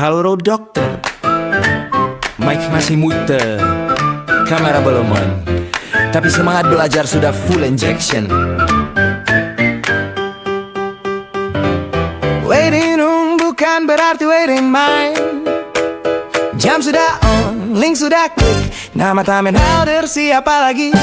Halo dokter, mic masih muter, kamera belum on, tapi semangat belajar sudah full injection. Waiting room bukan berarti waiting mind. Jam sudah on, link sudah klik, nama tamen holder siapa lagi?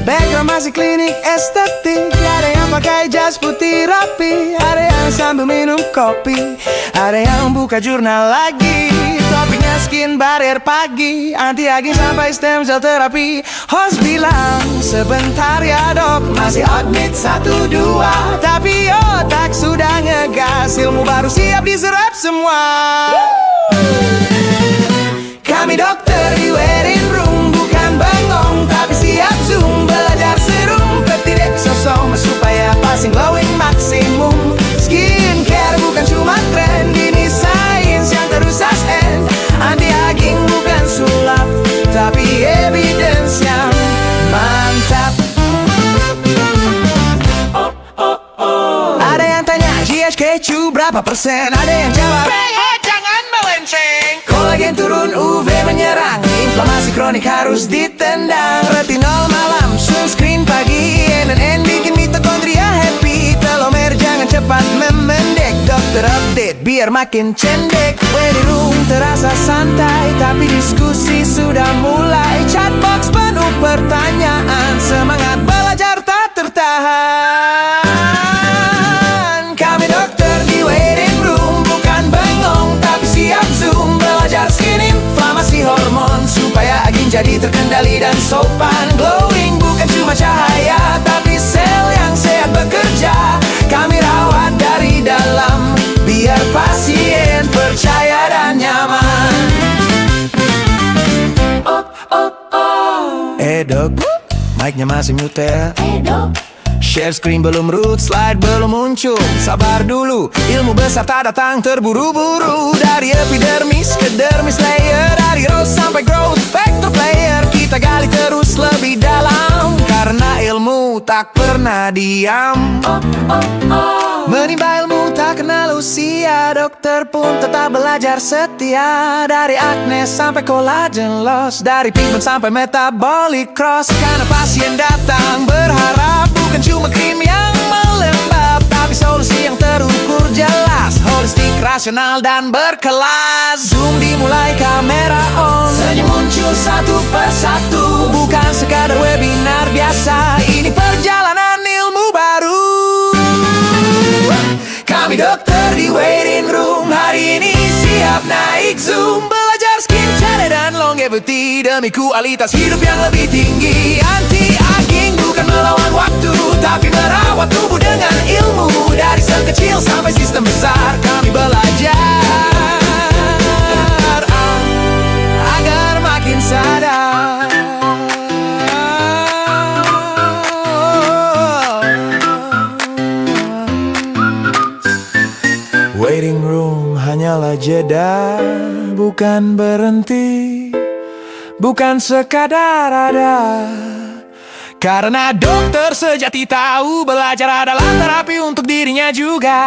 Background masih klinik estetik. Ada yang pakai jas putih rapi, ada yang sambil minum kopi, ada yang buka jurnal lagi. Topiknya skin barrier pagi, anti aging sampai stem cell terapi. Host bilang sebentar ya dok, masih admit 1-2, tapi otak sudah ngegas, ilmu baru siap diserap semua. Kami dokter di waiting room, bukan bengong tapi siap zoom. Belajar serum peptide exosome supaya passing glowing maksimum. Skincare bukan cuma tren, ini sains yang terus end. Anti aging bukan sulap, tapi evidence yang mantap. Ada yang tanya GHQ berapa persen, ada yang jawab jangan melenceng. Kolagen turun, UV menyerang, inflamasi kronik harus ditendang. Retinol malam, sunscreen pagi, NNN bikin mitokondria happy. Telomer jangan cepat memendek, dokter update biar makin cendek. Waiting room terasa santai, tapi diskusi sudah mulai. Chatbox penuh pertanyaan, semangat belajar tak tertahan. Kami dokter di waiting room, bukan bengong tapi siap zoom. Belajar skin inflamasi hormon supaya aging jadi terkendali dan sopan. Glowing bukan cuma cahaya, tapi sel yang sehat bekerja. Kami rawat dari dalam, biar pasien percaya dan nyaman. Dok, mic-nya masih muter. Share screen belum root, slide belum muncul. Sabar dulu, ilmu besar tak datang terburu-buru. Dari epidermis ke dermis layer, dari rose sampai growth factor player. Kita gali terus lebih dalam, karena ilmu tak pernah diam. Menimba ilmu tak kenal usia, dokter pun tetap belajar setia. Dari acne sampai collagen loss, dari pigment sampai metabolic cross. Karena pasien datang berharap bukan cuma krim yang melembab, tapi solusi yang terukur jelas, holistik, rasional, dan berkelas. Zoom dimulai, kamera on, senyum muncul satu persatu. Bukan sekadar webinar biasa, ini perjalanan ilmu baru. Kami dokter di waiting room, hari ini siap naik zoom. Belajar skincare dan longevity demi kualitas hidup yang lebih tinggi. Anti aging bukan melawan waktu, tapi merawat tubuh dengan ilmu. Dari sel kecil sampai sistem besar, kami belajar agar makin sadar. Waiting room hanyalah jeda, bukan berhenti, bukan sekadar ada. Karena dokter sejati tahu belajar adalah terapi untuk dirinya juga.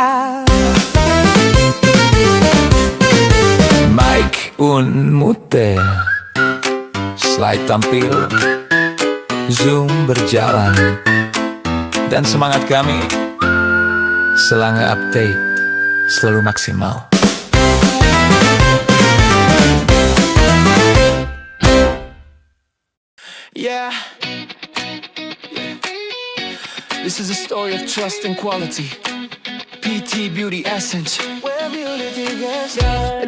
Mic unmute, slide tampil, zoom berjalan, dan semangat kami selangkah update selalu maksimal. Yeah. This is a story of trust and quality. PT Beauty Essence.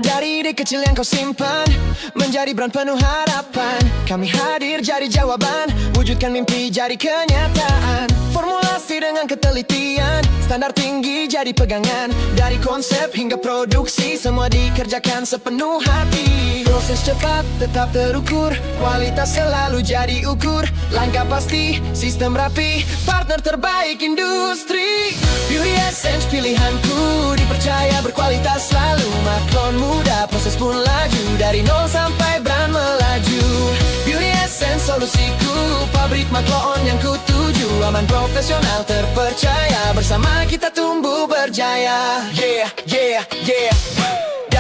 Dari ide kecil yang kau simpan menjadi brand penuh harapan. Kami hadir jadi jawaban, wujudkan mimpi jadi kenyataan. Formulasi dengan ketelitian, standar tinggi jadi pegangan. Dari konsep hingga produksi, semua dikerjakan sepenuh hati. Proses cepat tetap terukur, kualitas selalu jadi ukur. Langkah pasti, sistem rapi, partner terbaik industri. Beauty Essence pilihanku, dipercaya berkualitas selalu. Maklon mudah, proses pun laju, dari nol sampai brand melaju. Beauty Essence solusiku, pabrik Maklon yang kutuju. Aman, profesional, terpercaya, bersama kita tumbuh berjaya. Yeah, yeah, yeah.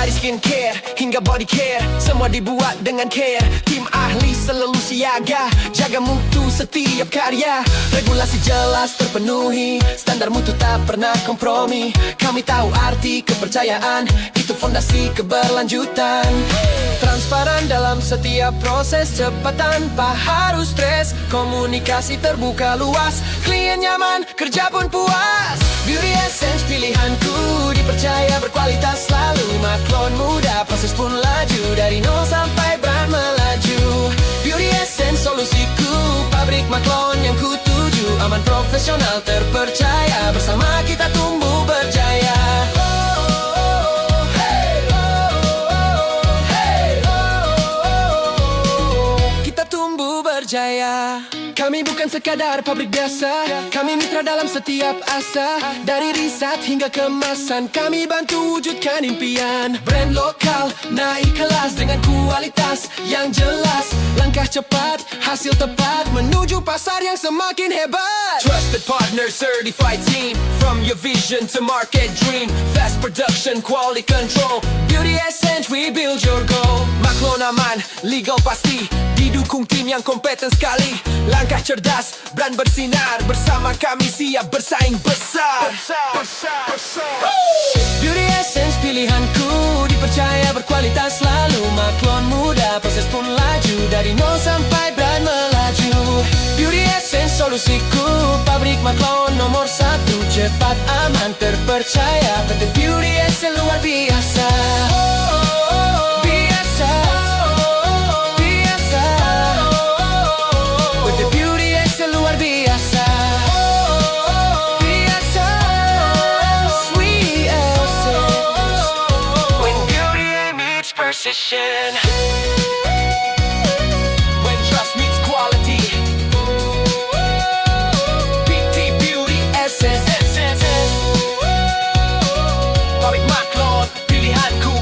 Dari skincare hingga body care, semua dibuat dengan care. Tim ahli selalu siaga, jaga mutu setiap karya. Regulasi jelas terpenuhi, standar mutu tak pernah kompromi. Kami tahu arti kepercayaan, itu fondasi keberlanjutan. Transparan dalam setiap proses, cepat tanpa harus stres. Komunikasi terbuka luas, klien nyaman, kerja pun puas. Beauty Essence pilihanku, dipercaya berkualitas selalu. Maklon muda, proses pun laju, dari nol sampai brand melaju. Beauty Essence solusiku, pabrik Maklon yang kutuju. Aman, profesional, terpercaya, bersama kita tumbuh berjaya. Kita tumbuh berjaya. Kami bukan sekadar pabrik biasa, kami mitra dalam setiap asa. Dari riset hingga kemasan, kami bantu wujudkan impian. Brand lokal naik kelas dengan kualitas yang jelas. Langkah cepat, hasil tepat, menuju pasar yang semakin hebat. Trusted partner, certified team, from your vision to market dream. Fast production, quality control, Beauty Essence, we build your goal. Maklon aman, legal pasti, didukung tim yang kompeten sekali. Langkah cerdas, brand bersinar, bersama kami siap bersaing besar. Beauty Essence pilihanku, dipercaya berkualitas selalu. Maklon muda, proses pun laju, dari nol sampai brand melaju. Beauty Essence solusiku, pabrik Maklon nomor satu. Cepat, aman, terpercaya, PT Beauty Essence luar biasa. Precision. When trust meets quality, PT Beauty Essence. Pabrik Maklon, pilihanku.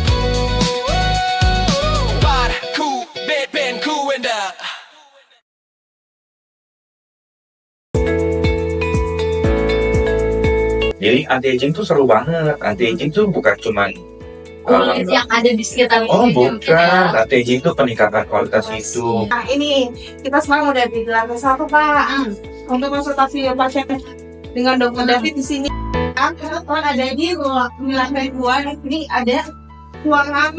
Barku, bedpenku, enda. Jadi anti-aging tuh seru banget. Anti-aging tuh bukan cuman kulit yang ada di sekitar bukan. Anti-aging itu peningkatan kualitas hidup. Nah ini kita sekarang udah di lantai 1 Pak. Untuk konsultasi pasien dengan Dokter David di sini. Kan ada di lantai 2. Ini ada ruangan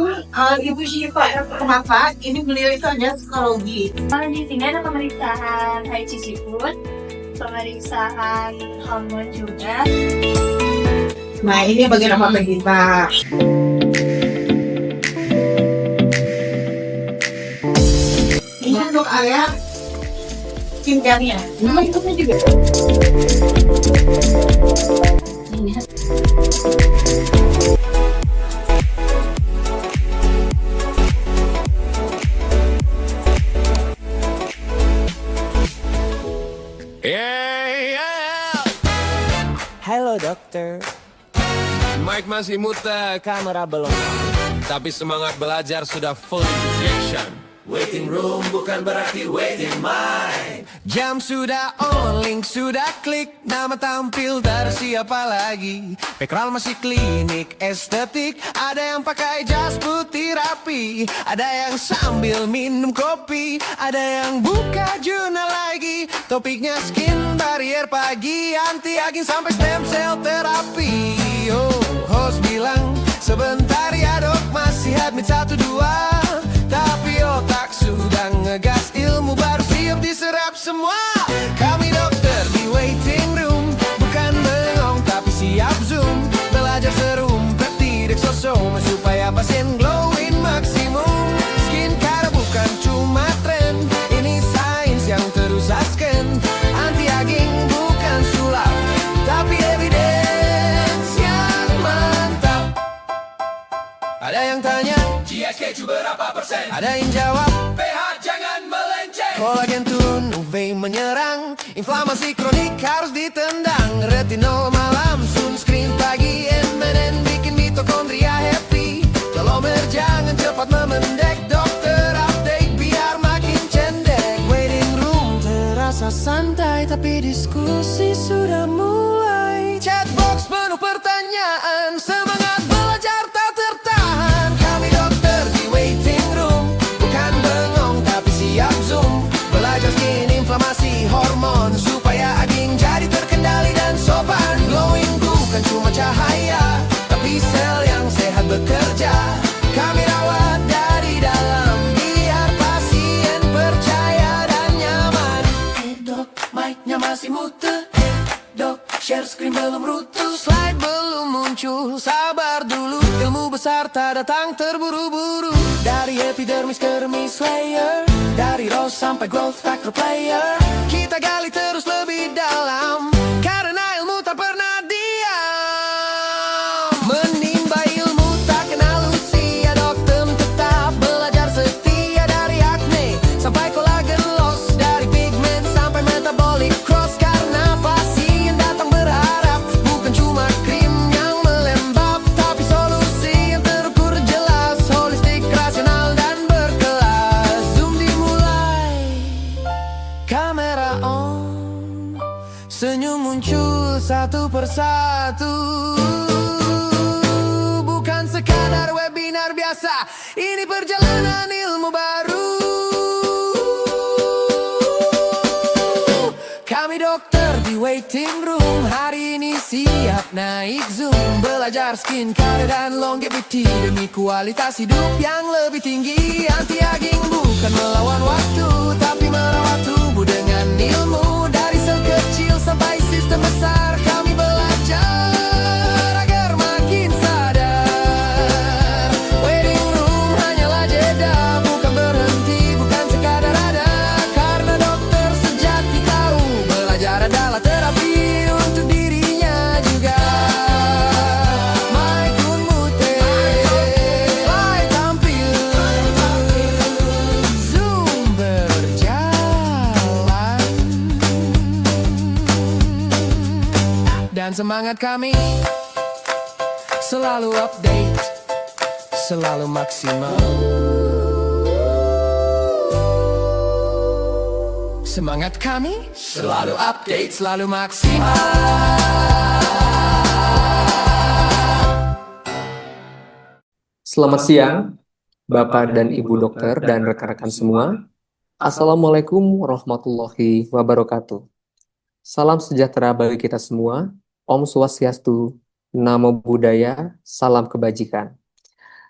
Ibu Syifa Permata. Ini beliau itu ada psikologi. Di sini ada pemeriksaan HCG food, pemeriksaan hormon juga. Nah ini bagian apa kita? Ini untuk area skincare-nya. Nama YouTube-nya juga. Halo dokter, Mike masih muter, kamera belum. tapi semangat belajar sudah full injection. Waiting room bukan berarti waiting mind. Jam sudah on, link sudah klik, nama tampil tak ada siapa lagi. Background masih klinik, estetik. Ada yang pakai jas putih rapi, ada yang sambil minum kopi, ada yang buka jurnal lagi. Topiknya skin barrier pagi, anti-aging sampai stem cell terapi. Oh, host bilang sebentar ya dok, masih admit 1-2, tapi otak sudah ngegas, ilmu baru siap diserap semua. Kami dokter di waiting room, bukan bengong tapi siap zoom. Belajar serumpet di Dexosome supaya pasien glowing maksimum. Skincare bukan cuma tren, ini sains yang terus asken. Anti-aging bukan sulap, tapi evidence yang mantap. Ada yang tanya, GHQ berapa persen? Ada yang jawab, pH jangan melenceng. Kolagen turun, UV menyerang, inflamasi kronik harus ditendang. Retinol malam, sunscreen pagi, MNN bikin mitokondria happy. Telomer jangan cepat memendek, dokter update biar makin cendek. Waiting room terasa santai, tapi diskusi sudah mulai. Chatbox penuh pertanyaan, semangat belajar tak tertahan. tak datang terburu-buru. Dari epidermis ke dermis layer, dari rose sampai growth factor player, kita gali terus lebih dalam, karena ilmu tak pernah diam. Menimba ilmu tak kenal usia, dokter tetap belajar setia. Dari acne sampai collagen loss, dari pigment sampai metabolic cross, karena pasien datang berharap bukan cuma krim yang melembab, tapi solusi yang terukur jelas, holistik, rasional dan berkelas. Zoom dimulai, kamera on, senyum muncul satu persatu. Bukan sekadar webinar biasa, ini perjalanan ilmu baru. Kami dokter di waiting room, hari ini siap naik zoom, belajar skincare dan longevity demi kualitas hidup yang lebih tinggi. Anti-aging bukan melawan waktu, tapi merawat tubuh dengan ilmu. Dari sel kecil sampai sistem besar, kami belajar agar makin sadar. Waiting room hanyalah jeda, bukan berhenti, bukan sekadar ada, karena dokter sejati tahu belajar adalah terapi untuk dirinya juga. Mike Kunmute, slide tampil, Zoom berjalan, dan semangat kami selalu update, selalu maksimal. Semangat kami selalu update, selalu maksimal. Selamat siang, Bapak dan Ibu dokter dan rekan-rekan semua. Assalamualaikum warahmatullahi wabarakatuh. Salam sejahtera bagi kita semua. Om Swastiastu, Namo Buddhaya, salam kebajikan.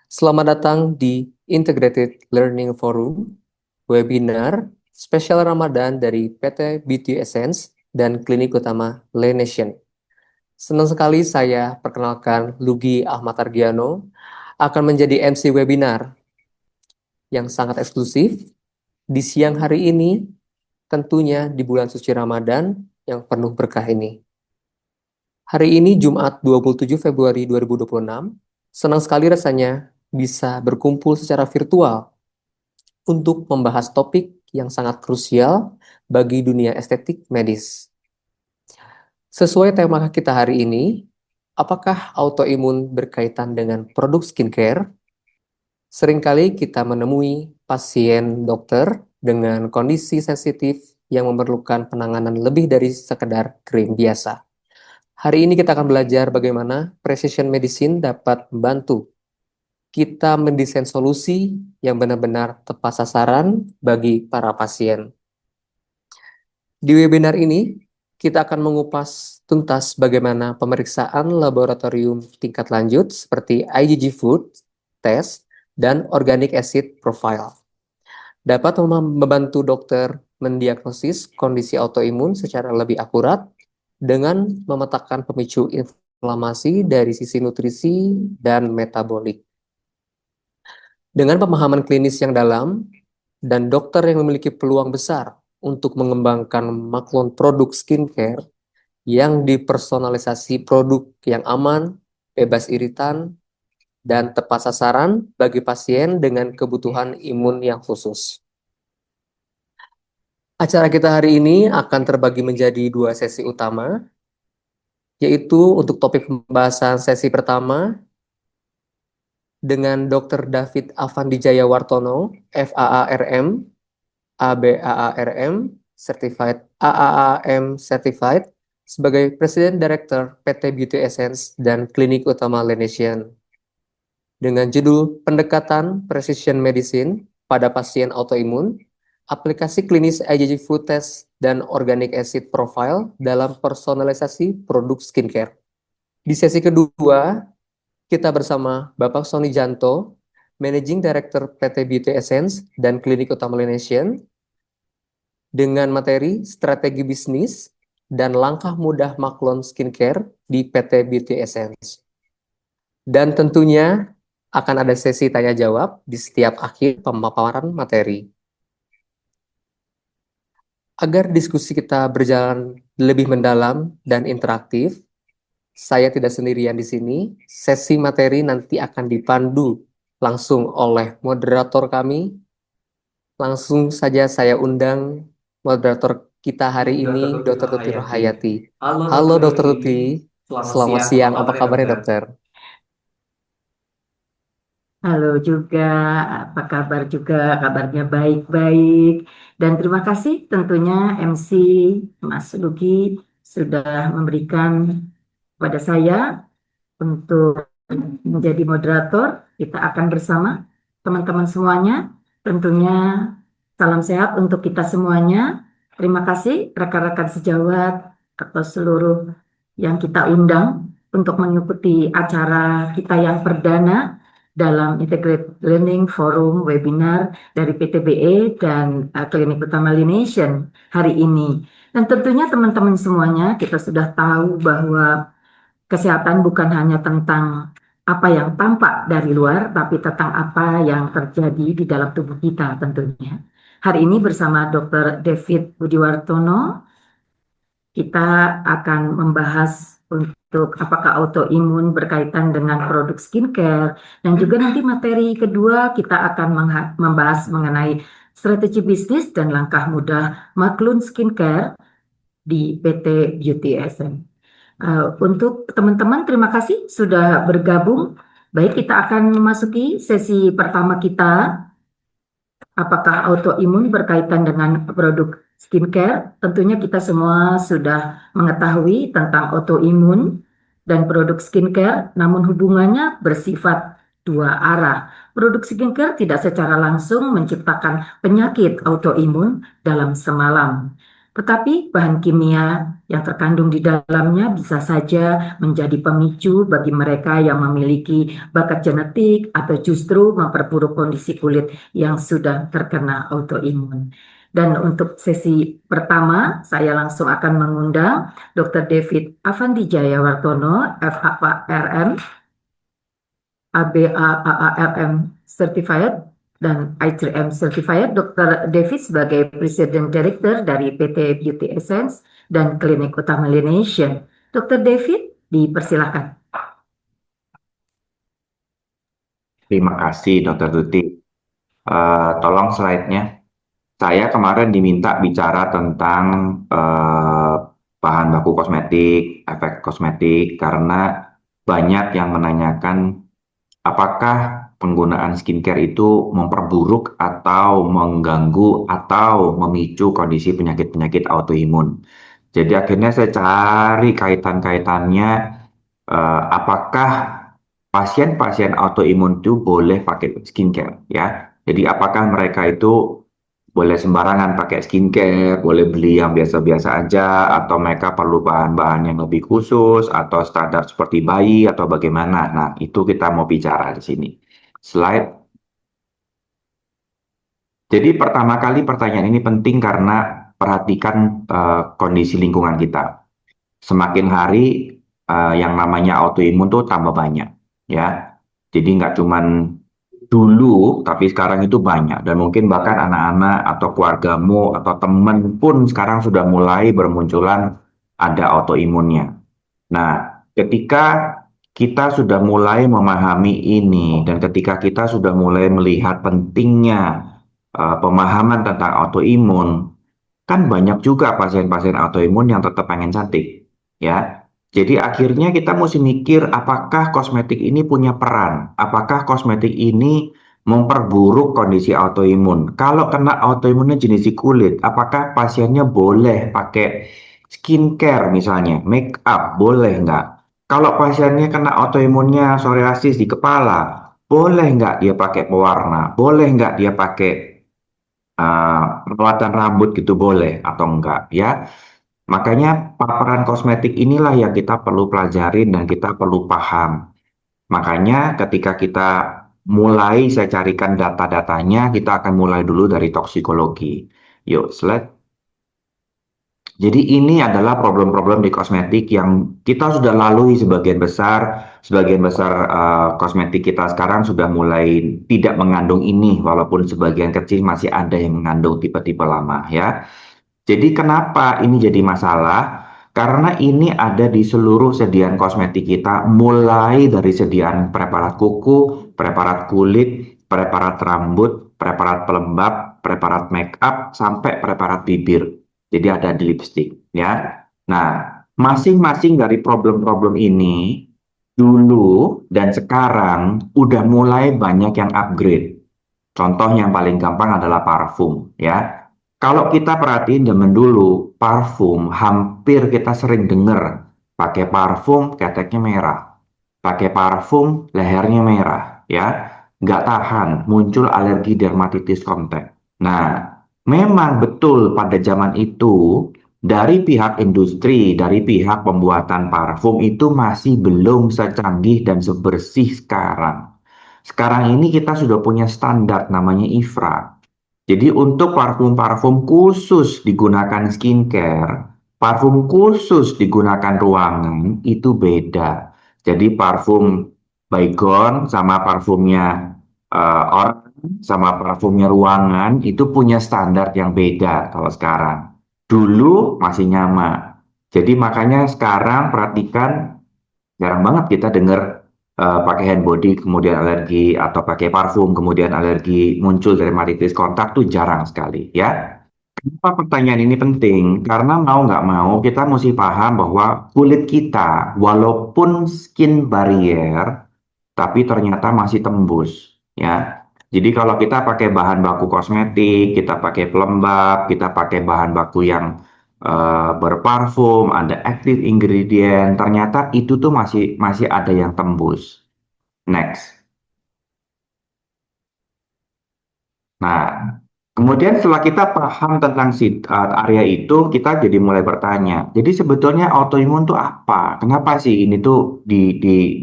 Selamat datang di Integrated Learning Forum, webinar spesial Ramadan dari PT Beauty Essence dan Klinik Utama Laination. Senang sekali saya perkenalkan Lugi Ahmad Argiano akan menjadi MC webinar yang sangat eksklusif di siang hari ini, tentunya di bulan suci Ramadan yang penuh berkah ini. Hari ini Jumat 27 Februari 2026, senang sekali rasanya bisa berkumpul secara virtual untuk membahas topik yang sangat krusial bagi dunia estetik medis. Sesuai tema kita hari ini, apakah autoimun berkaitan dengan produk skincare? Seringkali kita menemui pasien dokter dengan kondisi sensitif yang memerlukan penanganan lebih dari sekedar krim biasa. Hari ini kita akan belajar bagaimana precision medicine dapat membantu kita mendesain solusi yang benar-benar tepat sasaran bagi para pasien. Di webinar ini, kita akan mengupas tuntas bagaimana pemeriksaan laboratorium tingkat lanjut seperti IgG food test dan organic acid profile dapat membantu dokter mendiagnosis kondisi autoimun secara lebih akurat dengan memetakan pemicu inflamasi dari sisi nutrisi dan metabolik. Dengan pemahaman klinis yang dalam dan dokter yang memiliki peluang besar untuk mengembangkan maklun produk skincare yang dipersonalisasi, produk yang aman, bebas iritan, dan tepat sasaran bagi pasien dengan kebutuhan imun yang khusus. Acara kita hari ini akan terbagi menjadi 2 sesi utama, yaitu untuk topik pembahasan sesi pertama dengan Dr. David Avandijaya Wartono, FAARM, ABAARM, Certified AAAM Certified, sebagai Presiden Director PT Beauty Essence dan Klinik Utama Laination, dengan judul Pendekatan Precision Medicine pada Pasien Autoimun, aplikasi klinis IgG food test dan organic acid profile dalam personalisasi produk skincare. Di sesi kedua, kita bersama Bapak Sony Janto, Managing Director PT Beauty Essence dan Klinik Utama Laination, dengan materi strategi bisnis dan langkah mudah maklon skincare di PT Beauty Essence. Dan tentunya Akan ada sesi tanya jawab di setiap akhir pemaparan materi. Agar diskusi kita berjalan lebih mendalam dan interaktif, saya tidak sendirian di sini. Sesi materi nanti akan dipandu langsung oleh moderator kami. Langsung saja saya undang moderator kita hari ini, Dr. Tuti Rohayati. Halo Dr. Tuti, selamat siang. Apa kabarnya dokter? Halo juga, apa kabar juga? Kabarnya baik-baik. Dan terima kasih tentunya MC Mas Lugi sudah memberikan kepada saya untuk menjadi moderator. Kita akan bersama teman-teman semuanya. Tentunya salam sehat untuk kita semuanya. Terima kasih rekan-rekan sejawat atau seluruh yang kita undang untuk mengikuti acara kita yang perdana dalam Integrated Learning Forum webinar dari PTBE dan Klinik Utama Lination hari ini. Dan tentunya teman-teman semuanya kita sudah tahu bahwa kesehatan bukan hanya tentang apa yang tampak dari luar, tapi tentang apa yang terjadi di dalam tubuh kita tentunya. Hari ini bersama Dr. David Budiwartono, kita akan membahas untuk apakah autoimun berkaitan dengan produk skincare, dan juga nanti materi kedua kita akan membahas mengenai strategi bisnis dan langkah mudah Maklun Skincare di PT Beauty Essence. Untuk teman-teman, terima kasih sudah bergabung. Baik, kita akan memasuki sesi pertama kita. Apakah autoimun berkaitan dengan produk skincare? Tentunya kita semua sudah mengetahui tentang autoimun dan produk skincare, namun hubungannya bersifat dua arah. Produk skincare tidak secara langsung menciptakan penyakit autoimun dalam semalam. Tetapi bahan kimia yang terkandung di dalamnya bisa saja menjadi pemicu bagi mereka yang memiliki bakat genetik atau justru memperburuk kondisi kulit yang sudah terkena autoimun. Dan untuk sesi pertama, saya langsung akan mengundang Dr. David Avandi Jayawartono, FARM, ABAARM Certified, dan I3M Certified. Dr. David sebagai President Director dari PT Beauty Essence dan Klinik Utama Lination. Dr. David, dipersilakan. Terima kasih Dr. Tuti. Tolong slide-nya. Saya kemarin diminta bicara tentang bahan baku kosmetik, efek kosmetik, karena banyak yang menanyakan apakah penggunaan skincare itu memperburuk atau mengganggu atau memicu kondisi penyakit-penyakit autoimun. Jadi akhirnya saya cari kaitan-kaitannya, apakah pasien-pasien autoimun itu boleh pakai skincare, ya. Jadi apakah mereka itu boleh sembarangan pakai skincare, boleh beli yang biasa-biasa aja, atau mereka perlu bahan-bahan yang lebih khusus, atau standar seperti bayi, atau bagaimana. Nah, itu kita mau bicara di sini. Slide. Jadi pertama kali pertanyaan ini penting karena perhatikan kondisi lingkungan kita. Semakin hari yang namanya autoimun tuh tambah banyak, ya. Jadi nggak cuman dulu, tapi sekarang itu banyak, dan mungkin bahkan anak-anak atau keluargamu atau teman pun sekarang sudah mulai bermunculan ada autoimunnya. Nah, ketika kita sudah mulai memahami ini, dan ketika kita sudah mulai melihat pentingnya pemahaman tentang autoimun, kan banyak juga pasien-pasien autoimun yang tetap pengen cantik, ya. Jadi akhirnya kita mesti mikir apakah kosmetik ini punya peran, apakah kosmetik ini memperburuk kondisi autoimun. Kalau kena autoimunnya jenis kulit, apakah pasiennya boleh pakai skincare misalnya, make up, boleh nggak? Kalau pasiennya kena autoimunnya psoriasis di kepala, boleh nggak dia pakai pewarna? Boleh nggak dia pakai perawatan rambut gitu, boleh atau enggak, ya? Makanya paparan kosmetik inilah yang kita perlu pelajarin dan kita perlu paham. Makanya ketika kita mulai, saya carikan data-datanya, kita akan mulai dulu dari toksikologi. Yuk, slide. Jadi ini adalah problem-problem di kosmetik yang kita sudah lalui sebagian besar, Sebagian besar kosmetik kita sekarang sudah mulai tidak mengandung ini, walaupun sebagian kecil masih ada yang mengandung tipe-tipe lama ya. Jadi kenapa ini jadi masalah? Karena ini ada di seluruh sediaan kosmetik kita, mulai dari sediaan preparat kuku, preparat kulit, preparat rambut, preparat pelembab, preparat make up, sampai preparat bibir. Jadi ada di lipstick ya. Nah, masing-masing dari problem-problem ini dulu dan sekarang udah mulai banyak yang upgrade. Contoh yang paling gampang adalah parfum ya. Kalau kita perhatiin zaman dulu, parfum hampir kita sering dengar pakai parfum keteknya merah, pakai parfum lehernya merah ya, nggak tahan, muncul alergi dermatitis kontak. Nah, memang betul pada zaman itu dari pihak industri, dari pihak pembuatan parfum itu masih belum secanggih dan sebersih sekarang. Sekarang ini kita sudah punya standar namanya IFRA. Jadi untuk parfum-parfum khusus digunakan skincare, parfum khusus digunakan ruangan itu beda. Jadi parfum Baygon sama parfumnya orang sama parfumnya ruangan itu punya standar yang beda kalau sekarang. Dulu masih nyama. Jadi makanya sekarang perhatikan jarang banget kita dengar pakai hand body kemudian alergi atau pakai parfum kemudian alergi muncul dermatitis kontak tuh jarang sekali ya. Kenapa pertanyaan ini penting? Karena mau nggak mau kita mesti paham bahwa kulit kita walaupun skin barrier tapi ternyata masih tembus ya. Jadi kalau kita pakai bahan baku kosmetik, kita pakai pelembab, kita pakai bahan baku yang berparfum, ada active ingredient, ternyata itu tuh masih ada yang tembus. Next. Nah, kemudian setelah kita paham tentang area itu, kita jadi mulai bertanya. Jadi sebetulnya autoimun itu apa? Kenapa sih ini tuh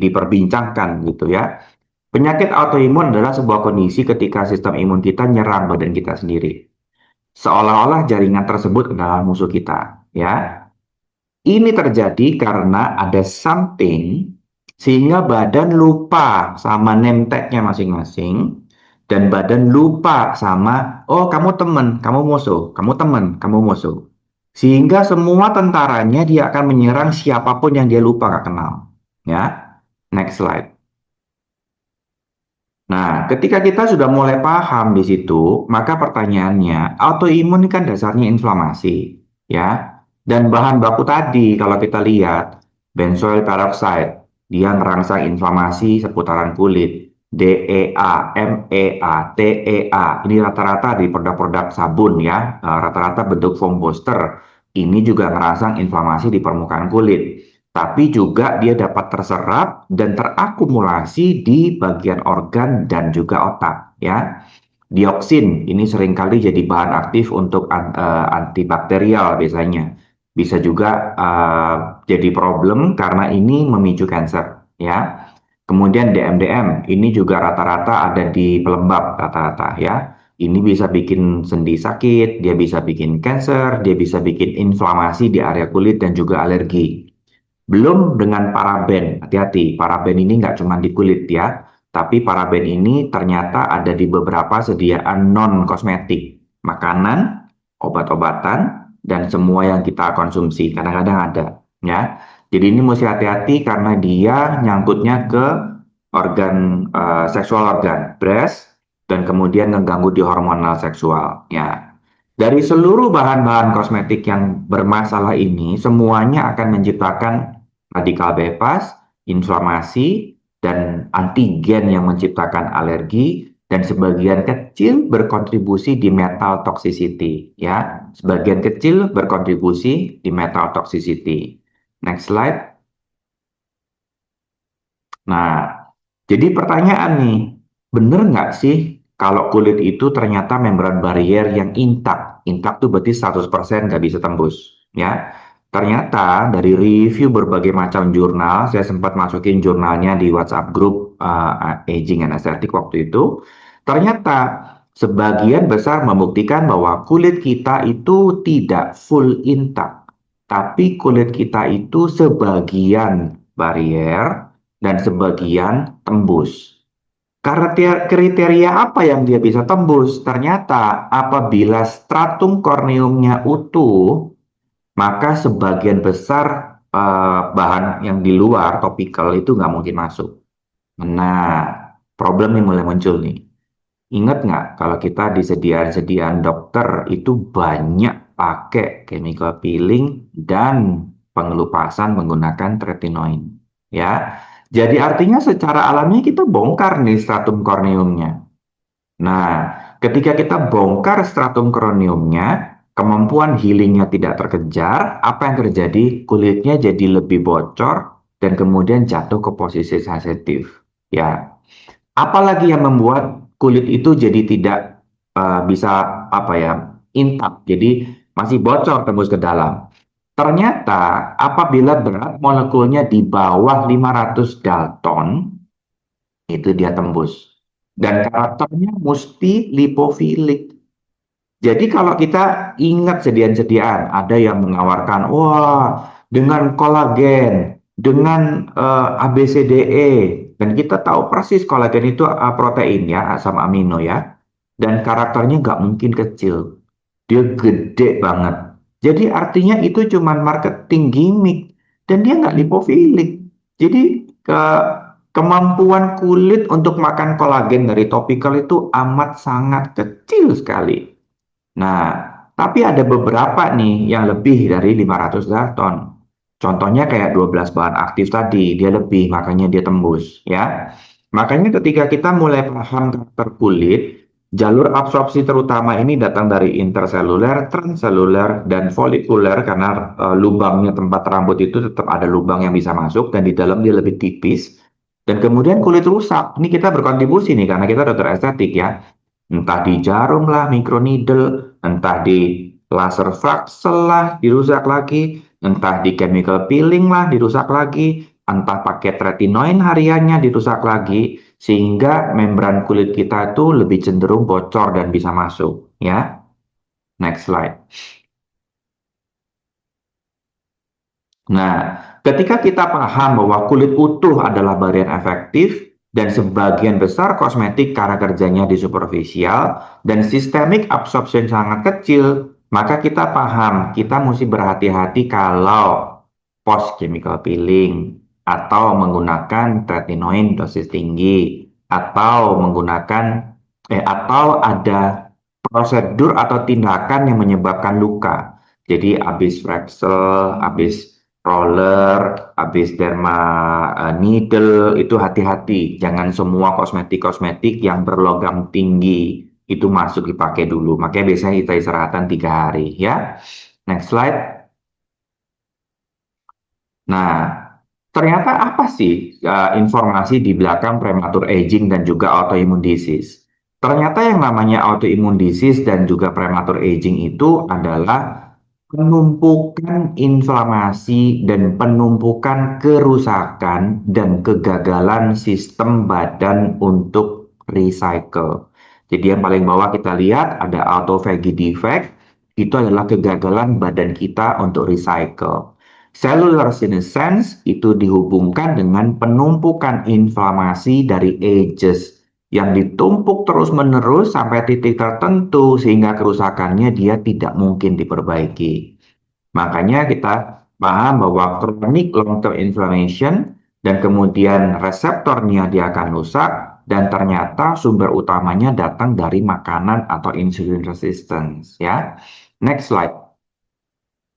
diperbincangkan gitu ya? Penyakit autoimun adalah sebuah kondisi ketika sistem imun kita nyerang badan kita sendiri. Seolah-olah jaringan tersebut adalah musuh kita, ya. Ini terjadi karena ada something sehingga badan lupa sama name tag-nya masing-masing dan badan lupa sama oh kamu teman, kamu musuh, kamu teman, kamu musuh. Sehingga semua tentaranya dia akan menyerang siapapun yang dia lupa gak kenal, ya. Next slide. Nah, ketika kita sudah mulai paham di situ, maka pertanyaannya, autoimun kan dasarnya inflamasi, ya. Dan bahan baku tadi, kalau kita lihat, benzoyl peroxide, dia merangsang inflamasi seputaran kulit. DEA, MEA, TEA, ini rata-rata di produk-produk sabun ya, rata-rata bentuk foam booster. Ini juga merangsang inflamasi di permukaan kulit. Tapi juga dia dapat terserap dan terakumulasi di bagian organ dan juga otak ya. Dioksin ini seringkali jadi bahan aktif untuk antibakterial biasanya. Bisa juga jadi problem karena ini memicu kanker ya. Kemudian DMDM ini juga rata-rata ada di pelembab rata-rata ya. Ini bisa bikin sendi sakit, dia bisa bikin kanker, dia bisa bikin inflamasi di area kulit dan juga alergi. Belum dengan paraben, hati-hati, paraben ini nggak cuma di kulit ya, tapi paraben ini ternyata ada di beberapa sediaan non-kosmetik, makanan, obat-obatan, dan semua yang kita konsumsi, kadang-kadang ada ya. Jadi ini mesti hati-hati karena dia nyangkutnya ke organ, seksual organ, breast, dan kemudian mengganggu di hormonal seksual ya. Dari seluruh bahan-bahan kosmetik yang bermasalah ini, semuanya akan menciptakan radikal bebas, inflamasi, dan antigen yang menciptakan alergi, dan sebagian kecil berkontribusi di metal toxicity. Ya, sebagian kecil berkontribusi di metal toxicity. Next slide. Nah, jadi pertanyaan nih, bener nggak sih kalau kulit itu ternyata membran barrier yang intak? Intak tuh berarti 100% nggak bisa tembus. Ya, ternyata dari review berbagai macam jurnal, saya sempat masukin jurnalnya di WhatsApp grup Aging and Aesthetic waktu itu. Ternyata sebagian besar membuktikan bahwa kulit kita itu tidak full intak, tapi kulit kita itu sebagian barrier dan sebagian tembus. Kriteria apa yang dia bisa tembus? Ternyata apabila stratum korneumnya utuh, maka sebagian besar bahan yang di luar topikal itu nggak mungkin masuk. Nah, problem ini mulai muncul nih. Ingat nggak kalau kita di sediaan dokter itu banyak pakai chemical peeling dan pengelupasan menggunakan tretinoin, ya. Jadi artinya secara alami kita bongkar nih stratum corneumnya. Nah, ketika kita bongkar stratum corneumnya, kemampuan healingnya tidak terkejar, apa yang terjadi? Kulitnya jadi lebih bocor dan kemudian jatuh ke posisi sensitif. Ya, apalagi yang membuat kulit itu jadi tidak bisa intak, jadi masih bocor tembus ke dalam. Ternyata apabila berat molekulnya di bawah 500 Dalton, itu dia tembus. Dan karakternya mesti lipofilik. Jadi kalau kita ingat sediaan-sediaan, ada yang menawarkan, wah, dengan kolagen, dengan ABCDE, dan kita tahu persis kolagen itu protein ya, asam amino ya, dan karakternya nggak mungkin kecil, dia gede banget. Jadi artinya itu cuma marketing gimmick, dan dia nggak lipofilik. Jadi kemampuan kulit untuk makan kolagen dari topikal itu amat sangat kecil sekali. Nah, tapi ada beberapa nih yang lebih dari 500 Dalton. Contohnya kayak 12 bahan aktif tadi, dia lebih, makanya dia tembus, ya. Makanya ketika kita mulai paham karakter kulit, jalur absorpsi terutama ini datang dari interseluler, transseluler, dan folikuler, karena lubangnya tempat rambut itu tetap ada lubang yang bisa masuk, dan di dalam dia lebih tipis. Dan kemudian kulit rusak, ini kita berkontribusi nih, karena kita dokter estetik ya. Entah di jarum lah, microneedle, entah di laser fraxel lah, dirusak lagi, entah di chemical peeling lah, dirusak lagi, entah pakai tretinoin hariannya, dirusak lagi, sehingga membran kulit kita itu lebih cenderung bocor dan bisa masuk, ya. Next slide. Nah, ketika kita paham bahwa kulit utuh adalah bagian efektif, dan sebagian besar kosmetik karena kerjanya di superficial dan systemic absorption sangat kecil, maka kita paham kita mesti berhati-hati kalau post chemical peeling atau menggunakan tretinoin dosis tinggi atau atau ada prosedur atau tindakan yang menyebabkan luka. Jadi habis fraxel, habis roller, habis derma needle, itu hati-hati. Jangan semua kosmetik-kosmetik yang berlogam tinggi itu masuk dipakai dulu. Makanya biasanya kita istirahatan 3 hari ya. Next slide. Nah, ternyata apa sih informasi di belakang premature aging dan juga autoimmune disease? Ternyata yang namanya autoimmune disease dan juga premature aging itu adalah penumpukan inflamasi dan penumpukan kerusakan dan kegagalan sistem badan untuk recycle. Jadi yang paling bawah kita lihat ada autophagy defect, itu adalah kegagalan badan kita untuk recycle. Cellular senescence itu dihubungkan dengan penumpukan inflamasi dari ages yang ditumpuk terus-menerus sampai titik tertentu sehingga kerusakannya dia tidak mungkin diperbaiki. Makanya kita paham bahwa chronic long-term inflammation dan kemudian reseptornya dia akan rusak dan ternyata sumber utamanya datang dari makanan atau insulin resistance ya. Next slide.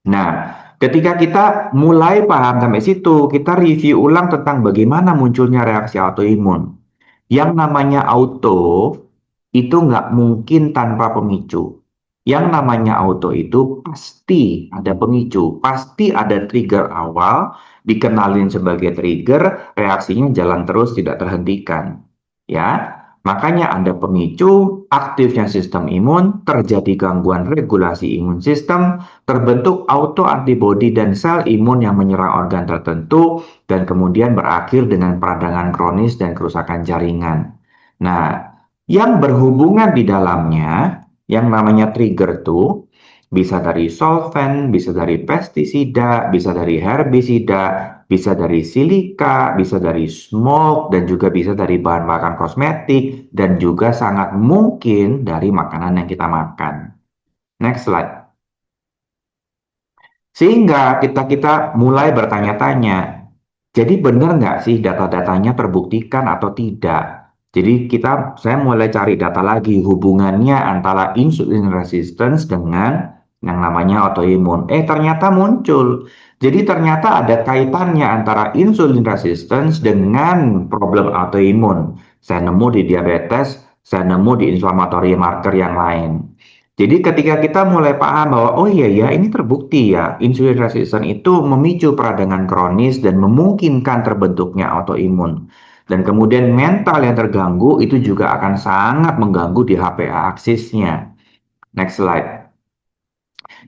Nah, ketika kita mulai paham sampai situ, kita review ulang tentang bagaimana munculnya reaksi autoimun. Yang namanya auto itu nggak mungkin tanpa pemicu. Yang namanya auto itu pasti ada pemicu, pasti ada trigger awal, dikenalin sebagai trigger, reaksinya jalan terus tidak terhentikan. Ya, makanya ada pemicu, aktifnya sistem imun, terjadi gangguan regulasi imun sistem, terbentuk autoantibodi dan sel imun yang menyerang organ tertentu, dan kemudian berakhir dengan peradangan kronis dan kerusakan jaringan. Nah, yang berhubungan di dalamnya, yang namanya trigger bisa dari solvent, bisa dari pestisida, bisa dari herbisida, bisa dari silika, bisa dari smoke, dan juga bisa dari bahan-bahan kosmetik, dan juga sangat mungkin dari makanan yang kita makan. Next slide. Sehingga kita mulai bertanya-tanya, jadi benar nggak sih data-datanya terbuktikan atau tidak? Jadi saya mulai cari data lagi hubungannya antara insulin resistance dengan yang namanya autoimun. Ternyata muncul. Jadi ternyata ada kaitannya antara insulin resistance dengan problem autoimun. Saya nemu di diabetes, saya nemu di inflammatory marker yang lain. Jadi ketika kita mulai paham bahwa oh iya ya ini terbukti ya insulin resistan itu memicu peradangan kronis dan memungkinkan terbentuknya autoimun. Dan kemudian mental yang terganggu itu juga akan sangat mengganggu di HPA aksisnya. Next slide.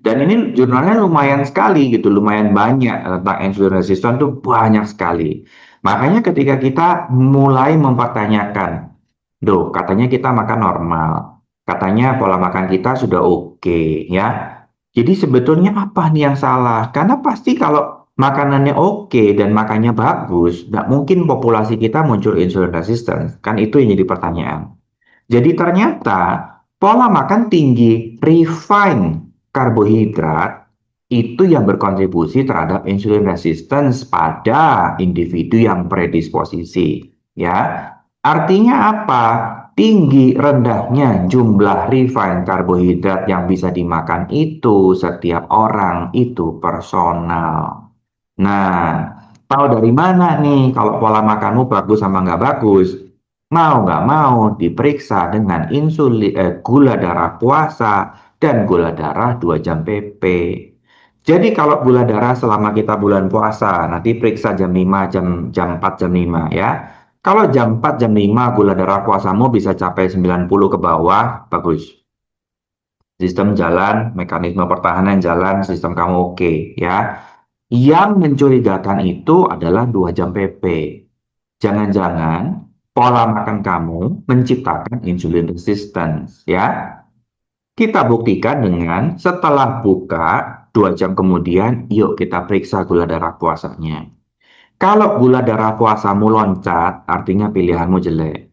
Dan ini jurnalnya lumayan sekali gitu, lumayan banyak tentang insulin resistan itu banyak sekali. Makanya ketika kita mulai mempertanyakan, katanya kita makan normal. Katanya pola makan kita sudah oke, ya. Jadi sebetulnya apa nih yang salah? Karena pasti kalau makanannya oke dan makannya bagus, nggak mungkin populasi kita muncul insulin resistance. Kan itu yang jadi pertanyaan. Jadi ternyata pola makan tinggi refined karbohidrat itu yang berkontribusi terhadap insulin resistance pada individu yang predisposisi, ya. Artinya apa? Tinggi rendahnya jumlah refined karbohidrat yang bisa dimakan itu setiap orang itu personal. Nah, tahu dari mana nih kalau pola makanmu bagus sama nggak bagus? Mau nggak mau diperiksa dengan gula darah puasa dan gula darah 2 jam PP. Jadi kalau gula darah selama kita bulan puasa, nanti periksa jam 5, jam 4, jam 5 ya. Kalau jam 4, jam 5 gula darah puasamu bisa capai 90 ke bawah, bagus. Sistem jalan, mekanisme pertahanan jalan, sistem kamu oke, ya. Yang mencurigakan itu adalah 2 jam PP. Jangan-jangan pola makan kamu menciptakan insulin resistance, ya. Kita buktikan dengan setelah buka 2 jam kemudian, yuk kita periksa gula darah puasanya. Kalau gula darah puasamu loncat, artinya pilihanmu jelek.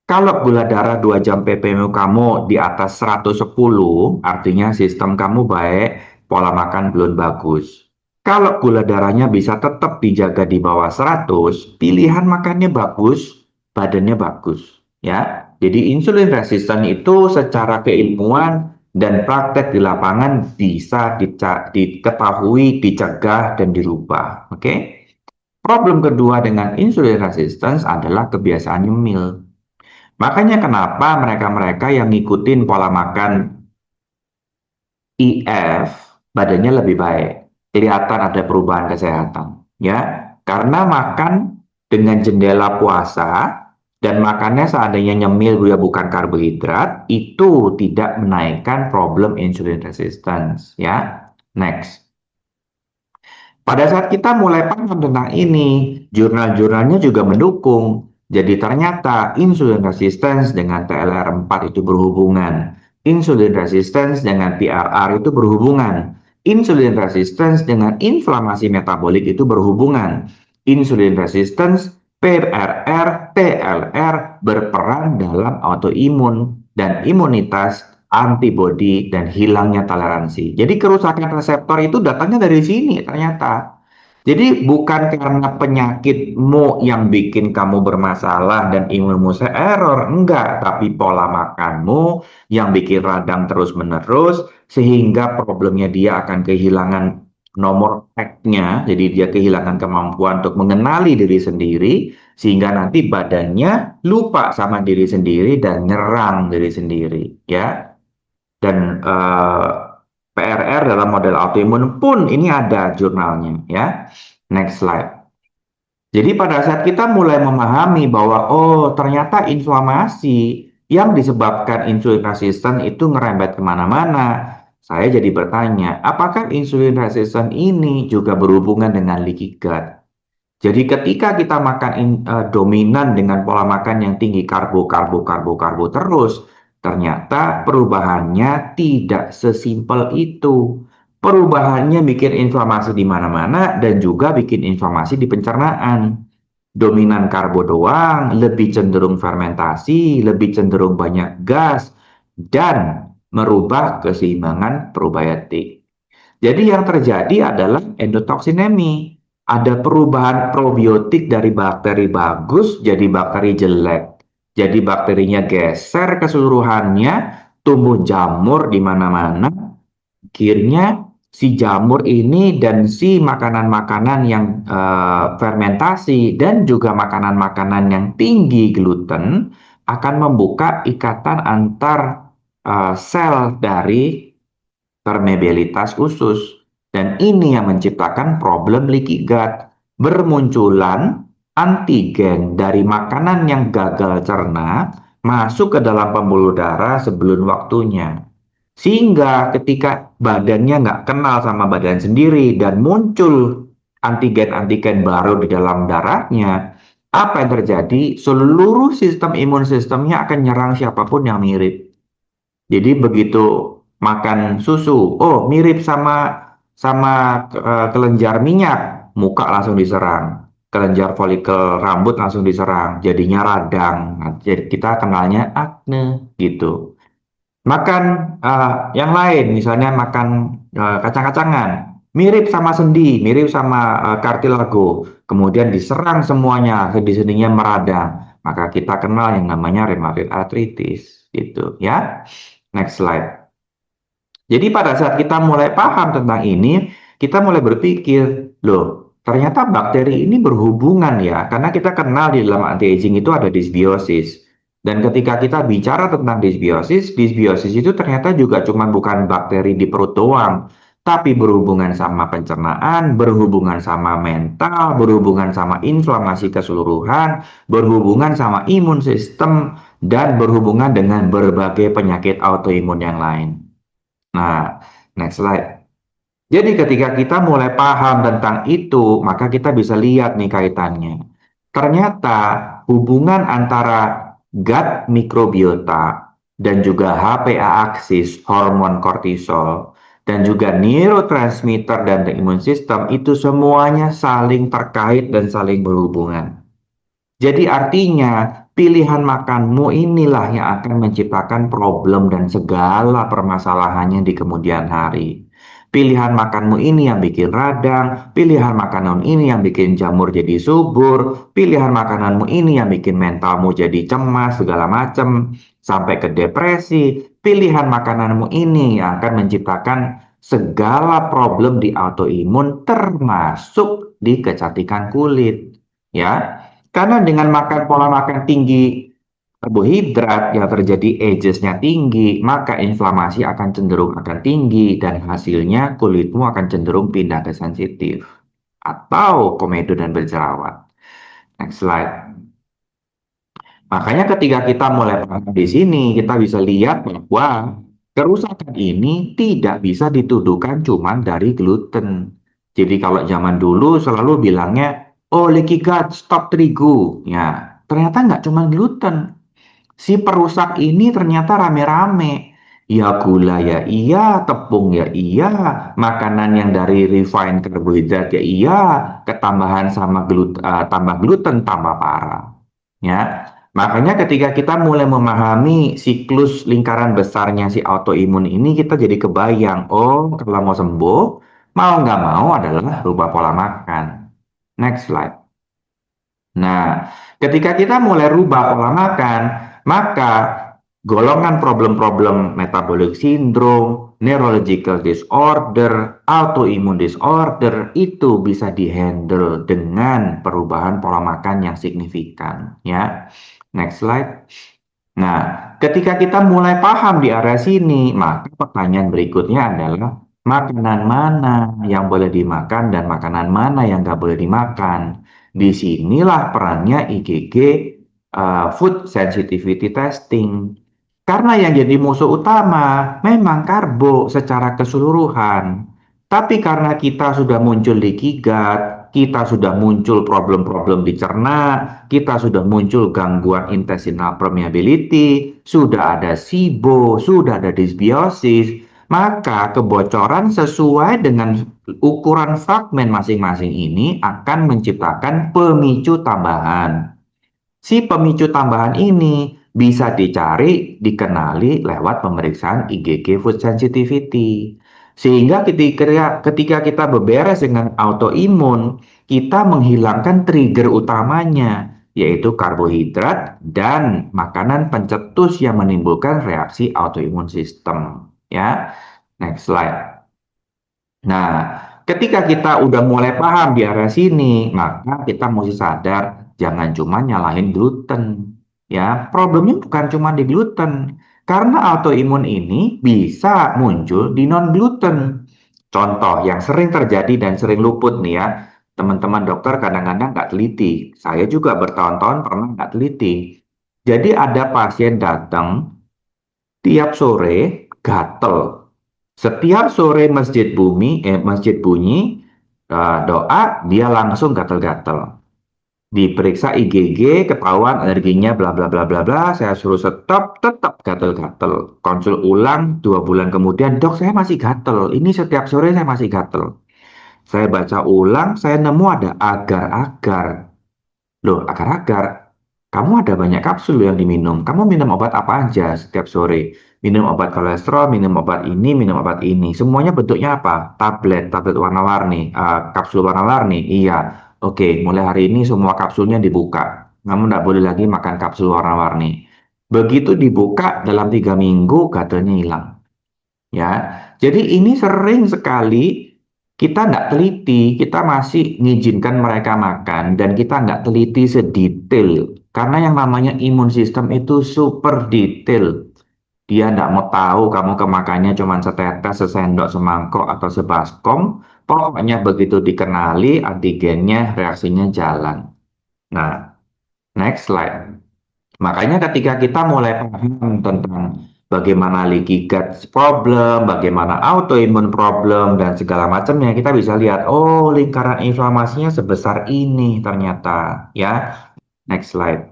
Kalau gula darah 2 jam PP-mu kamu di atas 110, artinya sistem kamu baik, pola makan belum bagus. Kalau gula darahnya bisa tetap dijaga di bawah 100, pilihan makannya bagus, badannya bagus. Ya, jadi insulin resisten itu secara keilmuan dan praktek di lapangan bisa diketahui, dicegah, dan dirubah. Oke? Problem kedua dengan insulin resistance adalah kebiasaan nyemil. Makanya kenapa mereka-mereka yang ngikutin pola makan IF badannya lebih baik, kelihatan ada perubahan kesehatan, ya. Karena makan dengan jendela puasa dan makannya seandainya nyemil dia bukan karbohidrat, itu tidak menaikkan problem insulin resistance, ya. Next. Pada saat kita mulai paham tentang ini, jurnal-jurnalnya juga mendukung. Jadi ternyata insulin resistance dengan TLR4 itu berhubungan. Insulin resistance dengan PRR itu berhubungan. Insulin resistance dengan inflamasi metabolik itu berhubungan. Insulin resistance, PRR, TLR berperan dalam autoimun dan imunitas, antibodi, dan hilangnya toleransi. Jadi kerusakan reseptor itu datangnya dari sini ternyata. Jadi bukan karena penyakitmu yang bikin kamu bermasalah dan imunmu error, enggak. Tapi pola makanmu yang bikin radang terus-menerus, sehingga problemnya dia akan kehilangan nomor tag-nya, jadi dia kehilangan kemampuan untuk mengenali diri sendiri, sehingga nanti badannya lupa sama diri sendiri dan nyerang diri sendiri, ya. Dan PRR dalam model autoimun pun ini ada jurnalnya, ya. Next slide. Jadi pada saat kita mulai memahami bahwa ternyata inflamasi yang disebabkan insulin resisten itu ngerembet kemana-mana, saya jadi bertanya, apakah insulin resisten ini juga berhubungan dengan leaky gut? Jadi ketika kita makan dominan dengan pola makan yang tinggi karbo terus, ternyata perubahannya tidak sesimpel itu. Perubahannya bikin inflamasi di mana-mana dan juga bikin inflamasi di pencernaan. Dominan karbo doang, lebih cenderung fermentasi, lebih cenderung banyak gas, dan merubah keseimbangan probiotik. Jadi yang terjadi adalah endotoksinemi. Ada perubahan probiotik dari bakteri bagus jadi bakteri jelek. Jadi bakterinya geser keseluruhannya, tumbuh jamur di mana-mana. Akhirnya si jamur ini dan si makanan-makanan yang fermentasi dan juga makanan-makanan yang tinggi gluten akan membuka ikatan antar sel dari permeabilitas usus. Dan ini yang menciptakan problem leaky gut. Bermunculan antigen dari makanan yang gagal cerna masuk ke dalam pembuluh darah sebelum waktunya. Sehingga ketika badannya nggak kenal sama badan sendiri dan muncul antigen-antigen baru di dalam darahnya, apa yang terjadi? Seluruh sistem imun sistemnya akan nyerang siapapun yang mirip. Jadi begitu makan susu, oh mirip sama kelenjar minyak, muka langsung diserang. Kelenjar folikel rambut langsung diserang, jadinya radang. Nah, jadi kita kenalnya akne gitu. Makan yang lain, misalnya makan kacang-kacangan, mirip sama sendi, mirip sama kartilago, kemudian diserang semuanya, sendi-sendinya meradang, maka kita kenal yang namanya rheumatoid arthritis, gitu ya. Next slide. Jadi pada saat kita mulai paham tentang ini, kita mulai berpikir, loh, ternyata bakteri ini berhubungan ya, karena kita kenal di dalam anti-aging itu ada dysbiosis. Dan ketika kita bicara tentang dysbiosis itu ternyata juga cuma bukan bakteri di perut doang, tapi berhubungan sama pencernaan, berhubungan sama mental, berhubungan sama inflamasi keseluruhan, berhubungan sama imun sistem, dan berhubungan dengan berbagai penyakit autoimun yang lain. Nah, next slide. Jadi ketika kita mulai paham tentang itu, maka kita bisa lihat nih kaitannya. Ternyata hubungan antara gut mikrobiota dan juga HPA aksis, hormon kortisol, dan juga neurotransmitter dan imun sistem itu semuanya saling terkait dan saling berhubungan. Jadi artinya pilihan makanmu inilah yang akan menciptakan problem dan segala permasalahannya di kemudian hari. Pilihan makanmu ini yang bikin radang, pilihan makanan ini yang bikin jamur jadi subur, pilihan makananmu ini yang bikin mentalmu jadi cemas segala macam sampai ke depresi. Pilihan makananmu ini yang akan menciptakan segala problem di autoimun termasuk di kecantikan kulit, ya. Karena dengan makan pola makan tinggi karbohidrat yang terjadi ages-nya tinggi, maka inflamasi akan cenderung akan tinggi dan hasilnya kulitmu akan cenderung pindah ke sensitif atau komedo dan berjerawat. Next slide. Makanya ketika kita mulai paham di sini, kita bisa lihat bahwa kerusakan ini tidak bisa dituduhkan cuma dari gluten. Jadi kalau zaman dulu selalu bilangnya, oh leaky gut, stop terigu. Ya, ternyata nggak cuma gluten. Si perusak ini ternyata rame-rame. Ya gula ya iya, tepung ya iya, makanan yang dari refined karbohidrat ya iya, ketambahan sama tambah gluten tambah parah. Ya, makanya ketika kita mulai memahami siklus lingkaran besarnya si autoimun ini, kita jadi kebayang, oh kalau mau sembuh, mau nggak mau adalah rubah pola makan. Next slide. Nah, ketika kita mulai rubah pola makan, maka golongan problem-problem metabolic syndrome, neurological disorder, autoimmune disorder itu bisa dihandle dengan perubahan pola makan yang signifikan, ya. Next slide. Nah, ketika kita mulai paham di area sini, maka pertanyaan berikutnya adalah makanan mana yang boleh dimakan dan makanan mana yang nggak boleh dimakan. Disinilah perannya IgG food sensitivity testing. Karena yang jadi musuh utama memang karbo secara keseluruhan. Tapi karena kita sudah muncul leaky gut, kita sudah muncul problem-problem di cerna, kita sudah muncul gangguan intestinal permeability, sudah ada SIBO, sudah ada dysbiosis, maka kebocoran sesuai dengan ukuran fragmen masing-masing ini akan menciptakan pemicu tambahan. Si pemicu tambahan ini bisa dicari, dikenali lewat pemeriksaan IgG food sensitivity. Sehingga ketika kita beberes dengan autoimun, kita menghilangkan trigger utamanya, yaitu karbohidrat dan makanan pencetus yang menimbulkan reaksi autoimun sistem. Ya, next slide. Nah, ketika kita udah mulai paham di area sini, maka kita mesti sadar jangan cuma nyalahin gluten. Ya, problemnya bukan cuma di gluten. Karena autoimun ini bisa muncul di non-gluten. Contoh yang sering terjadi dan sering luput nih ya, teman-teman dokter kadang-kadang nggak teliti. Saya juga bertahun-tahun pernah nggak teliti. Jadi ada pasien datang tiap sore gatel. Setiap sore masjid bunyi doa, dia langsung gatel-gatel. Diperiksa IgG, ketahuan alerginya bla bla bla bla bla. Saya suruh stop, tetap gatel-gatel. Konsul ulang 2 bulan kemudian, dok saya masih gatel. Ini setiap sore saya masih gatel. Saya baca ulang, saya nemu ada agar-agar. Loh, agar-agar. Kamu ada banyak kapsul yang diminum. Kamu minum obat apa aja setiap sore? Minum obat kolesterol, minum obat ini, minum obat ini. Semuanya bentuknya apa? Tablet warna-warni, kapsul warna-warni. Iya. Oke, mulai hari ini semua kapsulnya dibuka. Kamu nggak boleh lagi makan kapsul warna-warni. Begitu dibuka, dalam 3 minggu gatelnya hilang. Ya, jadi ini sering sekali kita nggak teliti, kita masih mengizinkan mereka makan dan kita nggak teliti sedetail. Karena yang namanya imun sistem itu super detail. Dia nggak mau tahu kamu kemakannya cuma setetes, sesendok, semangkok, atau sebaskom. Pokoknya begitu dikenali antigennya, reaksinya jalan. Nah, next slide. Makanya ketika kita mulai paham tentang bagaimana leaky gut problem, bagaimana autoimmune problem, dan segala macamnya, kita bisa lihat, oh lingkaran inflamasinya sebesar ini ternyata, ya. Next slide.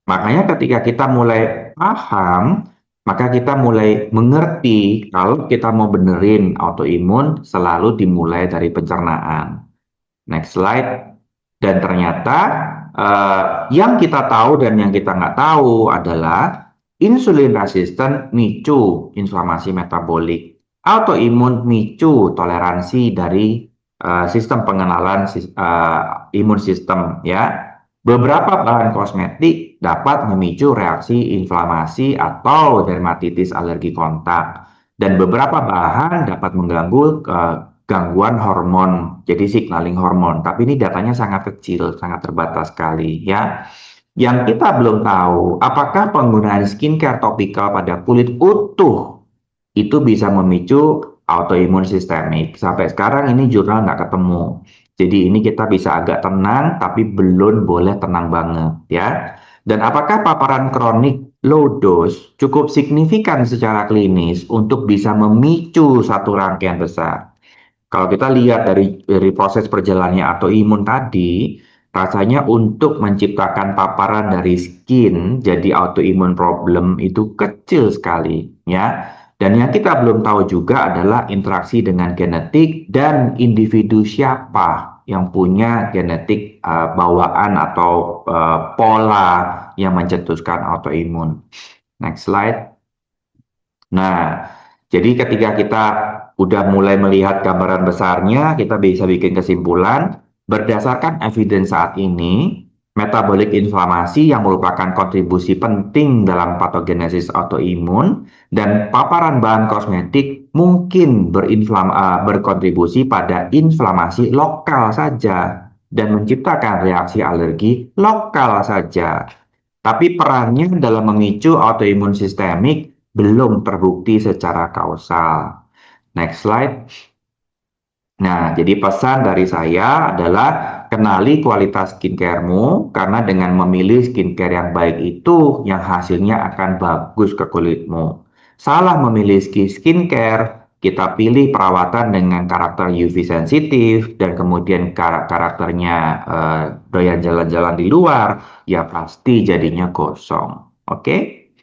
Makanya ketika kita mulai paham, maka kita mulai mengerti kalau kita mau benerin autoimun selalu dimulai dari pencernaan. Next slide. Dan ternyata yang kita tahu dan yang kita nggak tahu adalah insulin resisten micu inflamasi metabolik. Autoimun micu toleransi dari sistem pengenalan imun sistem ya. Beberapa bahan kosmetik dapat memicu reaksi inflamasi atau dermatitis alergi kontak. Dan beberapa bahan dapat mengganggu gangguan hormon, jadi signaling hormon. Tapi ini datanya sangat kecil, sangat terbatas sekali ya. Yang kita belum tahu, apakah penggunaan skincare topikal pada kulit utuh itu bisa memicu autoimun sistemik. Sampai sekarang ini jurnal nggak ketemu. Jadi ini kita bisa agak tenang, tapi belum boleh tenang banget ya. Dan apakah paparan kronik low dose cukup signifikan secara klinis untuk bisa memicu satu rangkaian besar? Kalau kita lihat dari proses perjalanannya autoimun tadi, rasanya untuk menciptakan paparan dari skin jadi autoimun problem itu kecil sekali ya. Dan yang kita belum tahu juga adalah interaksi dengan genetik dan individu siapa yang punya genetik bawaan atau pola yang mencetuskan autoimun. Next slide. Nah, jadi ketika kita udah mulai melihat gambaran besarnya, kita bisa bikin kesimpulan berdasarkan evidence saat ini, metabolic inflamasi yang merupakan kontribusi penting dalam patogenesis autoimun dan paparan bahan kosmetik mungkin berkontribusi pada inflamasi lokal saja dan menciptakan reaksi alergi lokal saja. Tapi perannya dalam memicu autoimun sistemik belum terbukti secara kausal. Next slide. Nah, jadi pesan dari saya adalah kenali kualitas skincaremu karena dengan memilih skincare yang baik itu yang hasilnya akan bagus ke kulitmu. Salah memilih skincare, kita pilih perawatan dengan karakter UV sensitif dan kemudian karakternya doyan jalan-jalan di luar, ya pasti jadinya gosong. Oke?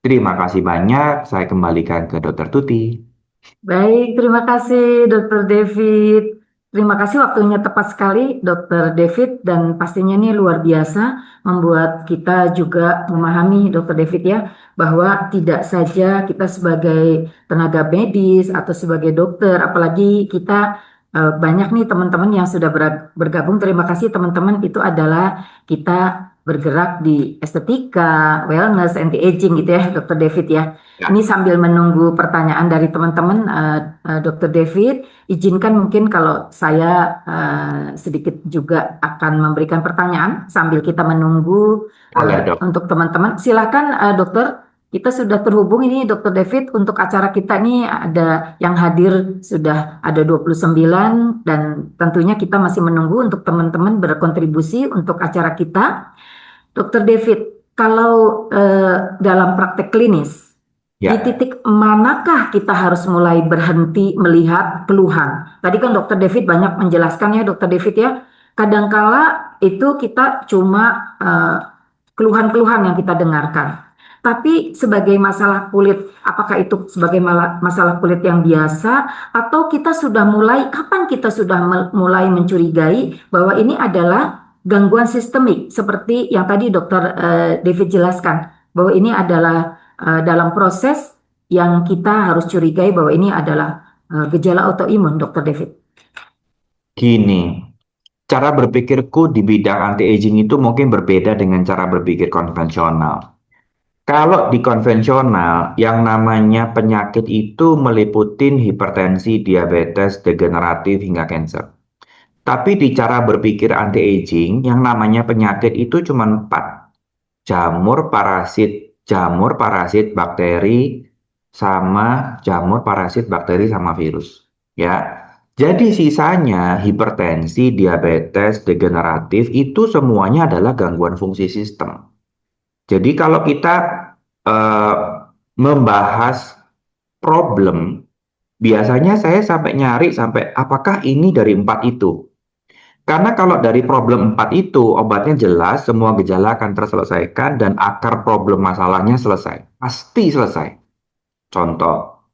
Terima kasih banyak, saya kembalikan ke Dr. Tuti. Baik, terima kasih Dokter David. Terima kasih waktunya tepat sekali Dokter David dan pastinya ini luar biasa membuat kita juga memahami Dokter David ya bahwa tidak saja kita sebagai tenaga medis atau sebagai dokter, apalagi kita banyak nih teman-teman yang sudah bergabung. Terima kasih teman-teman, itu adalah kita bergerak di estetika, wellness, anti-aging gitu ya Dokter David ya. Ya. Ini sambil menunggu pertanyaan dari teman-teman, Dr. David, izinkan mungkin kalau saya sedikit juga akan memberikan pertanyaan sambil kita menunggu Boleh, Dok. untuk teman-teman. Silakan, Dokter, kita sudah terhubung ini Dr. David untuk acara kita ini ada yang hadir sudah ada 29 dan tentunya kita masih menunggu untuk teman-teman berkontribusi untuk acara kita. Dr. David, kalau dalam praktek klinis, di Ya. titik manakah kita harus mulai berhenti melihat keluhan? Tadi kan Dokter David banyak menjelaskan ya, Dokter David ya. Kadangkala itu kita cuma keluhan-keluhan yang kita dengarkan. Tapi sebagai masalah kulit, apakah itu sebagai masalah kulit yang biasa atau kita sudah mulai, kapan kita sudah mulai mencurigai bahwa ini adalah gangguan sistemik seperti yang tadi Dokter David jelaskan bahwa ini adalah dalam proses yang kita harus curigai bahwa ini adalah gejala autoimun, Dokter David. Gini, cara berpikirku di bidang anti-aging itu mungkin berbeda dengan cara berpikir konvensional. Kalau di konvensional, yang namanya penyakit itu meliputi hipertensi, diabetes, degeneratif, hingga kanker. Tapi di cara berpikir anti-aging, yang namanya penyakit itu cuma 4. Jamur, parasit, bakteri, sama virus. Ya. Jadi sisanya hipertensi, diabetes, degeneratif itu semuanya adalah gangguan fungsi sistem. Jadi kalau kita membahas problem, biasanya saya sampai nyari sampai apakah ini dari 4 itu. Karena kalau dari problem 4 itu, obatnya jelas, semua gejala akan terselesaikan dan akar problem masalahnya selesai. Pasti selesai. Contoh,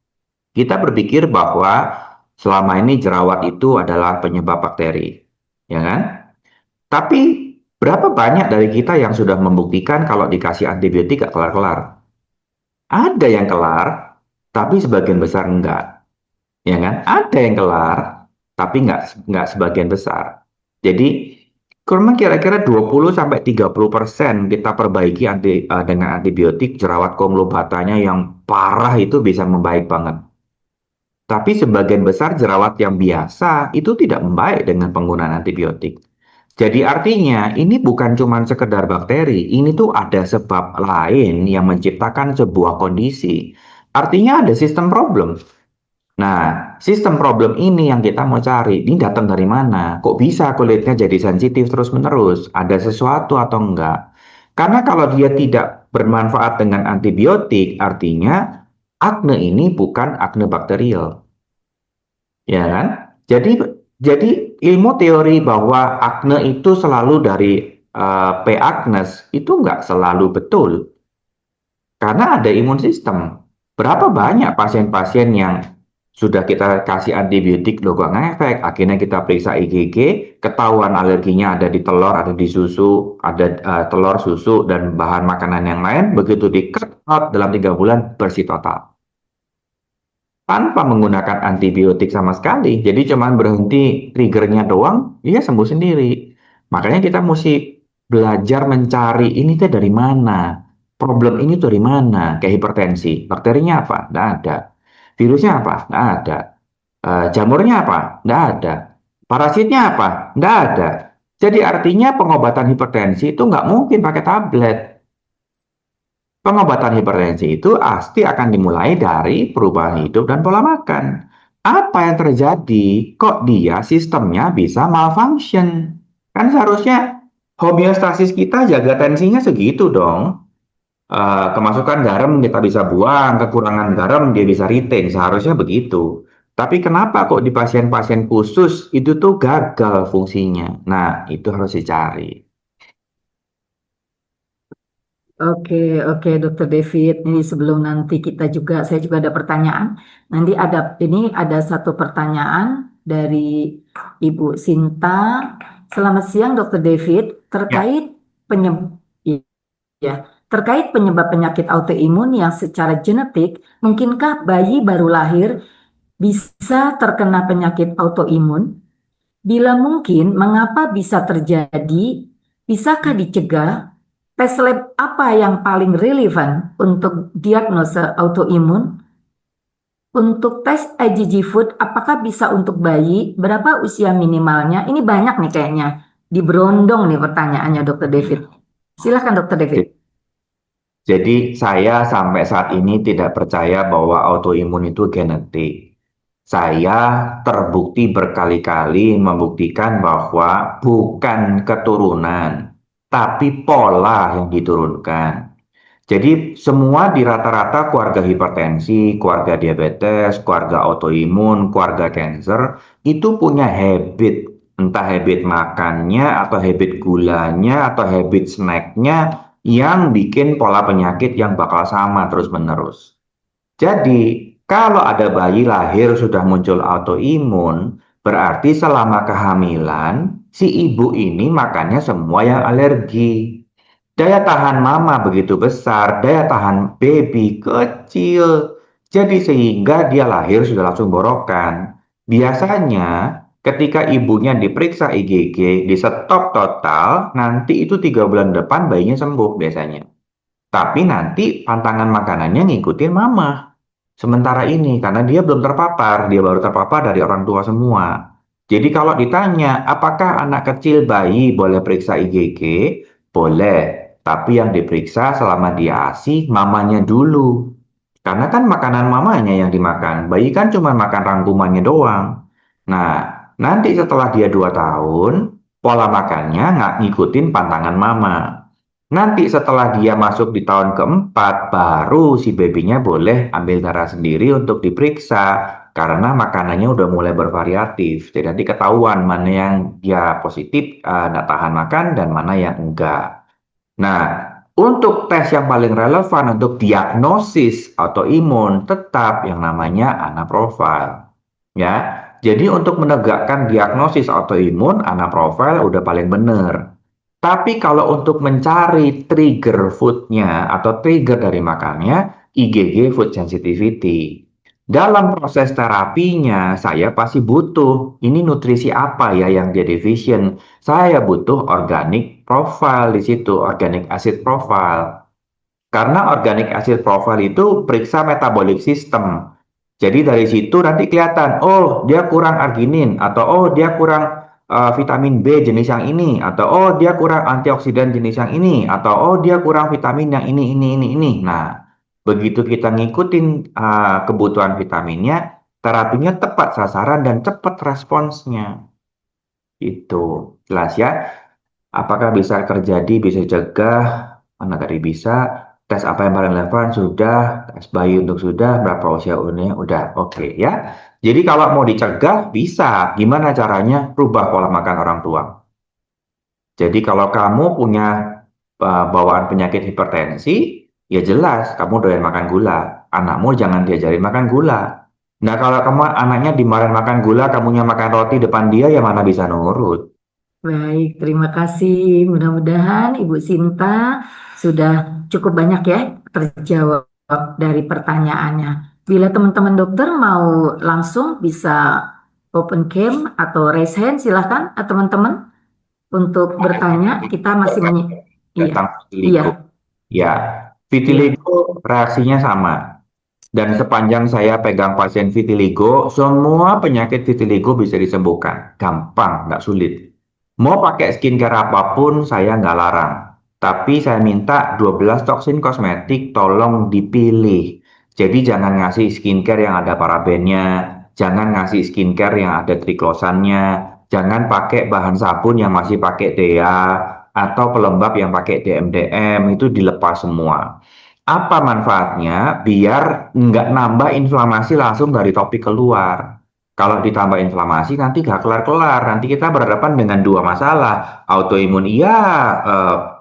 kita berpikir bahwa selama ini jerawat itu adalah penyebab bakteri. Ya kan? Tapi berapa banyak dari kita yang sudah membuktikan kalau dikasih antibiotik gak kelar-kelar? Ada yang kelar, tapi sebagian besar enggak. Ya kan? Ada yang kelar, tapi enggak sebagian besar. Jadi, kurang kira-kira 20-30% kita perbaiki dengan antibiotik, jerawat konglobatanya yang parah itu bisa membaik banget. Tapi sebagian besar jerawat yang biasa itu tidak membaik dengan penggunaan antibiotik. Jadi artinya ini bukan cuma sekedar bakteri, ini tuh ada sebab lain yang menciptakan sebuah kondisi. Artinya ada sistem problem. Nah, sistem problem ini yang kita mau cari, ini datang dari mana? Kok bisa kulitnya jadi sensitif terus-menerus? Ada sesuatu atau enggak? Karena kalau dia tidak bermanfaat dengan antibiotik, artinya akne ini bukan akne bakterial. Ya kan? Jadi ilmu teori bahwa akne itu selalu dari P. acnes itu nggak selalu betul. Karena ada imun sistem. Berapa banyak pasien-pasien yang sudah kita kasih antibiotik loh kok ngefek. Akhirnya kita periksa IgG, ketahuan alerginya ada di telur, ada di susu, ada telur, susu, dan bahan makanan yang lain. Begitu di cut out dalam 3 bulan bersih total. Tanpa menggunakan antibiotik sama sekali. Jadi cuma berhenti triggernya doang, dia sembuh sendiri. Makanya kita mesti belajar mencari ini tuh dari mana. Problem ini tuh dari mana. Kayak hipertensi. Bakterinya apa? Nggak ada. Virusnya apa? Nggak ada. Jamurnya apa? Nggak ada. Parasitnya apa? Nggak ada. Jadi artinya pengobatan hipertensi itu nggak mungkin pakai tablet. Pengobatan hipertensi itu pasti akan dimulai dari perubahan hidup dan pola makan. Apa yang terjadi? Kok dia sistemnya bisa malfunction? Kan seharusnya homeostasis kita jaga tensinya segitu dong. Kemasukan garam kita bisa buang, kekurangan garam dia bisa retain. Seharusnya begitu. Tapi kenapa kok di pasien-pasien khusus itu tuh gagal fungsinya? Nah, itu harus dicari. Oke, oke, Dokter David. Ini sebelum nanti saya juga ada pertanyaan. Ini ada satu pertanyaan dari Ibu Sinta. Selamat siang, Dokter David. Ya, Terkait penyebab penyakit autoimun yang secara genetik, mungkinkah bayi baru lahir bisa terkena penyakit autoimun? Bila mungkin, mengapa bisa terjadi? Bisakah dicegah? Tes lab apa yang paling relevan untuk diagnosa autoimun? Untuk tes IgG food, apakah bisa untuk bayi? Berapa usia minimalnya? Ini banyak nih kayaknya. Diberondong nih pertanyaannya, Dokter David. Silakan, Dokter David. jadi saya sampai saat ini tidak percaya bahwa autoimun itu genetik. Saya terbukti berkali-kali membuktikan bahwa bukan keturunan, tapi pola yang diturunkan. Jadi semua di rata-rata keluarga hipertensi, keluarga diabetes, keluarga autoimun, keluarga cancer itu punya habit, entah habit makannya atau habit gulanya atau habit snacknya yang bikin pola penyakit yang bakal sama terus-menerus. Jadi, kalau ada bayi lahir sudah muncul autoimun, berarti selama kehamilan, si ibu ini makannya semua yang alergi. Daya tahan mama begitu besar, daya tahan baby kecil. Jadi sehingga dia lahir sudah langsung borokan. Biasanya ketika ibunya diperiksa IgG, di stop total, nanti itu 3 bulan depan bayinya sembuh biasanya. Tapi nanti pantangan makanannya ngikutin mama. Sementara ini, karena dia belum terpapar, dia baru terpapar dari orang tua semua. Jadi kalau ditanya, apakah anak kecil bayi boleh periksa IgG? Boleh. Tapi yang diperiksa selama dia ASI, mamanya dulu. Karena kan makanan mamanya yang dimakan. Bayi kan cuma makan rangkumannya doang. Nah, nanti setelah dia 2 tahun, pola makannya nggak ngikutin pantangan mama. Nanti setelah dia masuk di tahun keempat, baru si babynya boleh ambil darah sendiri untuk diperiksa. Karena makanannya udah mulai bervariatif. Jadi nanti ketahuan mana yang dia positif, nggak tahan makan, dan mana yang enggak. Nah, untuk tes yang paling relevan untuk diagnosis autoimun tetap yang namanya anaprofil. Ya, jadi untuk menegakkan diagnosis autoimun, anaprofil udah paling benar. Tapi kalau untuk mencari trigger foodnya atau trigger dari makannya, IgG food sensitivity. Dalam proses terapinya, saya pasti butuh ini nutrisi apa ya yang dia deficient. Saya butuh organic profile di situ, organic acid profile. Karena organic acid profile itu periksa metabolic system. Jadi dari situ nanti kelihatan, oh dia kurang arginin, atau oh dia kurang vitamin B jenis yang ini, atau oh dia kurang antioksidan jenis yang ini, atau oh dia kurang vitamin yang ini. Nah, begitu kita ngikutin kebutuhan vitaminnya, terapinya tepat sasaran dan cepat responsnya. Itu jelas ya. Apakah bisa terjadi, bisa cegah? Mana tadi bisa. Tes apa yang paling relevan? Sudah. Tes bayi untuk sudah. Berapa usia umurnya? Udah. Oke ya. Jadi kalau mau dicegah, bisa. Gimana caranya? Rubah pola makan orang tua. Jadi kalau kamu punya bawaan penyakit hipertensi, ya jelas kamu doyan makan gula. Anakmu jangan diajarin makan gula. Nah kalau kamu anaknya dimarahin makan gula, kamunya makan roti depan dia, ya mana bisa nurut. Baik, terima kasih. Mudah-mudahan Ibu Sinta sudah cukup banyak ya terjawab dari pertanyaannya. Bila teman-teman dokter mau langsung bisa open cam atau raise hand, silahkan teman-teman untuk bertanya. Kita masih Tentang iya. vitiligo. Ya, vitiligo reaksinya sama. Dan sepanjang saya pegang pasien vitiligo, semua penyakit vitiligo bisa disembuhkan. Gampang, nggak sulit. Mau pakai skincare apapun, saya nggak larang. Tapi saya minta 12 toksin kosmetik tolong dipilih. Jadi jangan ngasih skincare yang ada parabennya, jangan ngasih skincare yang ada triklosannya, jangan pakai bahan sabun yang masih pakai DHA, atau pelembab yang pakai DMDM, itu dilepas semua. Apa manfaatnya? Biar nggak nambah inflamasi langsung dari topik keluar. Kalau ditambah inflamasi nanti nggak kelar-kelar. Nanti kita berhadapan dengan 2 masalah. Autoimun iya,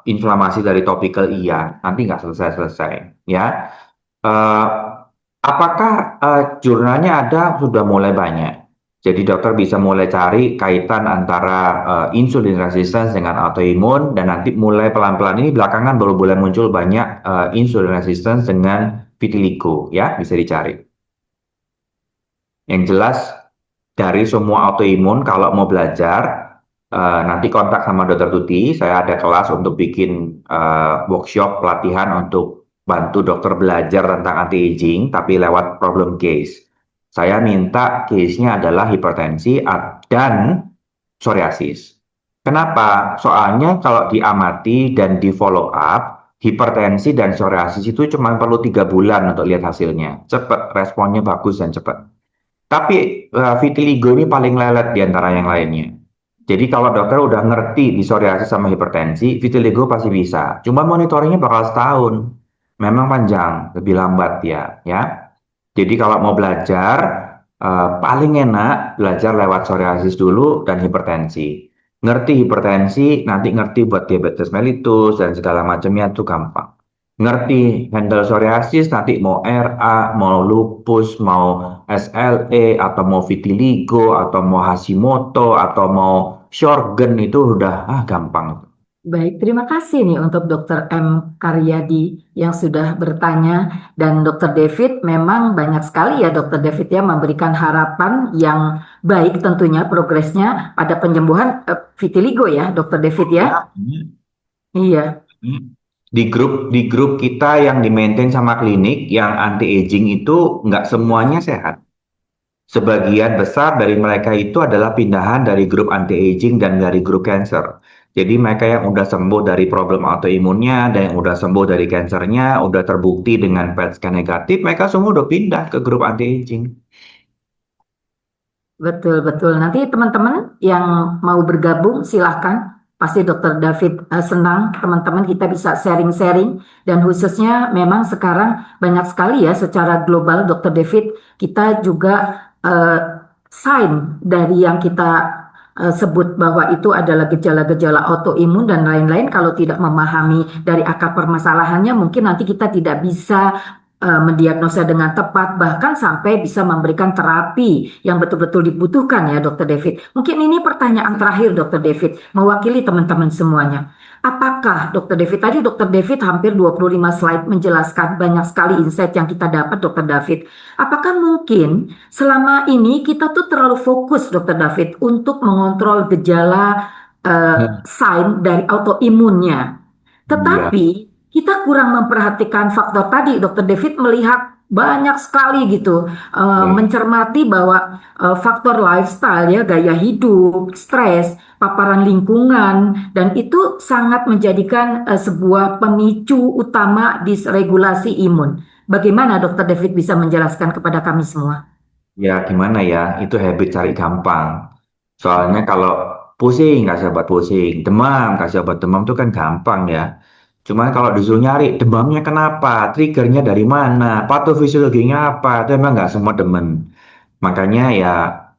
inflamasi dari topikal iya, nanti nggak selesai-selesai, ya. Eh, apakah jurnalnya ada? Sudah mulai banyak. Jadi dokter bisa mulai cari kaitan antara insulin resistance dengan autoimun dan nanti mulai pelan-pelan ini belakangan baru mulai muncul banyak insulin resistance dengan vitiligo, ya bisa dicari. Yang jelas dari semua autoimun kalau mau belajar nanti kontak sama Dokter Tuti, saya ada kelas untuk bikin workshop pelatihan untuk bantu dokter belajar tentang anti-aging tapi lewat problem case. Saya minta case-nya adalah hipertensi dan psoriasis. Kenapa? Soalnya kalau diamati dan di follow up, hipertensi dan psoriasis itu cuma perlu 3 bulan untuk lihat hasilnya. Cepat, responnya bagus dan cepat. Tapi vitiligo ini paling lelet di antara yang lainnya. Jadi kalau dokter udah ngerti di psoriasis sama hipertensi, vitiligo pasti bisa. Cuma monitoringnya bakal setahun. Memang panjang, lebih lambat ya. Jadi kalau mau belajar, paling enak belajar lewat psoriasis dulu dan hipertensi. Ngerti hipertensi, nanti ngerti buat diabetes mellitus dan segala macamnya itu gampang. Ngerti handle psoriasis, nanti mau RA, mau lupus, mau SLE, atau mau vitiligo, atau mau Hashimoto, atau mau Sjögren itu udah gampang. Baik, terima kasih nih untuk Dr. M. Karyadi yang sudah bertanya, dan Dr. David memang banyak sekali ya Dr. David ya memberikan harapan yang baik tentunya progresnya pada penyembuhan vitiligo ya Dr. David ya. Iya. Di grup kita yang di-maintain sama klinik yang anti-aging itu nggak semuanya sehat. Sebagian besar dari mereka itu adalah pindahan dari grup anti-aging dan dari grup cancer. Jadi mereka yang udah sembuh dari problem autoimunnya dan yang udah sembuh dari kansernya, udah terbukti dengan PET scan negatif, mereka semua udah pindah ke grup anti-aging. Betul, betul. Nanti teman-teman yang mau bergabung silahkan. Pasti Dr. David senang teman-teman kita bisa sharing-sharing, dan khususnya memang sekarang banyak sekali ya secara global Dr. David kita juga sign dari yang kita sebut bahwa itu adalah gejala-gejala autoimun dan lain-lain. Kalau tidak memahami dari akar permasalahannya, mungkin nanti kita tidak bisa mendiagnosa dengan tepat, bahkan sampai bisa memberikan terapi yang betul-betul dibutuhkan ya Dr. David. Mungkin ini pertanyaan terakhir Dr. David, mewakili teman-teman semuanya. Apakah Dr. David, tadi Dr. David hampir 25 slide menjelaskan banyak sekali insight yang kita dapat Dr. David. Apakah mungkin selama ini kita tuh terlalu fokus Dr. David untuk mengontrol gejala sign dari autoimunnya, tetapi kita kurang memperhatikan faktor tadi Dr. David melihat banyak sekali gitu, mencermati bahwa faktor lifestyle ya, gaya hidup, stres, paparan lingkungan, dan itu sangat menjadikan sebuah pemicu utama disregulasi imun. Bagaimana Dr. David bisa menjelaskan kepada kami semua? Ya gimana ya, itu habit cari gampang. Soalnya kalau pusing kasih obat pusing, demam kasih obat demam itu kan gampang ya. Cuman kalau disuruh nyari demamnya kenapa, triggernya dari mana, patofisiologinya apa, itu emang nggak semua demen. Makanya ya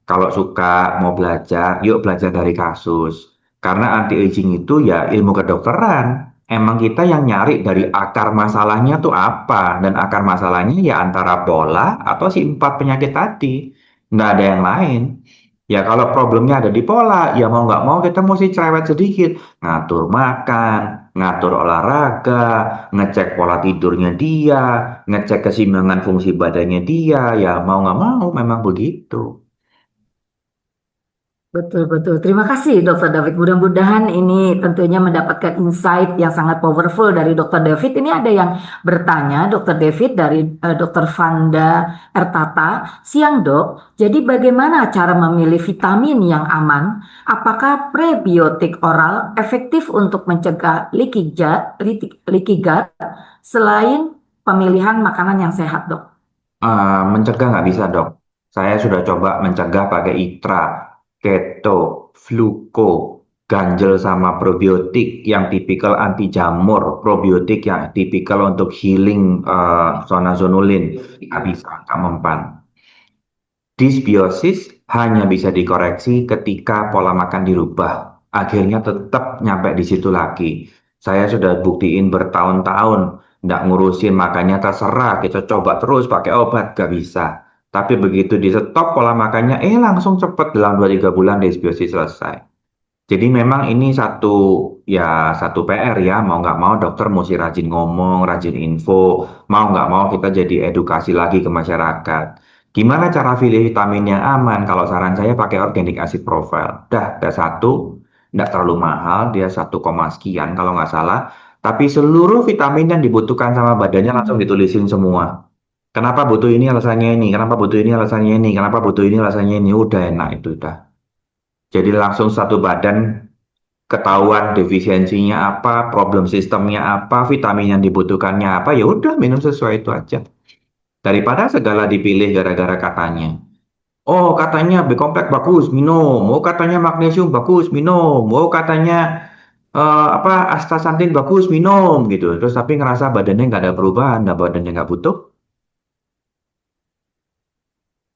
kalau suka mau belajar, yuk belajar dari kasus. Karena anti-aging itu ya ilmu kedokteran. Emang kita yang nyari dari akar masalahnya tuh apa. Dan akar masalahnya ya antara pola atau si 4 penyakit tadi. Nggak ada yang lain. Ya kalau problemnya ada di pola, ya mau nggak mau kita mesti cerewet sedikit. Ngatur makan, ngatur olahraga, ngecek pola tidurnya dia, ngecek keseimbangan fungsi badannya dia, ya mau nggak mau memang begitu. Betul, betul. Terima kasih Dr. David. Mudah-mudahan ini tentunya mendapatkan insight yang sangat powerful dari Dr. David. Ini ada yang bertanya, Dr. David, dari Dr. Vanda Ertata. Siang dok, jadi bagaimana cara memilih vitamin yang aman? Apakah prebiotik oral efektif untuk mencegah leaky gut selain pemilihan makanan yang sehat dok? Mencegah nggak bisa dok. Saya sudah coba mencegah pakai ITRA, keto, fluko, ganjel sama probiotik yang tipikal anti jamur, probiotik yang tipikal untuk healing zonulin, nggak bisa, nggak mempan. Dysbiosis hanya bisa dikoreksi ketika pola makan dirubah. Akhirnya tetap nyampe di situ lagi. Saya sudah buktiin bertahun-tahun, nggak ngurusin, makanya terserah, kita coba terus pakai obat, gak bisa. Tapi begitu di stop pola makannya, langsung cepet dalam 2-3 bulan disbiosis selesai. Jadi memang ini satu PR ya, mau nggak mau dokter mesti rajin ngomong, rajin info, mau nggak mau kita jadi edukasi lagi ke masyarakat. Gimana cara pilih vitamin yang aman? Kalau saran saya pakai organic acid profile. Ada satu, nggak terlalu mahal, dia 1, sekian kalau nggak salah. Tapi seluruh vitamin yang dibutuhkan sama badannya langsung ditulisin semua. Kenapa butuh ini alasannya ini, kenapa butuh ini alasannya ini, kenapa butuh ini alasannya ini, udah enak itu udah. Jadi langsung satu badan ketahuan defisiensinya apa, problem sistemnya apa, vitamin yang dibutuhkannya apa, ya udah minum sesuai itu aja. Daripada segala dipilih gara-gara katanya. Oh, katanya B kompleks bagus, minum. Oh, katanya magnesium bagus, minum. Oh, katanya astaxanthin bagus, minum gitu. Terus tapi ngerasa badannya nggak ada perubahan, badannya nggak butuh,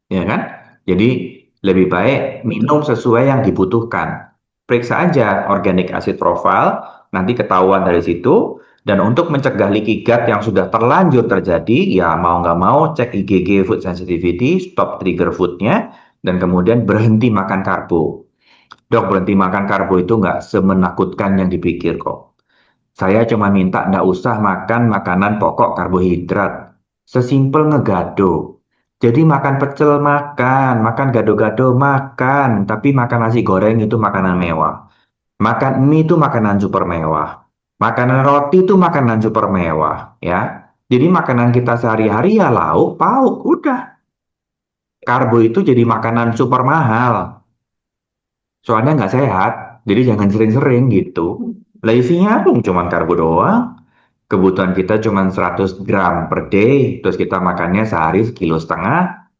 ya kan? Jadi lebih baik minum sesuai yang dibutuhkan. Periksa aja organic acid profile, nanti ketahuan dari situ. Dan untuk mencegah leaky gut yang sudah terlanjur terjadi, ya mau nggak mau cek IgG food sensitivity, stop trigger foodnya, dan kemudian berhenti makan karbo. Dok, berhenti makan karbo itu nggak semenakutkan yang dipikir kok. Saya cuma minta nggak usah makan makanan pokok karbohidrat. Sesimpel ngegado. Jadi makan pecel makan, makan gado-gado makan, tapi makan nasi goreng itu makanan mewah. Makan mie itu makanan super mewah. Makanan roti itu makanan super mewah, ya. Jadi makanan kita sehari-hari ya lauk, pauk, udah. Karbo itu jadi makanan super mahal. Soalnya nggak sehat, jadi jangan sering-sering gitu. Lah isinya pun cuma karbo doang. Kebutuhan kita cuma 100 gram per day, terus kita makannya sehari 1,5 kilo,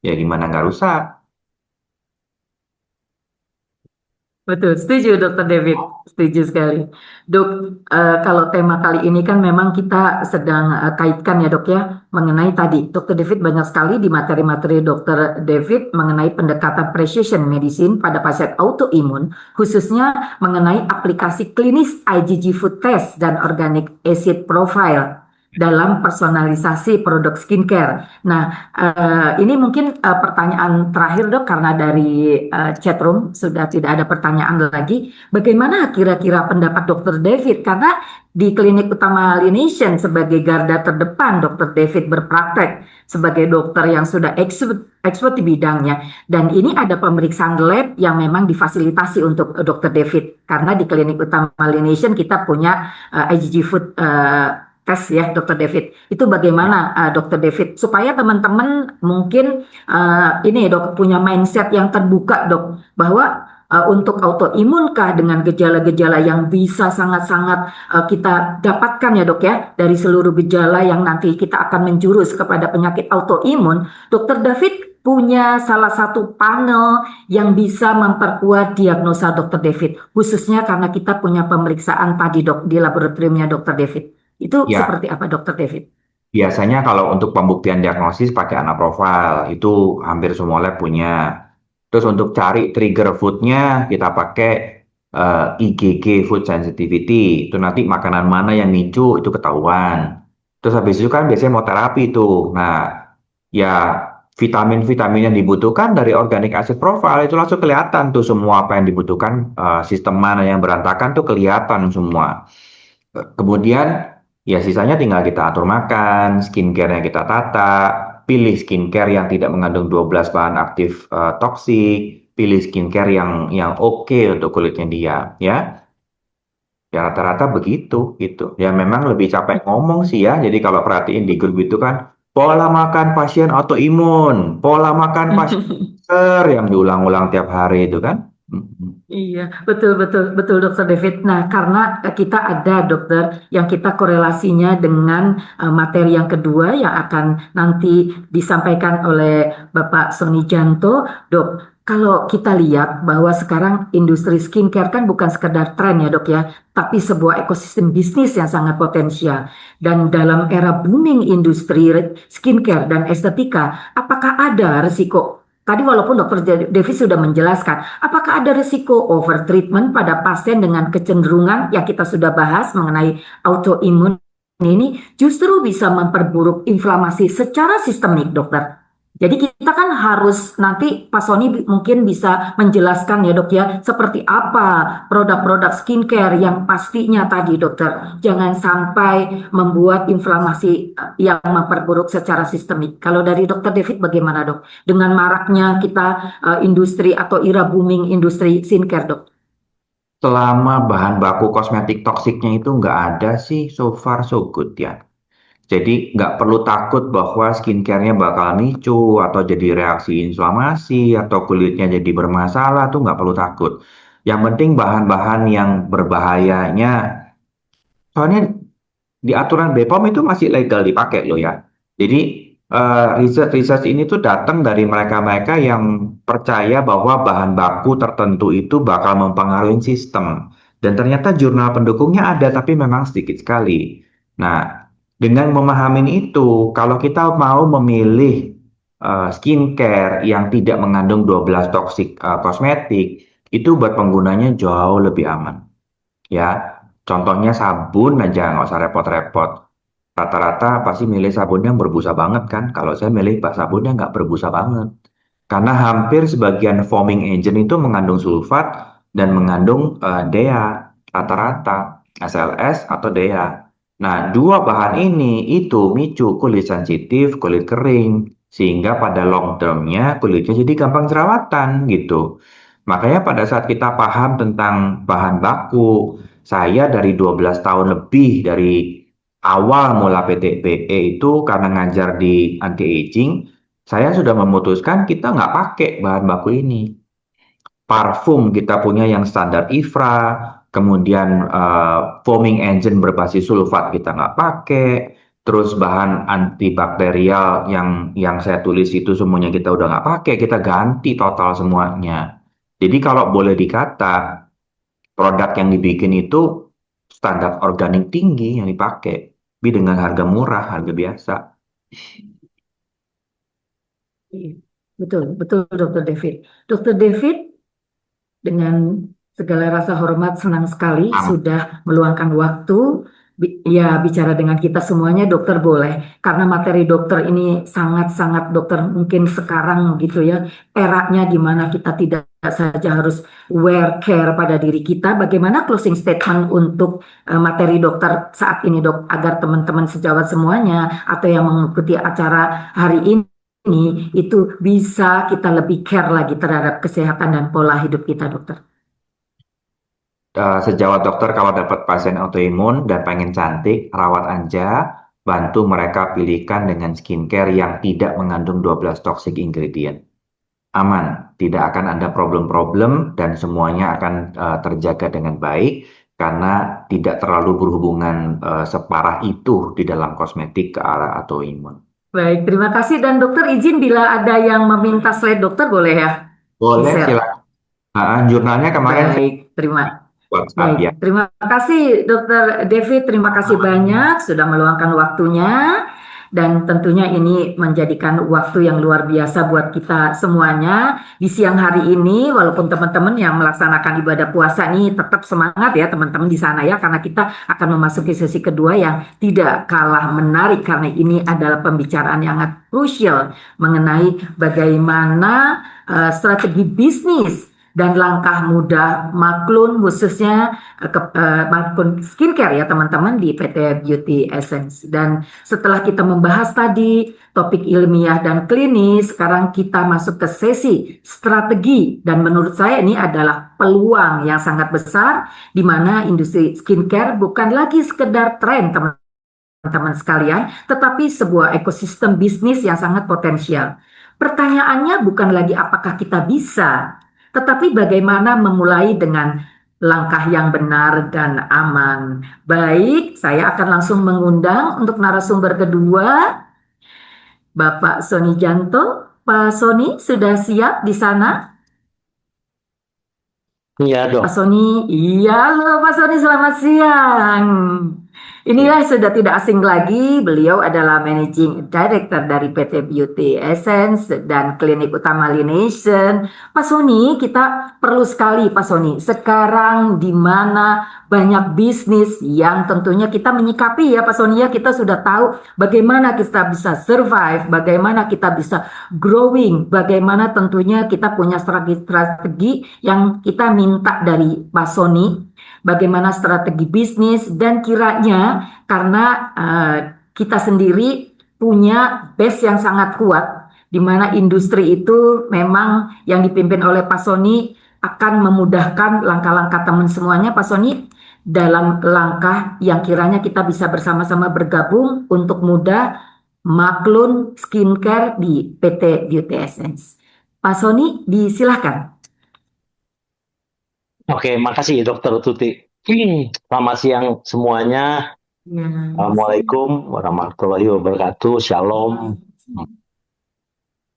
ya gimana nggak rusak? Betul, setuju Dokter David, setuju sekali. Dok, kalau tema kali ini kan memang kita sedang kaitkan ya dok ya, mengenai tadi, Dokter David banyak sekali di materi-materi Dokter David mengenai pendekatan precision medicine pada pasien autoimun, khususnya mengenai aplikasi klinis IgG food test dan organic acid profile dalam personalisasi produk skincare. Nah, ini mungkin pertanyaan terakhir dok, karena dari chatroom sudah tidak ada pertanyaan lagi. Bagaimana kira-kira pendapat Dr. David? Karena di Klinik Utama Lination sebagai garda terdepan, Dr. David berpraktek sebagai dokter yang sudah expert di bidangnya. Dan ini ada pemeriksaan lab yang memang difasilitasi untuk Dr. David. Karena di Klinik Utama Lination kita punya IgG food tes ya Dr. David. Itu bagaimana Dr. David supaya teman-teman mungkin ini dok punya mindset yang terbuka dok, bahwa untuk autoimunkah dengan gejala-gejala yang bisa sangat-sangat kita dapatkan ya dok ya, dari seluruh gejala yang nanti kita akan menjurus kepada penyakit autoimun, Dr. David punya salah satu panel yang bisa memperkuat diagnosa Dr. David, khususnya karena kita punya pemeriksaan tadi dok di laboratoriumnya Dr. David. Itu Ya, seperti apa Dr. David? biasanya kalau untuk pembuktian diagnosis pakai anak profile, itu hampir semua lab punya. Terus untuk cari trigger foodnya kita pakai IgG food sensitivity. Itu nanti makanan mana yang micu itu ketahuan. Terus habis itu kan biasanya mau terapi tuh. Nah, ya vitamin-vitamin yang dibutuhkan dari organic acid profile itu langsung kelihatan tuh semua apa yang dibutuhkan, sistem mana yang berantakan tuh kelihatan semua. Kemudian ya sisanya tinggal kita atur makan, skincare-nya kita tata, pilih skincare yang tidak mengandung 12 bahan aktif toksik, pilih skincare yang oke untuk kulitnya dia, ya. Ya rata-rata begitu gitu. Ya memang lebih capek ngomong sih ya. Jadi kalau perhatiin di grup itu kan pola makan pasien autoimun, pola makan pasien kanker yang diulang-ulang tiap hari itu kan. Iya, betul betul betul Dokter David. Nah, karena kita ada dokter yang kita korelasinya dengan materi yang kedua yang akan nanti disampaikan oleh Bapak Sony Janto, Dok. Kalau kita lihat bahwa sekarang industri skincare kan bukan sekedar tren ya dok ya, tapi sebuah ekosistem bisnis yang sangat potensial. Dan dalam era booming industri skincare dan estetika, apakah ada risiko Tadi walaupun Dr. Devi sudah menjelaskan, apakah ada risiko overtreatment pada pasien dengan kecenderungan yang kita sudah bahas mengenai autoimun ini justru bisa memperburuk inflamasi secara sistemik, dokter. Jadi kita kan harus nanti Pak Sony mungkin bisa menjelaskan ya dok ya, seperti apa produk-produk skincare yang pastinya tadi dokter, jangan sampai membuat inflamasi yang memperburuk secara sistemik. Kalau dari dokter David bagaimana dok? Dengan maraknya kita industri atau era booming industri skincare dok? Selama bahan baku kosmetik toksiknya itu nggak ada sih, so far so good ya. Jadi nggak perlu takut bahwa skincare-nya bakal micu atau jadi reaksi inflamasi atau kulitnya jadi bermasalah, tuh nggak perlu takut. Yang penting bahan-bahan yang berbahayanya, soalnya di aturan BPOM itu masih legal dipakai loh ya. Jadi research ini tuh datang dari mereka-mereka yang percaya bahwa bahan baku tertentu itu bakal mempengaruhi sistem. Dan ternyata jurnal pendukungnya ada, tapi memang sedikit sekali. Nah, dengan memahami itu, kalau kita mau memilih skincare yang tidak mengandung 12 toksik kosmetik, itu buat penggunanya jauh lebih aman. Ya, contohnya sabun aja nggak usah repot-repot. Rata-rata pasti milih sabun yang berbusa banget kan. Kalau saya milih sabun yang nggak berbusa banget. Karena hampir sebagian foaming agent itu mengandung sulfat dan mengandung DEA rata-rata, SLS atau DEA. Nah, dua bahan ini itu micu kulit sensitif, kulit kering, sehingga pada long termnya kulitnya jadi gampang jerawatan gitu. Makanya pada saat kita paham tentang bahan baku, saya dari 12 tahun lebih dari awal mula PTPE itu karena ngajar di anti-aging, saya sudah memutuskan kita nggak pakai bahan baku ini. Parfum kita punya yang standar IFRA, kemudian foaming agent berbasis sulfat kita nggak pakai, terus bahan antibakterial yang saya tulis itu semuanya kita udah nggak pakai, kita ganti total semuanya. Jadi kalau boleh dikata, produk yang dibikin itu standar organik tinggi yang dipakai, tapi dengan harga murah, harga biasa. Betul, betul Dr. David. Dr. David, dengan segala rasa hormat senang sekali sudah meluangkan waktu ya bicara dengan kita semuanya. Dokter boleh, karena materi dokter ini sangat-sangat dokter mungkin sekarang gitu ya, eranya di mana kita tidak saja harus care pada diri kita. Bagaimana closing statement untuk materi dokter saat ini dok, agar teman-teman sejawat semuanya atau yang mengikuti acara hari ini itu bisa kita lebih care lagi terhadap kesehatan dan pola hidup kita dokter. Sejawat dokter kalau dapat pasien autoimun dan pengen cantik, rawat aja, bantu mereka pilihkan dengan skincare yang tidak mengandung 12 toxic ingredient. Aman, tidak akan ada problem-problem dan semuanya akan terjaga dengan baik karena tidak terlalu berhubungan separah itu di dalam kosmetik ke arah autoimun. Baik, terima kasih. Dan dokter izin bila ada yang meminta slide dokter boleh ya? Boleh, Di-share. silakan. Jurnalnya kemarin Baik, WhatsApp ya. Terima kasih Dokter David, terima kasih banyak sudah meluangkan waktunya. Dan tentunya ini menjadikan waktu yang luar biasa buat kita semuanya di siang hari ini. Walaupun teman-teman yang melaksanakan ibadah puasa ini tetap semangat ya teman-teman di sana ya, karena kita akan memasuki sesi kedua yang tidak kalah menarik, karena ini adalah pembicaraan yang sangat krusial mengenai bagaimana strategi bisnis dan langkah mudah Maklun, khususnya Maklun Skincare ya teman-teman di PT Beauty Essence. Dan setelah kita membahas tadi topik ilmiah dan klinis, sekarang kita masuk ke sesi strategi. Dan menurut saya ini adalah peluang yang sangat besar, di mana industri skincare bukan lagi sekedar tren teman-teman sekalian, tetapi sebuah ekosistem bisnis yang sangat potensial. Pertanyaannya bukan lagi apakah kita bisa, tetapi bagaimana memulai dengan langkah yang benar dan aman. Baik, saya akan langsung mengundang untuk narasumber kedua, Bapak Sony Janto. Pak Sony, sudah siap di sana? Iya dok. Pak Sony, iya loh Pak Sony, selamat siang. Inilah sudah tidak asing lagi, beliau adalah Managing Director dari PT Beauty Essence dan Klinik Utama Lination. Pak Sony, kita perlu sekali Pak Sony, sekarang di mana banyak bisnis yang tentunya kita menyikapi ya Pak Sony ya, kita sudah tahu bagaimana kita bisa survive, bagaimana kita bisa growing, bagaimana tentunya kita punya strategi-strategi yang kita minta dari Pak Sony. Bagaimana strategi bisnis dan kiranya karena kita sendiri punya base yang sangat kuat di mana industri itu memang yang dipimpin oleh Pak Sony akan memudahkan langkah-langkah teman semuanya Pak Sony dalam langkah yang kiranya kita bisa bersama-sama bergabung untuk mudah maklun skincare di PT Beauty Essence. Pak Sony, disilahkan. Oke, makasih Dokter Tuti. Selamat siang semuanya. Ya, Assalamualaikum warahmatullahi wabarakatuh. Shalom,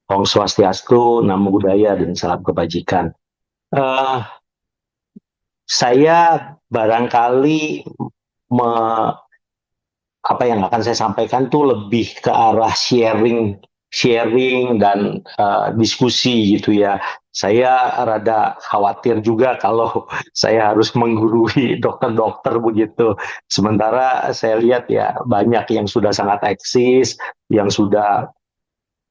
Om Swastiastu, Namo Buddhaya, dan salam kebajikan. Saya barangkali apa yang akan saya sampaikan tuh lebih ke arah sharing dan diskusi gitu ya. Saya rada khawatir juga kalau saya harus menggurui dokter-dokter begitu. Sementara saya lihat ya banyak yang sudah sangat eksis, yang sudah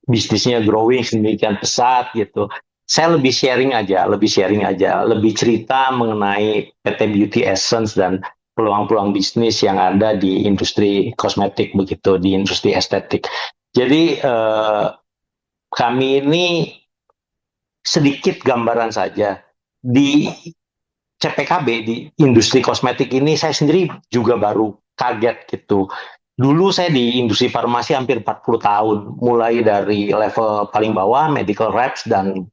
bisnisnya growing sedemikian pesat gitu. Saya lebih sharing aja, lebih cerita mengenai PT Beauty Essence dan peluang-peluang bisnis yang ada di industri kosmetik begitu, di industri estetik. Jadi kami ini sedikit gambaran saja di CPKB, di industri kosmetik ini saya sendiri juga baru kaget gitu. Dulu saya di industri farmasi hampir 40 tahun, mulai dari level paling bawah medical reps dan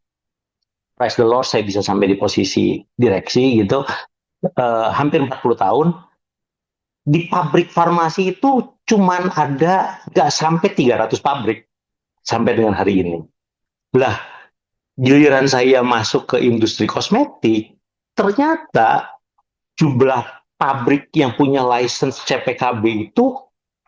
praise the Lord saya bisa sampai di posisi direksi gitu. Hampir 40 tahun. Di pabrik farmasi itu cuman ada nggak sampai 300 pabrik sampai dengan hari ini. Lah, giliran saya masuk ke industri kosmetik, ternyata jumlah pabrik yang punya license CPKB itu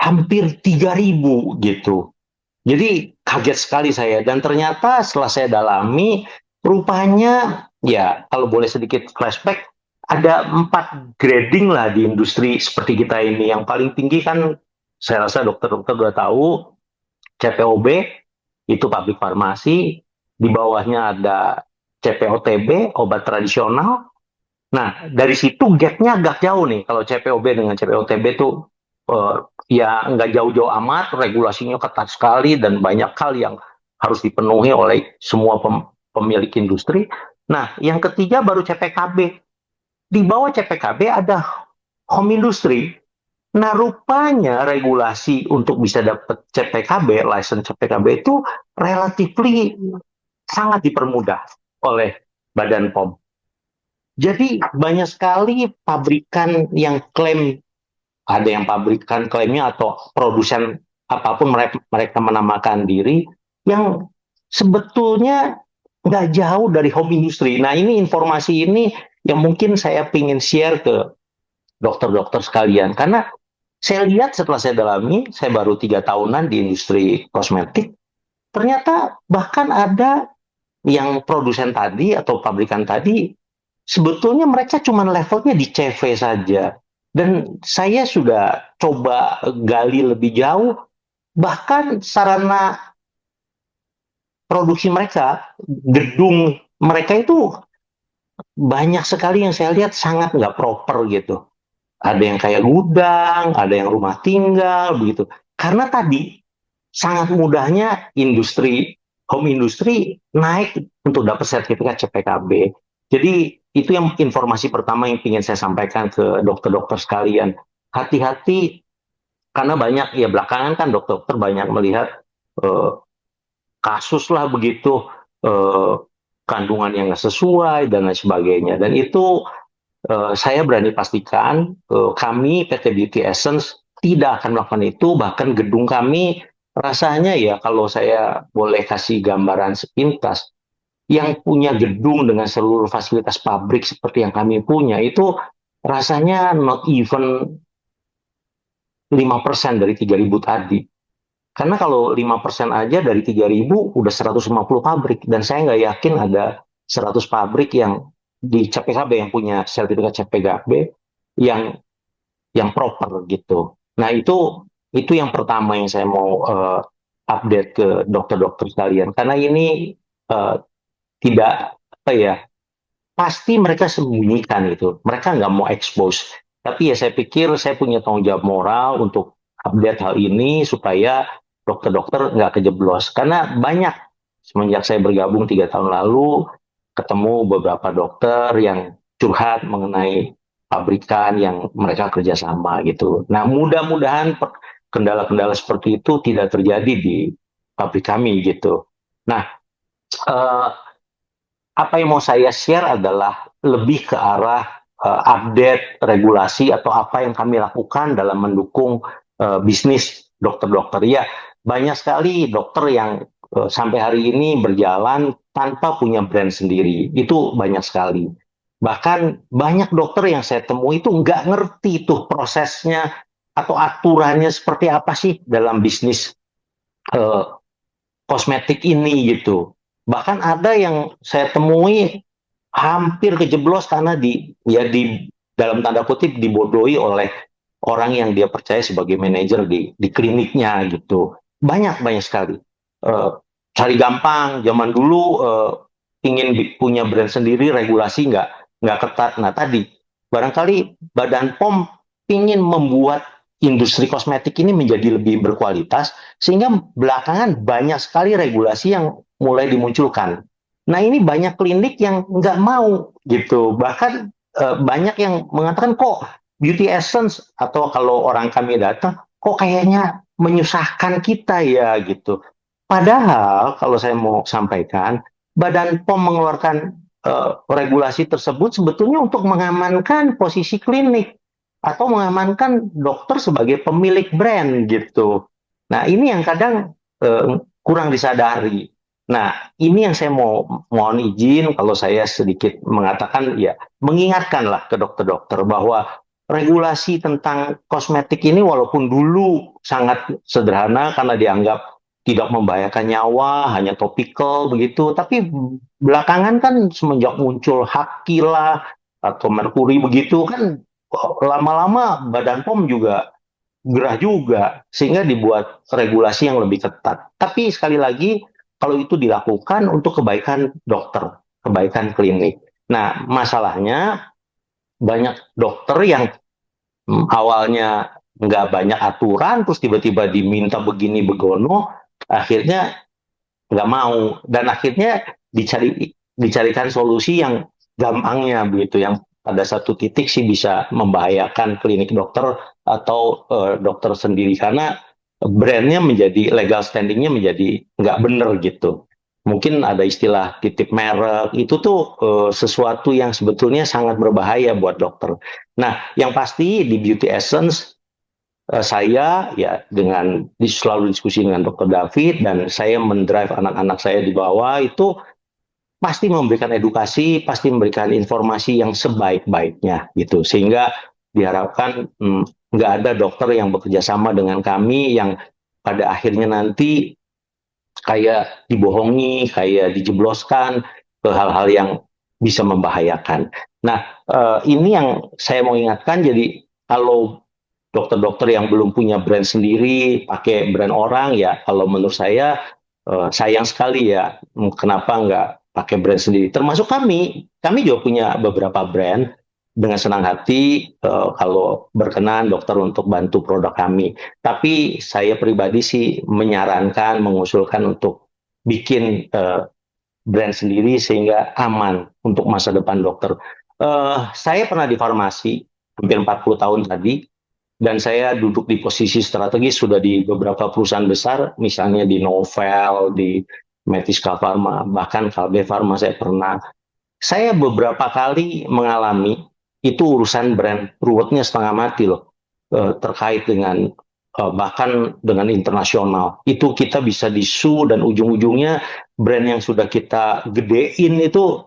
hampir 3.000 gitu. Jadi kaget sekali saya, dan ternyata setelah saya dalami, rupanya ya kalau boleh sedikit flashback, ada 4 grading lah di industri seperti kita ini. Yang paling tinggi kan saya rasa dokter-dokter udah tahu, CPOB itu pabrik farmasi, di bawahnya ada CPOTB, obat tradisional. Nah, dari situ gap-nya agak jauh nih. Kalau CPOB dengan CPOTB itu ya nggak jauh-jauh amat, regulasinya ketat sekali dan banyak hal yang harus dipenuhi oleh semua pemilik industri. Nah, yang ketiga baru CPKB. Di bawah CPKB ada home industry. Nah, rupanya regulasi untuk bisa dapat CPKB, license CPKB itu relatifly sangat dipermudah oleh Badan POM. Jadi banyak sekali pabrikan yang klaim, ada yang pabrikan klaimnya atau produsen apapun mereka menamakan diri, yang sebetulnya nggak jauh dari home industry. Nah, ini informasi ini yang mungkin saya ingin share ke dokter-dokter sekalian. Karena saya lihat setelah saya dalami, saya baru 3 tahunan di industri kosmetik, ternyata bahkan ada yang produsen tadi atau pabrikan tadi, sebetulnya mereka cuma levelnya di CV saja. Dan saya sudah coba gali lebih jauh, bahkan sarana produksi mereka, gedung mereka itu banyak sekali yang saya lihat sangat nggak proper gitu. Ada yang kayak gudang, ada yang rumah tinggal, begitu. Karena tadi sangat mudahnya home industry naik untuk dapat sertifikat CPKB. Jadi itu yang informasi pertama yang ingin saya sampaikan ke dokter-dokter sekalian. Hati-hati, karena banyak, ya belakangan kan dokter-dokter banyak melihat kasus lah begitu, kandungan yang nggak sesuai dan lain sebagainya. Dan itu saya berani pastikan kami PT Beauty Essence tidak akan melakukan itu. Bahkan gedung kami rasanya ya, kalau saya boleh kasih gambaran sepintas, yang punya gedung dengan seluruh fasilitas pabrik seperti yang kami punya itu rasanya not even 5% dari 3.000 tadi. Karena kalau 5% aja dari 3.000 udah 150 pabrik. Dan saya nggak yakin ada 100 pabrik yang di CPKB yang punya sertifikat CPKB yang proper gitu. Nah itu yang pertama yang saya mau update ke dokter-dokter sekalian. Karena ini tidak apa ya, pasti mereka sembunyikan itu. Mereka nggak mau expose. Tapi ya saya pikir saya punya tanggung jawab moral untuk update hal ini supaya dokter-dokter nggak kejeblos. Karena banyak semenjak saya bergabung 3 tahun lalu, ketemu beberapa dokter yang curhat mengenai pabrikan yang mereka kerjasama gitu. Nah mudah-mudahan kendala-kendala seperti itu tidak terjadi di pabrik kami gitu. Nah eh, apa yang mau saya share adalah lebih ke arah update regulasi atau apa yang kami lakukan dalam mendukung bisnis dokter-dokter. Ya, banyak sekali dokter yang sampai hari ini berjalan tanpa punya brand sendiri. Itu banyak sekali. Bahkan banyak dokter yang saya temui itu nggak ngerti tuh prosesnya atau aturannya seperti apa sih dalam bisnis eh, kosmetik ini gitu. Bahkan ada yang saya temui hampir kejeblos karena di dalam tanda kutip dibodohi oleh orang yang dia percaya sebagai manajer di kliniknya gitu. Banyak sekali. Cari gampang. Zaman dulu ingin punya brand sendiri, regulasi nggak ketat. Nah tadi barangkali Badan POM ingin membuat industri kosmetik ini menjadi lebih berkualitas, sehingga belakangan banyak sekali regulasi yang mulai dimunculkan. Nah ini banyak klinik yang nggak mau gitu, bahkan banyak yang mengatakan kok beauty essence atau kalau orang kami datang kok kayaknya menyusahkan kita ya gitu. Padahal kalau saya mau sampaikan, Badan POM mengeluarkan regulasi tersebut sebetulnya untuk mengamankan posisi klinik atau mengamankan dokter sebagai pemilik brand gitu. Nah ini yang kadang kurang disadari. Nah ini yang saya mohon izin kalau saya sedikit mengatakan ya mengingatkanlah ke dokter-dokter bahwa regulasi tentang kosmetik ini walaupun dulu sangat sederhana karena dianggap tidak membahayakan nyawa, hanya topikal begitu, tapi belakangan kan semenjak muncul Hakila atau Merkuri begitu kan lama-lama Badan POM juga gerah juga sehingga dibuat regulasi yang lebih ketat. Tapi sekali lagi kalau itu dilakukan untuk kebaikan dokter, kebaikan klinik. Nah, masalahnya banyak dokter yang awalnya nggak banyak aturan, terus tiba-tiba diminta begini begono, akhirnya nggak mau dan akhirnya dicarikan solusi yang gampangnya begitu, yang pada satu titik sih bisa membahayakan klinik dokter atau dokter sendiri karena brandnya menjadi legal standingnya menjadi nggak bener gitu. Mungkin ada istilah titip merek itu tuh sesuatu yang sebetulnya sangat berbahaya buat dokter. Nah, yang pasti di Beauty Essence saya ya dengan selalu diskusi dengan Dr. David dan saya mendrive anak-anak saya di bawah itu pasti memberikan edukasi, pasti memberikan informasi yang sebaik-baiknya gitu. Sehingga diharapkan nggak ada dokter yang bekerja sama dengan kami yang pada akhirnya nanti kayak dibohongi, kayak dijebloskan ke hal-hal yang bisa membahayakan. Nah, ini yang saya mau ingatkan, jadi kalau dokter-dokter yang belum punya brand sendiri, pakai brand orang, ya kalau menurut saya sayang sekali ya, kenapa nggak pakai brand sendiri. Termasuk kami juga punya beberapa brand. Dengan senang hati kalau berkenan dokter untuk bantu produk kami. Tapi saya pribadi sih menyarankan, mengusulkan untuk bikin brand sendiri sehingga aman untuk masa depan dokter. Saya pernah di farmasi hampir 40 tahun tadi, dan saya duduk di posisi strategis sudah di beberapa perusahaan besar, misalnya di Novel, di Metiska Pharma, bahkan Kalbe Pharma saya pernah. Saya beberapa kali mengalami itu urusan brand ruwetnya setengah mati loh, terkait dengan bahkan dengan internasional. Itu kita bisa disu dan ujung-ujungnya brand yang sudah kita gedein itu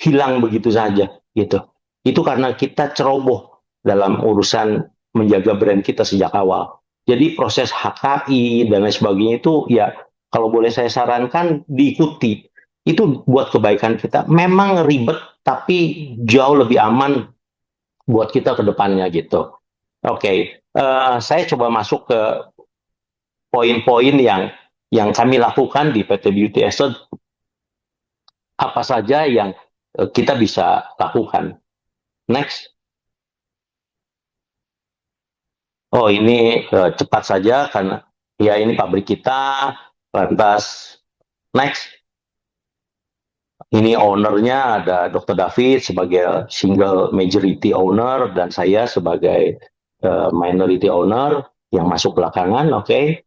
hilang begitu saja gitu. Itu karena kita ceroboh dalam urusan menjaga brand kita sejak awal. Jadi proses HKI dan lain sebagainya itu ya kalau boleh saya sarankan diikuti. Itu buat kebaikan kita. Memang ribet tapi jauh lebih aman buat kita ke depannya gitu. Oke, saya coba masuk ke poin-poin yang kami lakukan di PT Beauty Essence. Apa saja yang kita bisa lakukan. Next. Oh, ini cepat saja karena ya ini pabrik kita. Lantas next. Ini ownernya ada Dr. David sebagai single majority owner dan saya sebagai minority owner yang masuk belakangan. Oke.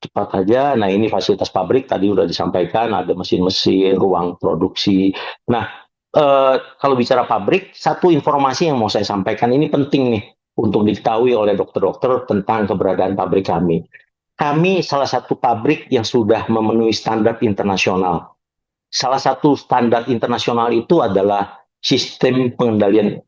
Cepat saja. Nah, ini fasilitas pabrik tadi udah disampaikan, ada mesin-mesin, ruang produksi. Nah, kalau bicara pabrik, satu informasi yang mau saya sampaikan ini penting nih untuk diketahui oleh dokter-dokter tentang keberadaan pabrik kami. Kami salah satu pabrik yang sudah memenuhi standar internasional. Salah satu standar internasional itu adalah sistem pengendalian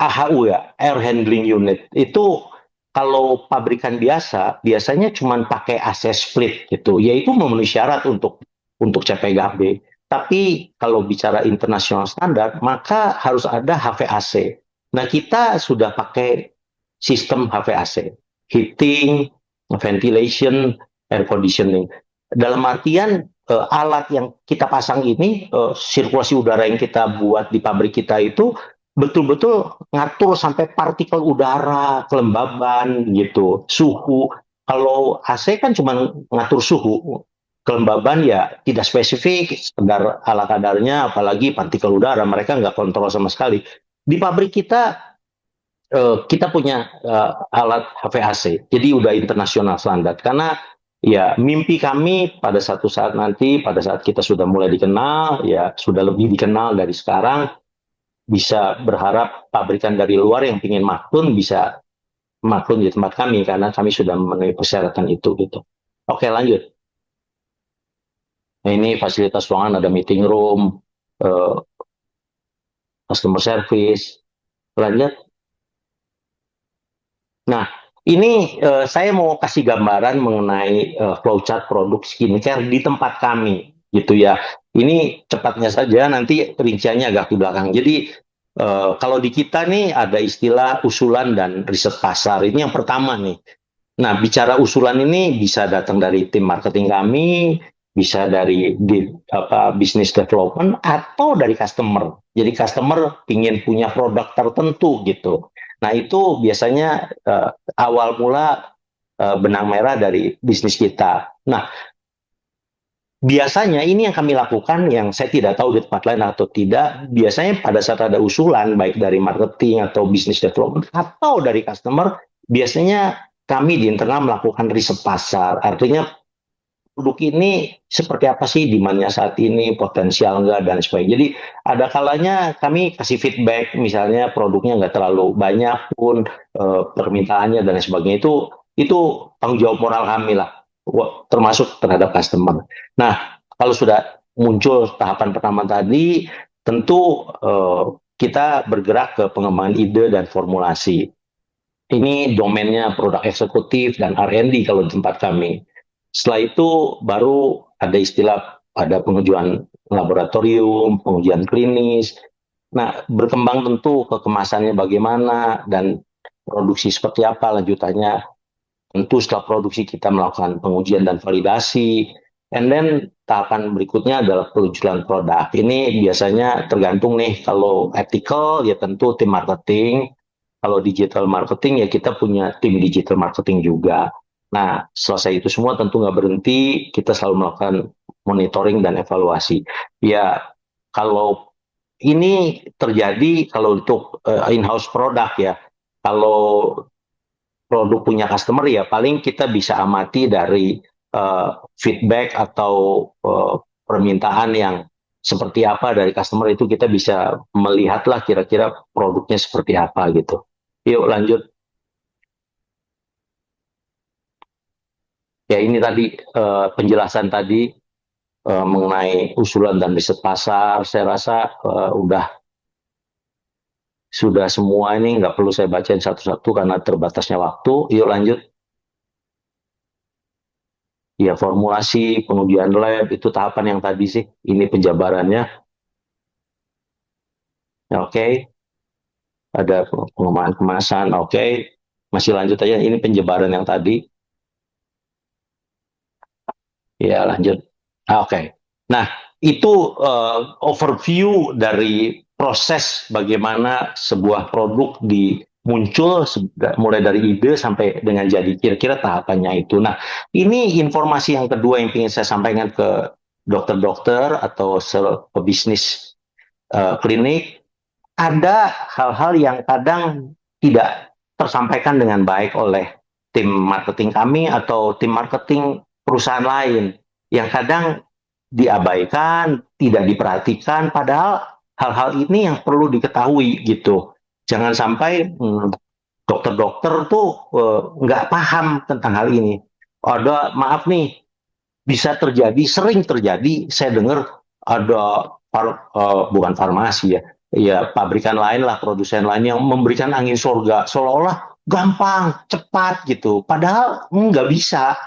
AHU ya, Air Handling Unit. Itu kalau pabrikan biasanya cuma pakai AC split gitu, yaitu memenuhi syarat untuk CPKB. Tapi kalau bicara internasional standar, maka harus ada HVAC. Nah, kita sudah pakai sistem HVAC, heating, ventilation, air conditioning. Dalam artian alat yang kita pasang ini, sirkulasi udara yang kita buat di pabrik kita itu betul-betul ngatur sampai partikel udara, kelembaban gitu, suhu. Kalau AC kan cuma ngatur suhu, kelembaban ya tidak spesifik, sekedar ala kadarnya, apalagi partikel udara, mereka nggak kontrol sama sekali. Di pabrik kita punya alat HVAC, jadi udah internasional standar. Karena ya mimpi kami pada satu saat nanti, pada saat kita sudah mulai dikenal, ya sudah lebih dikenal dari sekarang, bisa berharap pabrikan dari luar yang ingin maklum bisa maklum di tempat kami karena kami sudah memenuhi persyaratan itu gitu. Oke, lanjut. Nah, ini fasilitas ruangan, ada meeting room, customer service. Lanjut. Nah, ini saya mau kasih gambaran mengenai flowchart produk skincare di tempat kami gitu ya. Ini cepatnya saja, nanti rinciannya agak ke belakang. Jadi kalau di kita nih ada istilah usulan dan riset pasar. Ini yang pertama nih. Nah, bicara usulan ini bisa datang dari tim marketing kami, bisa dari business development atau dari customer. Jadi customer ingin punya produk tertentu gitu. Nah, itu biasanya awal mula benang merah dari bisnis kita. Nah, biasanya ini yang kami lakukan, yang saya tidak tahu di tempat lain atau tidak, biasanya pada saat ada usulan, baik dari marketing atau business development, atau dari customer, biasanya kami di internal melakukan riset pasar. Artinya, produk ini seperti apa sih demand-nya saat ini, potensial nggak, dan sebagainya. Jadi, ada kalanya kami kasih feedback, misalnya produknya nggak terlalu banyak pun, permintaannya dan sebagainya, itu tanggung jawab moral kami lah, termasuk terhadap customer. Nah, kalau sudah muncul tahapan pertama tadi, tentu kita bergerak ke pengembangan ide dan formulasi. Ini domainnya produk eksekutif dan R&D kalau di tempat kami. Setelah itu baru ada istilah, ada pengujian laboratorium, pengujian klinis. Nah, berkembang tentu ke kemasannya bagaimana dan produksi seperti apa lanjutannya. Tentu setelah produksi kita melakukan pengujian dan validasi, and then tahapan berikutnya adalah peluncuran produk. Ini biasanya tergantung nih, kalau ethical ya tentu tim marketing, kalau digital marketing ya kita punya tim digital marketing juga. Nah, selesai itu semua tentu nggak berhenti, kita selalu melakukan monitoring dan evaluasi. Ya, kalau ini terjadi kalau untuk in-house produk ya, kalau produk punya customer ya paling kita bisa amati dari feedback atau permintaan yang seperti apa dari customer, itu kita bisa melihatlah kira-kira produknya seperti apa gitu. Yuk lanjut. Ya, ini tadi penjelasan tadi mengenai usulan dan riset pasar. Saya rasa udah sudah semua ini, nggak perlu saya bacain satu-satu karena terbatasnya waktu. Yuk lanjut. Ya, formulasi, pengujian lab, itu tahapan yang tadi sih. Ini penjabarannya. Oke. Ada pengembangan kemasan. Oke. Masih lanjut aja. Ini penjabaran yang tadi. Ya, lanjut. Oke. Nah, itu overview dari proses bagaimana sebuah produk muncul mulai dari ide sampai dengan jadi, kira-kira tahapannya itu. Nah, ini informasi yang kedua yang ingin saya sampaikan ke dokter-dokter atau pebisnis klinik. Ada hal-hal yang kadang tidak tersampaikan dengan baik oleh tim marketing kami atau tim marketing perusahaan lain, yang kadang diabaikan, tidak diperhatikan, padahal hal-hal ini yang perlu diketahui gitu. Jangan sampai dokter-dokter tuh nggak paham tentang hal ini. Ada, maaf nih, bisa terjadi, sering terjadi, saya dengar ada bukan farmasi ya, ya pabrikan lain lah, produsen lain yang memberikan angin surga, seolah-olah gampang, cepat gitu. Padahal nggak bisa.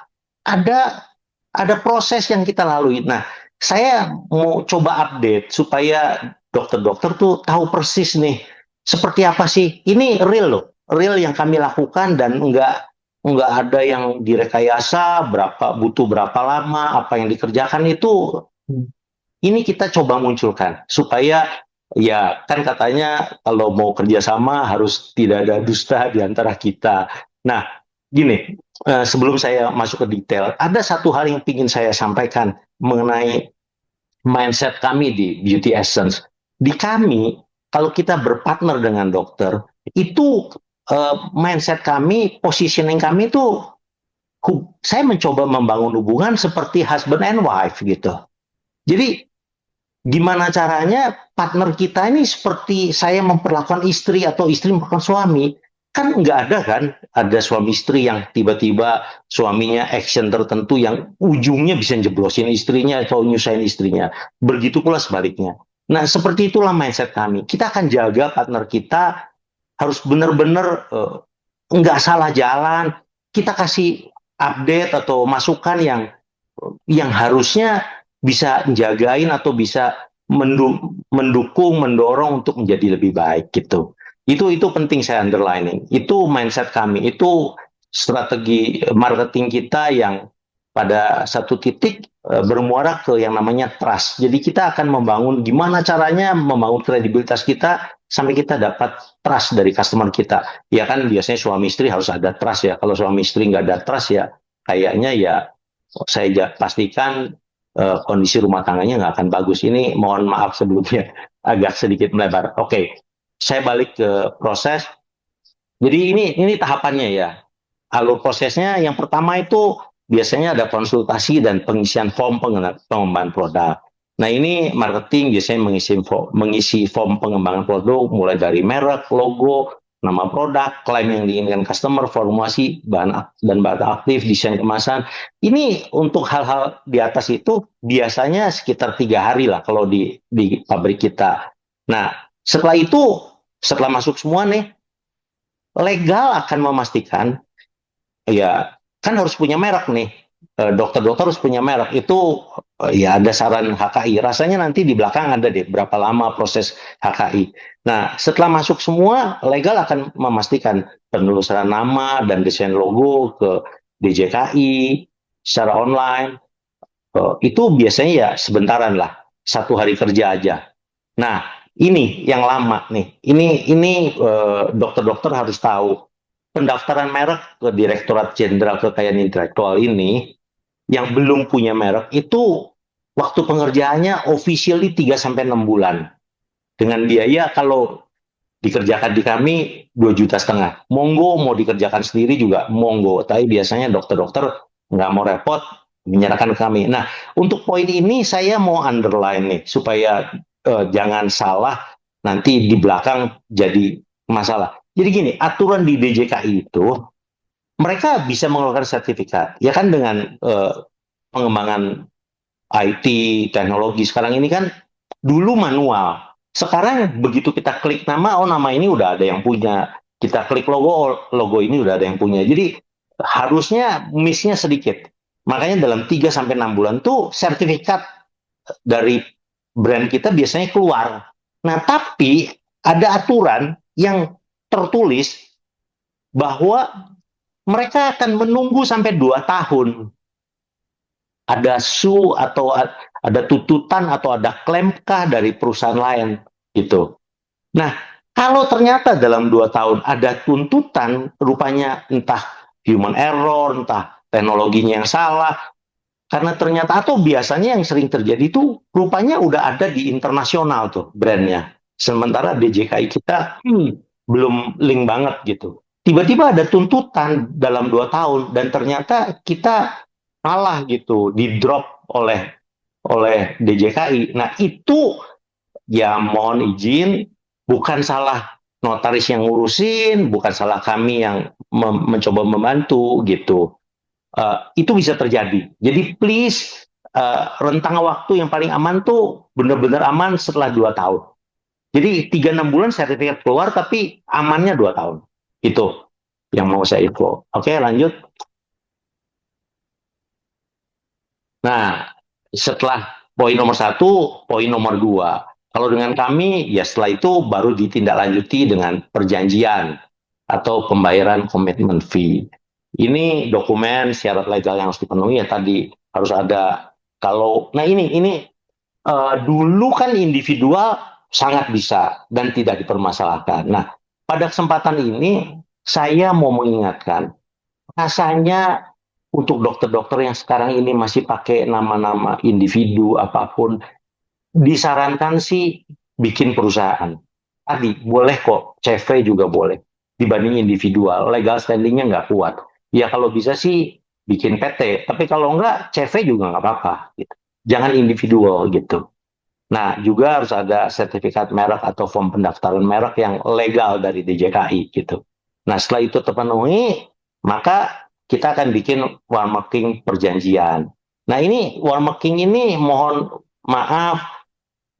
Ada proses yang kita lalui. Nah, saya mau coba update supaya dokter-dokter tuh tahu persis nih seperti apa sih. Ini real loh, real yang kami lakukan, dan nggak ada yang direkayasa, butuh berapa lama, apa yang dikerjakan itu. Ini kita coba munculkan supaya, ya kan katanya kalau mau kerjasama harus tidak ada dusta di antara kita. Nah, gini, sebelum saya masuk ke detail, ada satu hal yang ingin saya sampaikan mengenai mindset kami di Beauty Essence. Di kami, kalau kita berpartner dengan dokter, itu mindset kami, positioning kami itu, saya mencoba membangun hubungan seperti husband and wife gitu. Jadi, gimana caranya partner kita ini seperti saya memperlakukan istri atau istri memperlakukan suami. Kan nggak ada kan, ada suami istri yang tiba-tiba suaminya action tertentu yang ujungnya bisa jeblosin istrinya atau nyusahin istrinya. Begitu pula sebaliknya. Nah, seperti itulah mindset kami. Kita akan jaga partner kita harus benar-benar nggak salah jalan. Kita kasih update atau masukan yang harusnya bisa menjagain atau bisa mendukung, mendorong untuk menjadi lebih baik gitu. Itu penting saya underlining. Itu mindset kami, itu strategi marketing kita yang pada satu titik bermuara ke yang namanya trust. Jadi kita akan membangun, gimana caranya membangun kredibilitas kita sampai kita dapat trust dari customer kita. Ya kan biasanya suami istri harus ada trust ya. Kalau suami istri nggak ada trust ya kayaknya ya saya pastikan kondisi rumah tangganya nggak akan bagus. Ini mohon maaf sebelumnya agak sedikit melebar. Oke, saya balik ke proses. Jadi ini tahapannya ya. Alur prosesnya yang pertama itu biasanya ada konsultasi dan pengisian form pengembangan produk. Nah, ini marketing biasanya mengisi form pengembangan produk mulai dari merek, logo, nama produk, klaim yang diinginkan customer, formulasi, bahan aktif, desain kemasan. Ini untuk hal-hal di atas itu biasanya sekitar 3 hari lah kalau di pabrik kita. Nah, setelah itu, setelah masuk semua nih, legal akan memastikan, ya kan harus punya merek nih. Dokter-dokter harus punya merek. Itu ya ada saran HKI. Rasanya nanti di belakang ada deh berapa lama proses HKI. Nah, setelah masuk semua, legal akan memastikan penelusuran nama dan desain logo ke DJKI secara online. Itu biasanya ya sebentaran lah, 1 hari kerja aja. Nah, ini yang lama nih. Ini dokter-dokter harus tahu. Pendaftaran merek ke Direktorat Jenderal Kekayaan Intelektual ini yang belum punya merek itu waktu pengerjaannya officially 3-6 bulan. Dengan biaya kalau dikerjakan di kami 2,5 juta. Monggo mau dikerjakan sendiri juga monggo. Tapi biasanya dokter-dokter nggak mau repot menyerahkan ke kami. Nah, untuk poin ini saya mau underline nih supaya jangan salah nanti di belakang jadi masalah. Jadi gini, aturan di DJKI itu mereka bisa mengeluarkan sertifikat, ya kan, dengan pengembangan IT, teknologi. Sekarang ini kan dulu manual. Sekarang begitu kita klik nama, oh nama ini udah ada yang punya. Kita klik logo, oh, logo ini udah ada yang punya. Jadi harusnya miss-nya sedikit. Makanya dalam 3 sampai 6 bulan tuh sertifikat dari brand kita biasanya keluar. Nah, tapi ada aturan yang tertulis bahwa mereka akan menunggu sampai 2 tahun. Ada atau ada tuntutan atau ada klaim kah dari perusahaan lain gitu. Nah, kalau ternyata dalam 2 tahun ada tuntutan, rupanya entah human error, entah teknologinya yang salah, karena ternyata atau biasanya yang sering terjadi itu rupanya udah ada di internasional tuh brandnya. Sementara DJKI kita belum link banget gitu. Tiba-tiba ada tuntutan dalam 2 tahun dan ternyata kita kalah gitu, di drop oleh DJKI. Nah, itu ya mohon izin, bukan salah notaris yang ngurusin, bukan salah kami yang mencoba membantu gitu. Itu bisa terjadi. Jadi please, rentang waktu yang paling aman tuh benar-benar aman setelah 2 tahun. Jadi 3-6 bulan sertifikat keluar, tapi amannya 2 tahun. Itu yang mau saya info. Oke, lanjut. Nah, setelah poin nomor 1, poin nomor 2. Kalau dengan kami, ya setelah itu baru ditindaklanjuti dengan perjanjian atau pembayaran commitment fee. Ini dokumen syarat legal yang harus dipenuhi ya tadi harus ada. Nah ini dulu kan individual sangat bisa dan tidak dipermasalahkan. Nah, pada kesempatan ini saya mau mengingatkan, rasanya untuk dokter-dokter yang sekarang ini masih pakai nama-nama individu apapun, disarankan sih bikin perusahaan. Tadi boleh kok, CV juga boleh. Dibanding individual, legal standingnya nggak kuat. Ya kalau bisa sih bikin PT, tapi kalau nggak CV juga nggak apa-apa. Gitu. Jangan individual gitu. Nah juga harus ada sertifikat merek atau form pendaftaran merek yang legal dari DJKI gitu. Nah setelah itu terpenuhi, maka kita akan bikin watermarking perjanjian. Nah ini watermarking ini mohon maaf,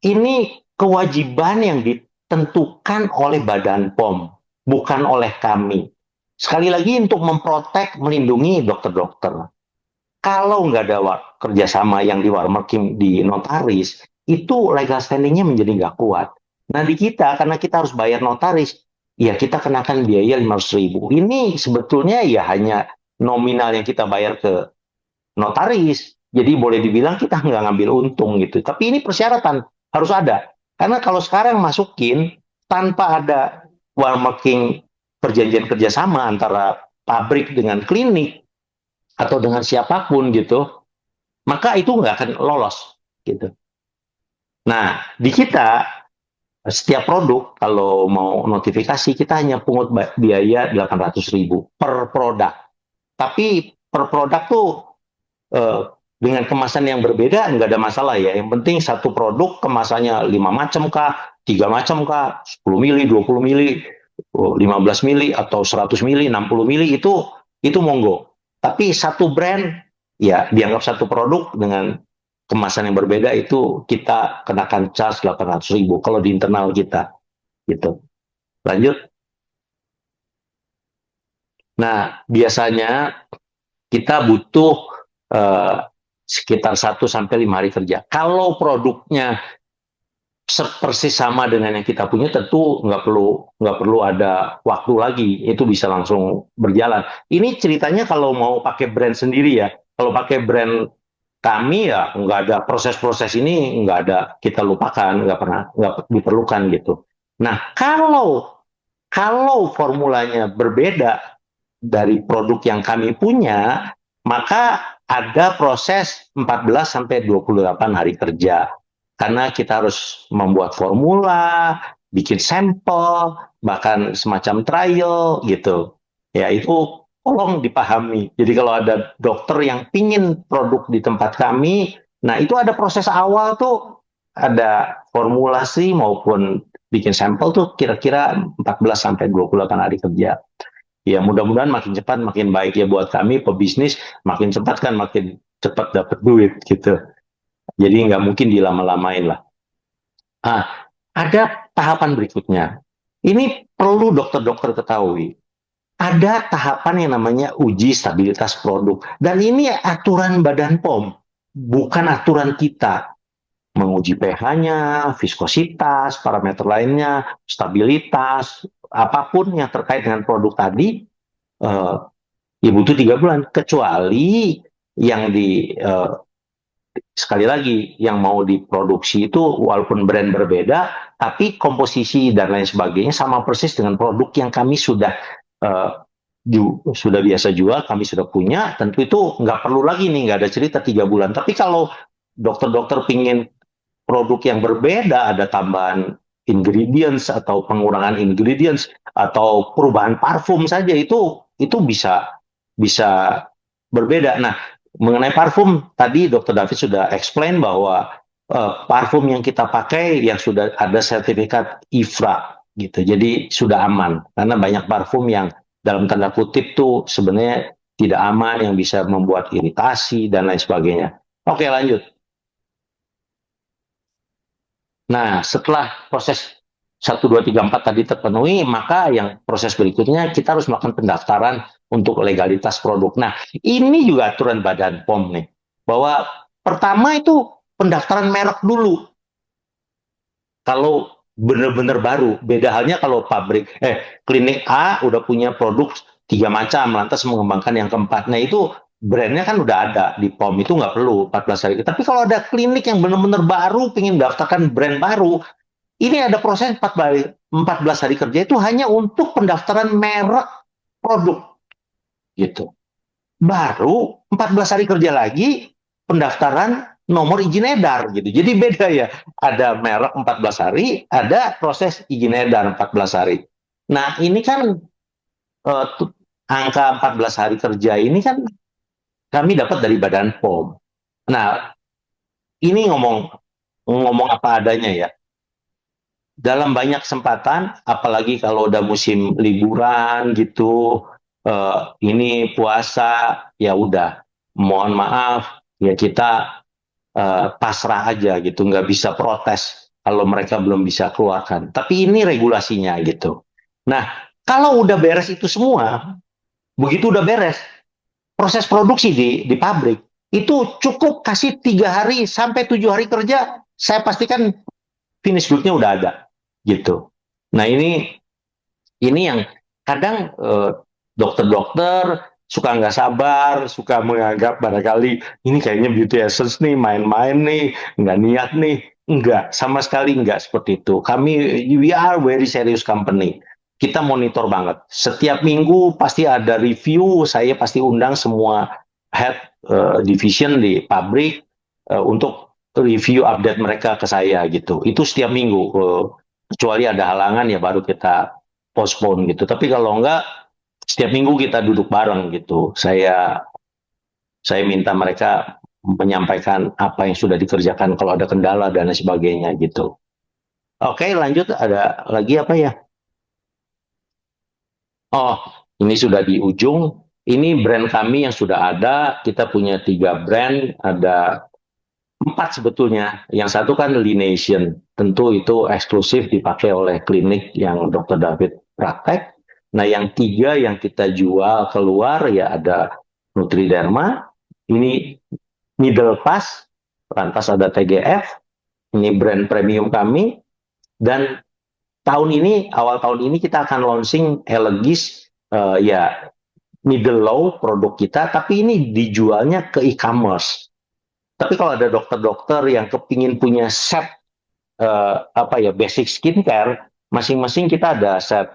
ini kewajiban yang ditentukan oleh Badan POM, bukan oleh kami. Sekali lagi untuk memprotek, melindungi dokter-dokter. Kalau nggak ada kerjasama yang di watermarking di notaris, itu legal standingnya menjadi nggak kuat. Nah di kita, karena kita harus bayar notaris, ya kita kenakan biaya 500.000. Ini sebetulnya ya hanya nominal yang kita bayar ke notaris. Jadi boleh dibilang kita nggak ngambil untung gitu. Tapi ini persyaratan harus ada. Karena kalau sekarang masukin tanpa ada watermarking perjanjian kerjasama antara pabrik dengan klinik atau dengan siapapun gitu, maka itu nggak akan lolos gitu. Nah di kita setiap produk kalau mau notifikasi kita hanya pungut biaya 800.000 per produk. Tapi per produk tuh dengan kemasan yang berbeda nggak ada masalah ya. Yang penting satu produk kemasannya 5 macam kah, 3 macam kah, 10 mili, 20 mili, 15 mili atau 100 mili, 60 mili itu monggo. Tapi satu brand ya dianggap satu produk dengan kemasan yang berbeda itu kita kenakan charge 800.000 kalau di internal kita gitu. Lanjut. Nah, biasanya kita butuh sekitar 1-5 hari kerja. Kalau produknya persis sama dengan yang kita punya, tentu nggak perlu ada waktu lagi. Itu bisa langsung berjalan. Ini ceritanya kalau mau pakai brand sendiri ya. Kalau pakai brand kami ya nggak ada proses-proses ini, nggak ada, kita lupakan, nggak diperlukan gitu. Nah, kalau formulanya berbeda dari produk yang kami punya, maka ada proses 14-28 hari kerja. Karena kita harus membuat formula, bikin sampel, bahkan semacam trial gitu. Ya itu tolong dipahami. Jadi kalau ada dokter yang pingin produk di tempat kami, nah itu ada proses awal tuh, ada formulasi maupun bikin sampel tuh kira-kira 14-28 hari kerja. Ya mudah-mudahan makin cepat makin baik ya buat kami pebisnis, makin cepat kan makin cepat dapat duit gitu. Jadi nggak mungkin dilama-lamain lah. ada tahapan berikutnya. Ini perlu dokter-dokter ketahui. Ada tahapan yang namanya uji stabilitas produk. Dan ini aturan Badan POM, bukan aturan kita. Menguji pH-nya, viskositas, parameter lainnya, stabilitas, apapun yang terkait dengan produk tadi, ya butuh 3 bulan. Kecuali yang sekali lagi, yang mau diproduksi itu walaupun brand berbeda, tapi komposisi dan lain sebagainya sama persis dengan produk yang kami sudah biasa jual, kami sudah punya. Tentu itu nggak perlu lagi nih, nggak ada cerita 3 bulan. Tapi kalau dokter-dokter pingin produk yang berbeda, ada tambahan ingredients atau pengurangan ingredients atau perubahan parfum saja, itu bisa berbeda. Nah, mengenai parfum tadi Dr. David sudah explain bahwa parfum yang kita pakai yang sudah ada sertifikat IFRA gitu. Jadi sudah aman, karena banyak parfum yang dalam tanda kutip tuh sebenarnya tidak aman, yang bisa membuat iritasi dan lain sebagainya. Oke, lanjut. Nah, setelah proses 1, 2, 3, 4 tadi terpenuhi, maka yang proses berikutnya kita harus melakukan pendaftaran untuk legalitas produk. Nah, ini juga aturan Badan POM nih, bahwa pertama itu pendaftaran merek dulu. Kalau benar-benar baru, beda halnya kalau klinik A udah punya produk 3 macam, lantas mengembangkan yang keempat. Nah, itu brandnya kan udah ada di POM, itu nggak perlu 14 hari. Tapi kalau ada klinik yang benar-benar baru, ingin mendaftarkan brand baru, ini ada proses 14 hari kerja itu hanya untuk pendaftaran merek produk. Gitu. Baru 14 hari kerja lagi pendaftaran nomor izin edar gitu. Jadi beda ya. Ada merek 14 hari, ada proses izin edar 14 hari. Nah, ini kan angka 14 hari kerja ini kan kami dapat dari Badan POM. Nah, ini ngomong apa adanya ya. Dalam banyak kesempatan, apalagi kalau udah musim liburan gitu, ini puasa, ya udah, mohon maaf, ya kita pasrah aja gitu, nggak bisa protes kalau mereka belum bisa keluarkan. Tapi ini regulasinya gitu. Nah, kalau udah beres itu semua, begitu udah beres, proses produksi di pabrik, itu cukup kasih 3 hari sampai 7 hari kerja, saya pastikan finish good-nya udah ada gitu. Nah, ini yang kadang dokter-dokter suka nggak sabar, suka menganggap barangkali ini kayaknya beauty essence nih, main-main nih, nggak niat nih. Enggak, sama sekali enggak seperti itu. We are very serious company. Kita monitor banget. Setiap minggu pasti ada review, saya pasti undang semua head division di pabrik untuk review update mereka ke saya gitu. Itu setiap minggu. Kecuali ada halangan ya baru kita postpone gitu. Tapi kalau enggak, setiap minggu kita duduk bareng gitu. Saya minta mereka menyampaikan apa yang sudah dikerjakan, kalau ada kendala dan lain sebagainya gitu. Oke, lanjut. Ada lagi apa ya? Oh, ini sudah di ujung. Ini brand kami yang sudah ada. Kita punya 3 brand. Ada 4 sebetulnya. Yang satu kan Lination. Tentu itu eksklusif dipakai oleh klinik yang Dr. David praktek. Nah, yang 3 yang kita jual keluar ya ada Nutriderma. Ini middle class. Lantas ada TGF. Ini brand premium kami. Dan awal tahun ini kita akan launching Elegis, ya middle low produk kita, tapi ini dijualnya ke e-commerce. Tapi kalau ada dokter-dokter yang kepingin punya set basic skincare, masing-masing kita ada set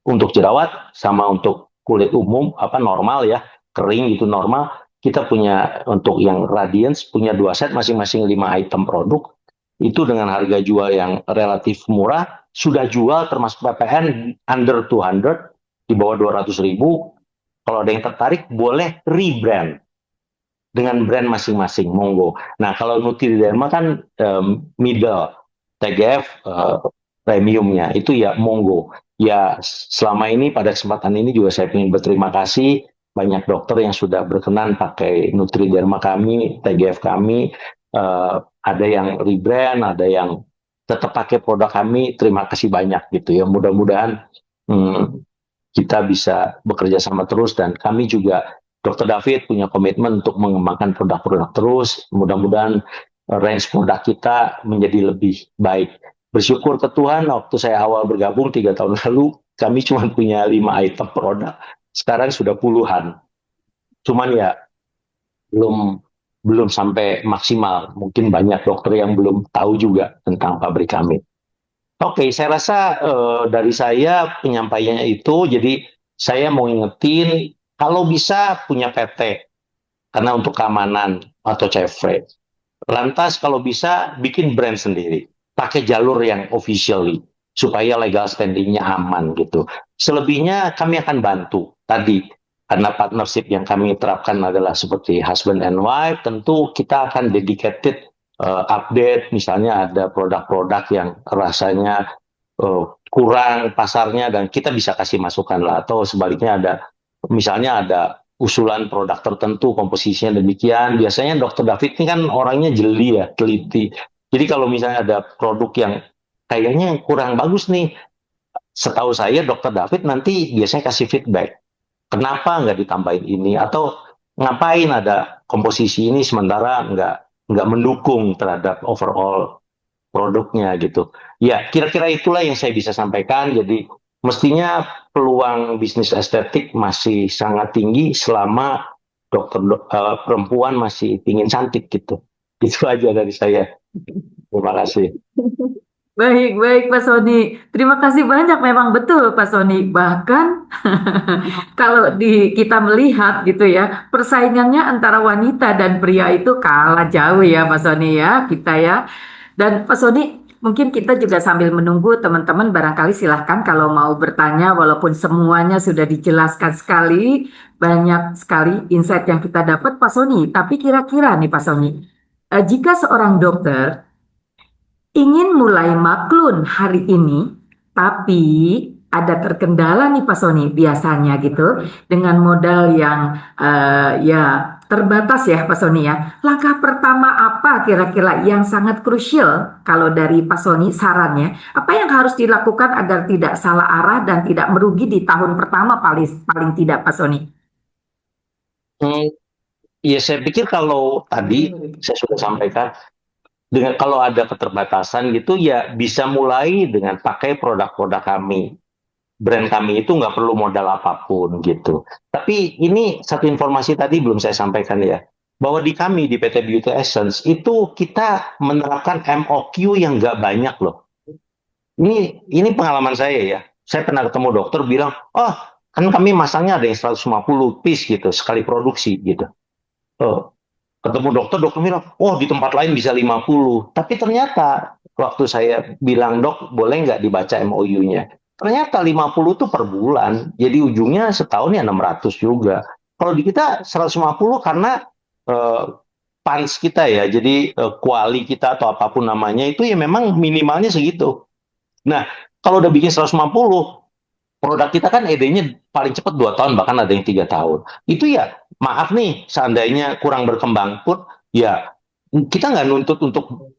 untuk jerawat sama untuk kulit umum normal ya, kering gitu normal. Kita punya untuk yang Radiance punya 2 set masing-masing 5 item produk. Itu dengan harga jual yang relatif murah, sudah jual termasuk PPN under 200, di bawah 200.000. Kalau ada yang tertarik boleh rebrand dengan brand masing-masing, monggo. Nah, kalau Nutriderma kan middle, TGF premiumnya, itu ya monggo. Ya, selama ini pada kesempatan ini juga saya ingin berterima kasih banyak dokter yang sudah berkenan pakai Nutriderma kami, TGF kami. Ada yang rebrand, ada yang tetap pakai produk kami, terima kasih banyak gitu ya. Mudah-mudahan kita bisa bekerja sama terus, dan kami juga Dr. David punya komitmen untuk mengembangkan produk-produk terus. Mudah-mudahan range produk kita menjadi lebih baik. Bersyukur ke Tuhan, waktu saya awal bergabung 3 tahun lalu, kami cuma punya 5 item produk. Sekarang sudah puluhan. Cuman ya belum sampai maksimal. Mungkin banyak dokter yang belum tahu juga tentang pabrik kami. Oke, saya rasa dari saya penyampaiannya itu, jadi saya mau ingetin kalau bisa punya PT karena untuk keamanan atau Chevrolet. Lantas kalau bisa bikin brand sendiri, pakai jalur yang officially supaya legal standingnya aman gitu. Selebihnya kami akan bantu tadi karena partnership yang kami terapkan adalah seperti husband and wife. Tentu kita akan dedicated update, misalnya ada produk-produk yang rasanya kurang pasarnya dan kita bisa kasih masukan lah, atau sebaliknya misalnya ada usulan produk tertentu komposisinya demikian. Biasanya Dr. David ini kan orangnya jeli ya, teliti. Jadi kalau misalnya ada produk yang kayaknya kurang bagus nih, setahu saya Dr. David nanti biasanya kasih feedback. Kenapa nggak ditambahin ini, atau ngapain ada komposisi ini sementara nggak mendukung terhadap overall produknya gitu. Ya, kira-kira itulah yang saya bisa sampaikan. Jadi mestinya peluang bisnis estetik masih sangat tinggi selama dokter perempuan masih ingin cantik gitu. Itu aja dari saya. Terima kasih. Baik, baik Pak Sony. Terima kasih banyak, memang betul Pak Sony. Bahkan kalau kita melihat gitu ya, persaingannya antara wanita dan pria itu kalah jauh ya Pak Sony ya, kita ya. Dan Pak Sony, mungkin kita juga sambil menunggu teman-teman barangkali silahkan kalau mau bertanya, walaupun semuanya sudah dijelaskan sekali, banyak sekali insight yang kita dapat Pak Sony. Tapi kira-kira nih Pak Sony, jika seorang dokter ingin mulai maklun hari ini, tapi ada terkendala nih Pak Sony biasanya gitu, dengan modal yang ya terbatas ya Pak Sony ya. Langkah pertama apa kira-kira yang sangat krusial kalau dari Pak Sony sarannya? Apa yang harus dilakukan agar tidak salah arah dan tidak merugi di tahun pertama paling tidak Pak Sony? Ya saya pikir kalau tadi saya sudah sampaikan, kalau ada keterbatasan gitu ya bisa mulai dengan pakai produk-produk kami. Brand kami itu nggak perlu modal apapun gitu. Tapi ini satu informasi tadi belum saya sampaikan ya, bahwa di kami di PT Beauty Essence itu kita menerapkan MOQ yang nggak banyak loh. Ini pengalaman saya ya. Saya pernah ketemu dokter bilang, oh kan kami masangnya ada yang 150 piece gitu sekali produksi gitu. Ketemu dokter bilang, oh di tempat lain bisa 50. Tapi ternyata waktu saya bilang, dok boleh nggak dibaca MOU-nya? Ternyata 50 itu per bulan. Jadi ujungnya setahun ya 600 juga. Kalau di kita 150 karena punch kita ya. Jadi kuali kita atau apapun namanya itu ya memang minimalnya segitu. Nah, kalau udah bikin 150, produk kita kan ED-nya paling cepat 2 tahun, bahkan ada yang 3 tahun. Itu ya, maaf nih, seandainya kurang berkembang pun, ya kita nggak nuntut untuk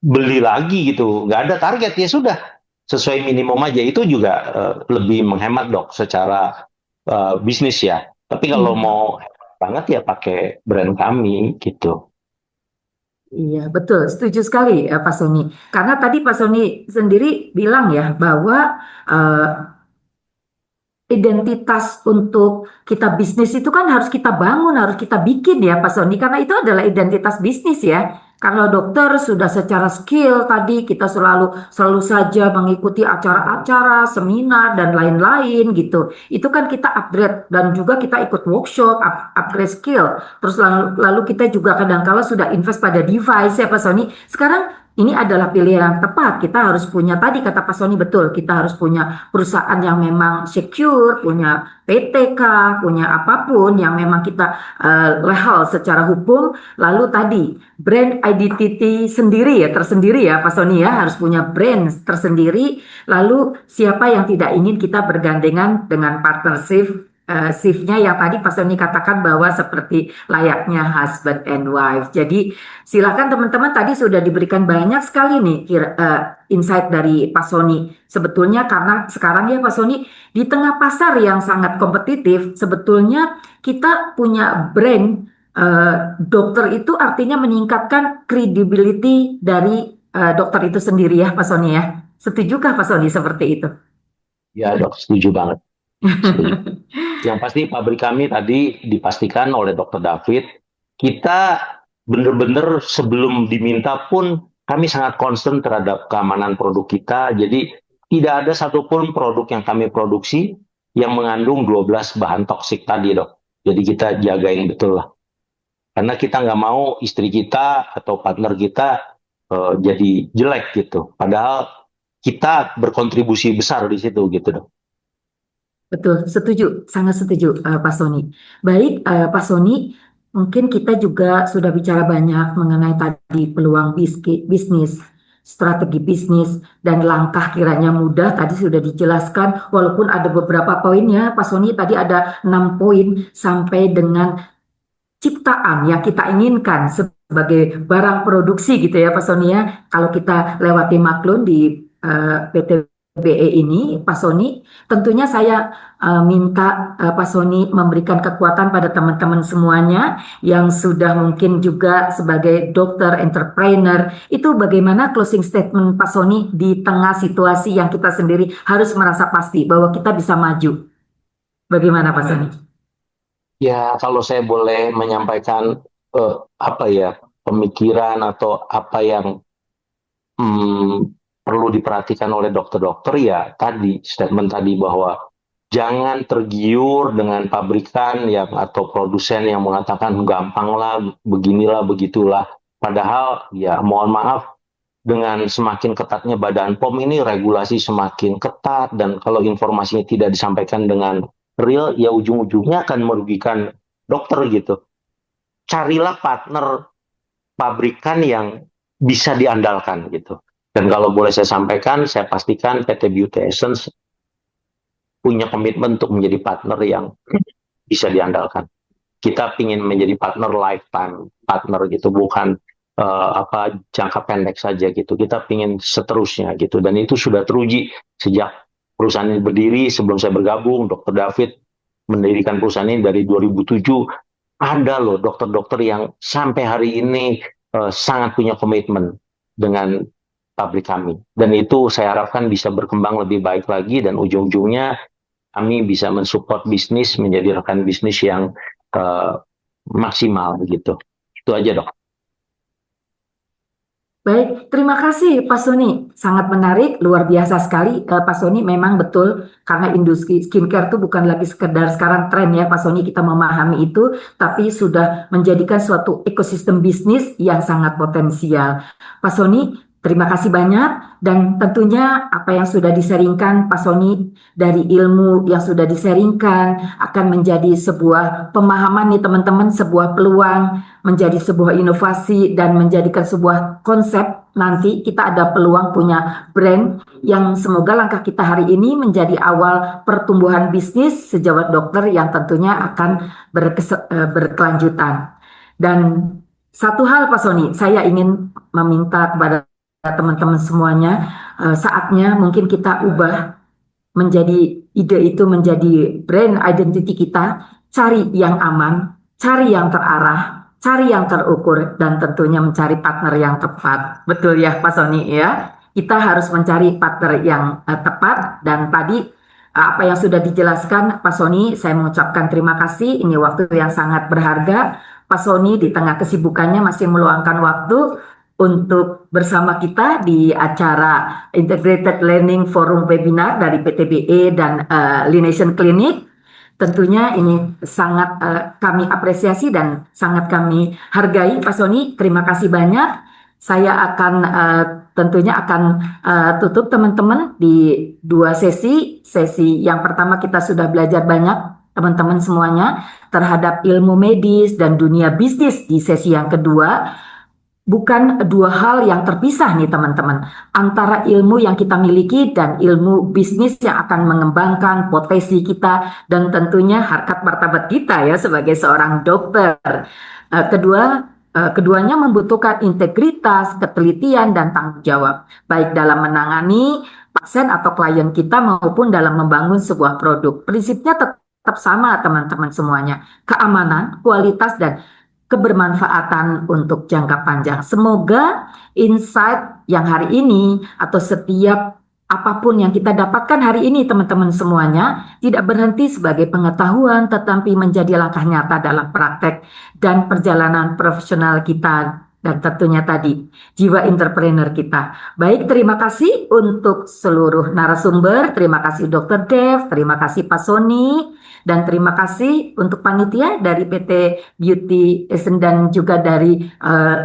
beli lagi gitu. Nggak ada target, ya sudah. Sesuai minimum aja. Itu juga lebih menghemat dok secara bisnis ya. Tapi kalau mau banget ya pakai brand kami gitu. Iya, betul. Setuju sekali Pak Sony. Karena tadi Pak Sony sendiri bilang ya bahwa identitas untuk kita bisnis itu kan harus kita bangun, harus kita bikin ya Pak Sony. Karena itu adalah identitas bisnis ya. Kalau dokter sudah secara skill tadi kita selalu saja mengikuti acara-acara, seminar dan lain-lain gitu. Itu kan kita upgrade dan juga kita ikut workshop, upgrade skill. Terus lalu kita juga kadang-kala sudah invest pada device ya Pak Sony. Sekarang ini adalah pilihan yang tepat. Kita harus punya, tadi kata Pak Sony betul, kita harus punya perusahaan yang memang secure, punya PTK, punya apapun yang memang kita legal secara hukum. Lalu tadi brand identity sendiri ya, tersendiri ya Pak Sony ya, harus punya brand tersendiri. Lalu siapa yang tidak ingin kita bergandengan dengan partnership shiftnya yang tadi Pak Sony katakan bahwa seperti layaknya husband and wife. Jadi silakan teman-teman, tadi sudah diberikan banyak sekali nih insight dari Pak Sony. Sebetulnya karena sekarang ya Pak Sony, di tengah pasar yang sangat kompetitif, sebetulnya kita punya brand dokter itu artinya meningkatkan credibility dari dokter itu sendiri ya Pak Sony ya. Setujukah Pak Sony seperti itu? Ya dok, setuju banget. Setuju. Yang pasti pabrik kami tadi dipastikan oleh Dr. David, kita benar-benar sebelum diminta pun kami sangat concern terhadap keamanan produk kita. Jadi tidak ada satupun produk yang kami produksi yang mengandung 12 bahan toksik tadi dok. Jadi kita jagain betul lah. Karena kita nggak mau istri kita atau partner kita jadi jelek gitu. Padahal kita berkontribusi besar di situ gitu dong. Betul, setuju, sangat setuju Pak Sony. Baik Pak Sony, mungkin kita juga sudah bicara banyak mengenai tadi peluang bisnis, strategi bisnis, dan langkah kiranya mudah tadi sudah dijelaskan. Walaupun ada beberapa poinnya, Pak Sony tadi ada 6 poin sampai dengan ciptaan yang kita inginkan sebagai barang produksi gitu ya Pak Sony ya. Kalau kita lewati maklun di PTBE ini Pak Sony, tentunya saya minta Pak Sony memberikan kekuatan pada teman-teman semuanya yang sudah mungkin juga sebagai dokter, entrepreneur, itu bagaimana closing statement Pak Sony di tengah situasi yang kita sendiri harus merasa pasti bahwa kita bisa maju. Bagaimana Pak Sony? Ya, kalau saya boleh menyampaikan pemikiran atau apa yang perlu diperhatikan oleh dokter-dokter, ya tadi statement tadi bahwa jangan tergiur dengan pabrikan yang atau produsen yang mengatakan gampang lah, beginilah, begitulah. Padahal ya mohon maaf, dengan semakin ketatnya Badan POM ini regulasi semakin ketat, dan kalau informasinya tidak disampaikan dengan real, ya ujung-ujungnya akan merugikan dokter gitu. Carilah partner pabrikan yang bisa diandalkan gitu. Dan kalau boleh saya sampaikan, saya pastikan PT Beauty Essence punya komitmen untuk menjadi partner yang bisa diandalkan. Kita ingin menjadi partner lifetime partner gitu, bukan jangka pendek saja gitu. Kita ingin seterusnya gitu, dan itu sudah teruji sejak perusahaan ini berdiri. Sebelum saya bergabung, Dr. David mendirikan perusahaan ini dari 2007. Ada loh dokter-dokter yang sampai hari ini sangat punya komitmen dengan pabrik kami, dan itu saya harapkan bisa berkembang lebih baik lagi, dan ujung-ujungnya kami bisa mensupport bisnis menjadi rekan bisnis yang maksimal gitu. Itu aja dok. Baik, terima kasih Pak Sony. Sangat menarik, luar biasa sekali Pak Sony. Memang betul, karena industri skincare itu bukan lagi sekedar sekarang tren ya Pak Sony, kita memahami itu, tapi sudah menjadikan suatu ekosistem bisnis yang sangat potensial. Pak Sony, terima kasih banyak, dan tentunya apa yang sudah diseringkan Pak Sony dari ilmu yang sudah diseringkan akan menjadi sebuah pemahaman nih teman-teman, sebuah peluang, menjadi sebuah inovasi, dan menjadikan sebuah konsep. Nanti kita ada peluang punya brand yang semoga langkah kita hari ini menjadi awal pertumbuhan bisnis sejawat dokter yang tentunya akan berkelanjutan. Dan satu hal Pak Sony, saya ingin meminta kepada teman-teman semuanya, saatnya mungkin kita ubah menjadi ide itu menjadi brand identity kita. Cari yang aman, cari yang terarah, cari yang terukur, dan tentunya mencari partner yang tepat. Betul ya Pak Sony ya? Kita harus mencari partner yang tepat, dan tadi apa yang sudah dijelaskan Pak Sony, saya mengucapkan terima kasih. Ini waktu yang sangat berharga. Pak Sony di tengah kesibukannya masih meluangkan waktu untuk bersama kita di acara Integrated Learning Forum Webinar dari PTBE dan Lination Clinic. Tentunya ini sangat kami apresiasi dan sangat kami hargai Pak Sony. Terima kasih banyak. Saya akan tentunya akan tutup teman-teman di 2 sesi. Sesi yang pertama kita sudah belajar banyak teman-teman semuanya terhadap ilmu medis dan dunia bisnis. Di sesi yang kedua bukan dua hal yang terpisah nih teman-teman, antara ilmu yang kita miliki dan ilmu bisnis yang akan mengembangkan potensi kita dan tentunya harkat martabat kita ya sebagai seorang dokter. Keduanya membutuhkan integritas, ketelitian, dan tanggung jawab, baik dalam menangani pasien atau klien kita maupun dalam membangun sebuah produk. Prinsipnya tetap sama teman-teman semuanya, keamanan, kualitas, dan kebermanfaatan untuk jangka panjang. Semoga insight yang hari ini atau setiap apapun yang kita dapatkan hari ini teman-teman semuanya tidak berhenti sebagai pengetahuan tetapi menjadi langkah nyata dalam praktek dan perjalanan profesional kita dan tentunya tadi jiwa entrepreneur kita. Baik, terima kasih untuk seluruh narasumber, terima kasih Dr. Dev, terima kasih Pak Sony, dan terima kasih untuk panitia dari PT Beauty Essence dan juga dari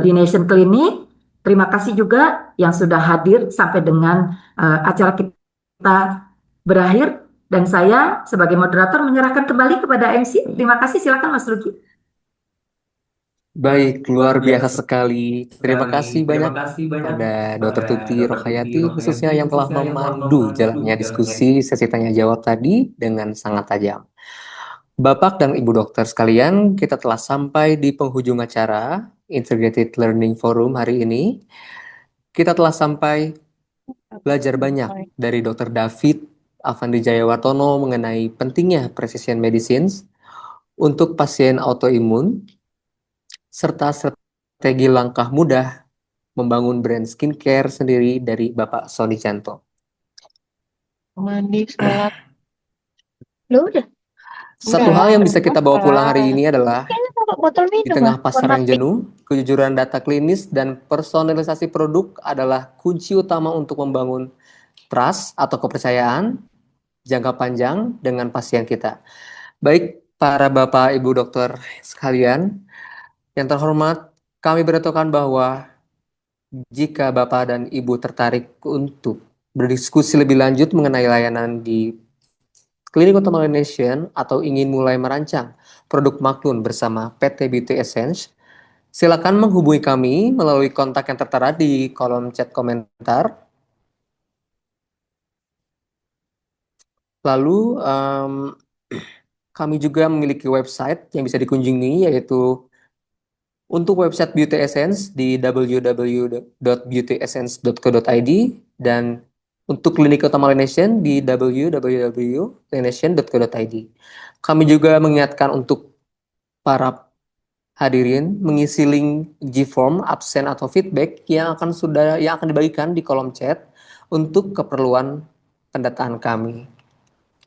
Lination Clinic. Terima kasih juga yang sudah hadir sampai dengan acara kita berakhir. Dan saya sebagai moderator menyerahkan kembali kepada MC. Terima kasih, silakan Mas Luki. Baik, luar biasa sekali. Terima kasih banyak pada Dr. Tuti Rohayati khususnya yang telah memandu jalannya diskusi sesi tanya jawab tadi dengan sangat tajam. Bapak dan Ibu dokter sekalian, kita telah sampai di penghujung acara Integrated Learning Forum hari ini. Kita telah sampai belajar banyak dari Dr. David Afandi Jayawartono mengenai pentingnya precision medicine untuk pasien autoimun, serta strategi langkah mudah membangun brand skincare sendiri dari Bapak Sony Canto. Mandi, sholat. Lu udah? Satu hal yang bisa kita bawa pulang hari ini adalah Botol minum, di tengah pasar yang jenuh, kejujuran data klinis dan personalisasi produk adalah kunci utama untuk membangun trust atau kepercayaan jangka panjang dengan pasien kita. Baik para Bapak Ibu dokter sekalian, yang terhormat, kami beritahukan bahwa jika Bapak dan Ibu tertarik untuk berdiskusi lebih lanjut mengenai layanan di Klinik Utama Lination atau ingin mulai merancang produk Maklun bersama PT Beauty Essence, silakan menghubungi kami melalui kontak yang tertera di kolom chat komentar. Lalu kami juga memiliki website yang bisa dikunjungi, yaitu untuk website Beauty Essence di www.beautyessence.co.id dan untuk Klinik Utama Lination di www.lination.co.id. Kami juga mengingatkan untuk para hadirin mengisi link G-form absen atau feedback yang akan dibagikan di kolom chat untuk keperluan pendataan kami,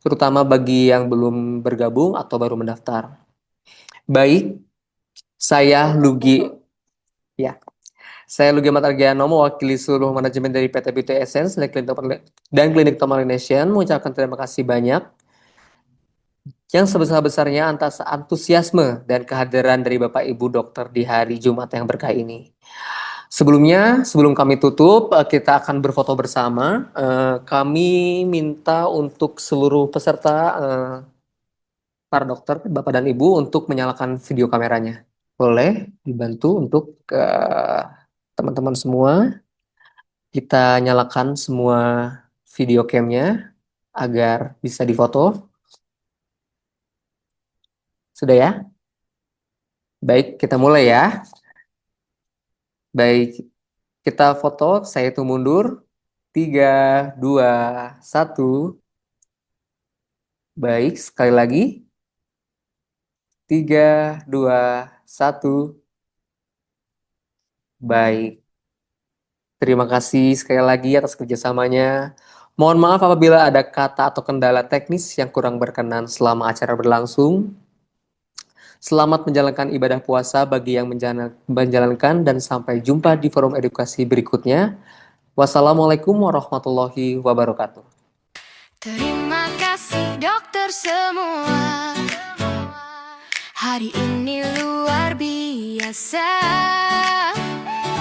terutama bagi yang belum bergabung atau baru mendaftar. Baik, saya Lugi Ahmad Argiano, mewakili seluruh manajemen dari PT Beauty Essence dan Klinik Utama Lination, mengucapkan terima kasih banyak yang sebesar-besarnya atas antusiasme dan kehadiran dari Bapak Ibu dokter di hari Jumat yang berkah ini. Sebelum kami tutup, kita akan berfoto bersama. Kami minta untuk seluruh peserta, para dokter, Bapak dan Ibu, untuk menyalakan video kameranya. Boleh dibantu untuk teman-teman semua, kita nyalakan semua video cam-nya agar bisa difoto. Sudah ya? Baik, kita mulai ya. Baik, kita foto, saya hitung mundur. 3, 2, 1. Baik, sekali lagi. 3, 2, 1. Baik, terima kasih sekali lagi atas kerjasamanya. Mohon maaf apabila ada kata atau kendala teknis yang kurang berkenan selama acara berlangsung. Selamat menjalankan ibadah puasa bagi yang menjalankan dan sampai jumpa di forum edukasi berikutnya. Wassalamualaikum warahmatullahi wabarakatuh. Terima kasih dokter semua. Hari ini luar biasa.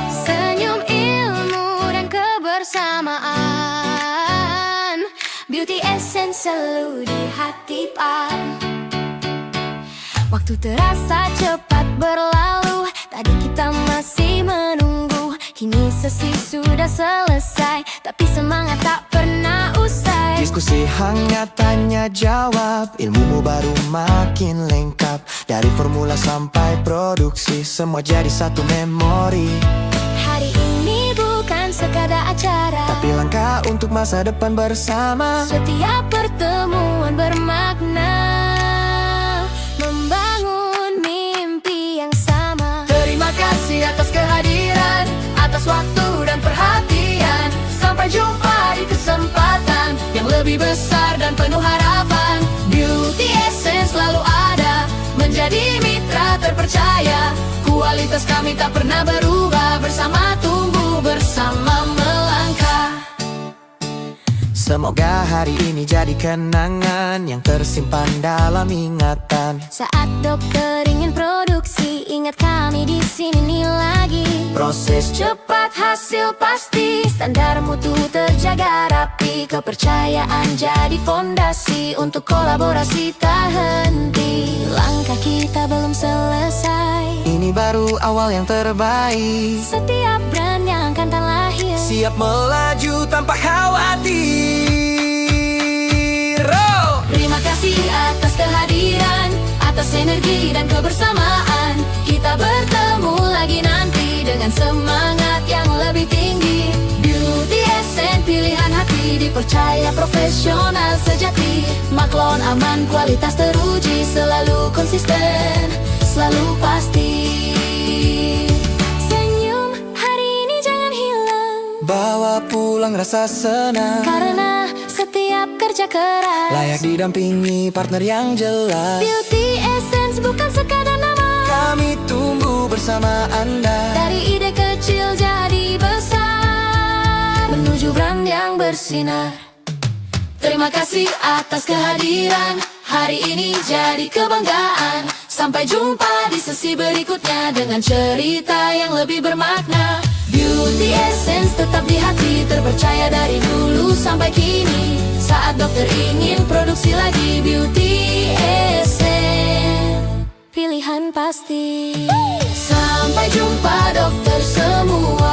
Senyum ilmu dan kebersamaan. Beauty Essence selalu di hati Pak. Waktu terasa cepat berlalu. Tadi kita masih menunggu. selesai, tapi semangat tak pernah usai. Diskusi hangat tanya jawab, ilmumu baru makin lengkap. Dari formula sampai produksi, semua jadi satu memori. Hari ini bukan sekadar acara, tapi langkah untuk masa depan bersama. Setiap pertemuan bermakna, membangun mimpi yang sama. Terima kasih atas kehadiran, atas waktu dan perhatian. Sampai jumpa di kesempatan yang lebih besar dan penuh harapan. Beauty Essence selalu ada, menjadi mitra terpercaya. Kualitas kami tak pernah berubah, bersama tumbuh, bersama melangkah. Semoga hari ini jadi kenangan yang tersimpan dalam ingatan. Saat dokter ingin produksi, ingat kami di sini nih lagi. Proses Cepat hasil pasti, standar mutu terjaga rapi. Kepercayaan jadi fondasi, untuk kolaborasi tak henti. Langkah kita belum selesai, ini baru awal yang terbaik. setiap brand yang akan tak lahir, Siap melaju tanpa khawatir. Oh! Terima kasih atas kehadiran, atas energi dan kebersamaan. Kita bertemu lagi nanti dengan semangat yang lebih tinggi. Beauty Essence pilihan hati, dipercaya profesional sejati. Maklon aman, kualitas teruji, selalu konsisten, selalu pasti. Senyum hari ini jangan hilang, Bawa pulang rasa senang, karena setiap kerja keras layak didampingi partner yang jelas. Beauty Essence bukan sekadar nama, Kami tumbuh bersama Anda. dari ide kecil jadi besar, menuju brand yang bersinar. Terima kasih atas kehadiran, hari ini jadi kebanggaan. Sampai jumpa di sesi berikutnya dengan cerita yang lebih bermakna. Beauty Essence tetap di hati, terpercaya dari dulu sampai kini. Saat dokter ingin produksi lagi, Beauty Essence pilihan pasti. Sampai jumpa dokter semua.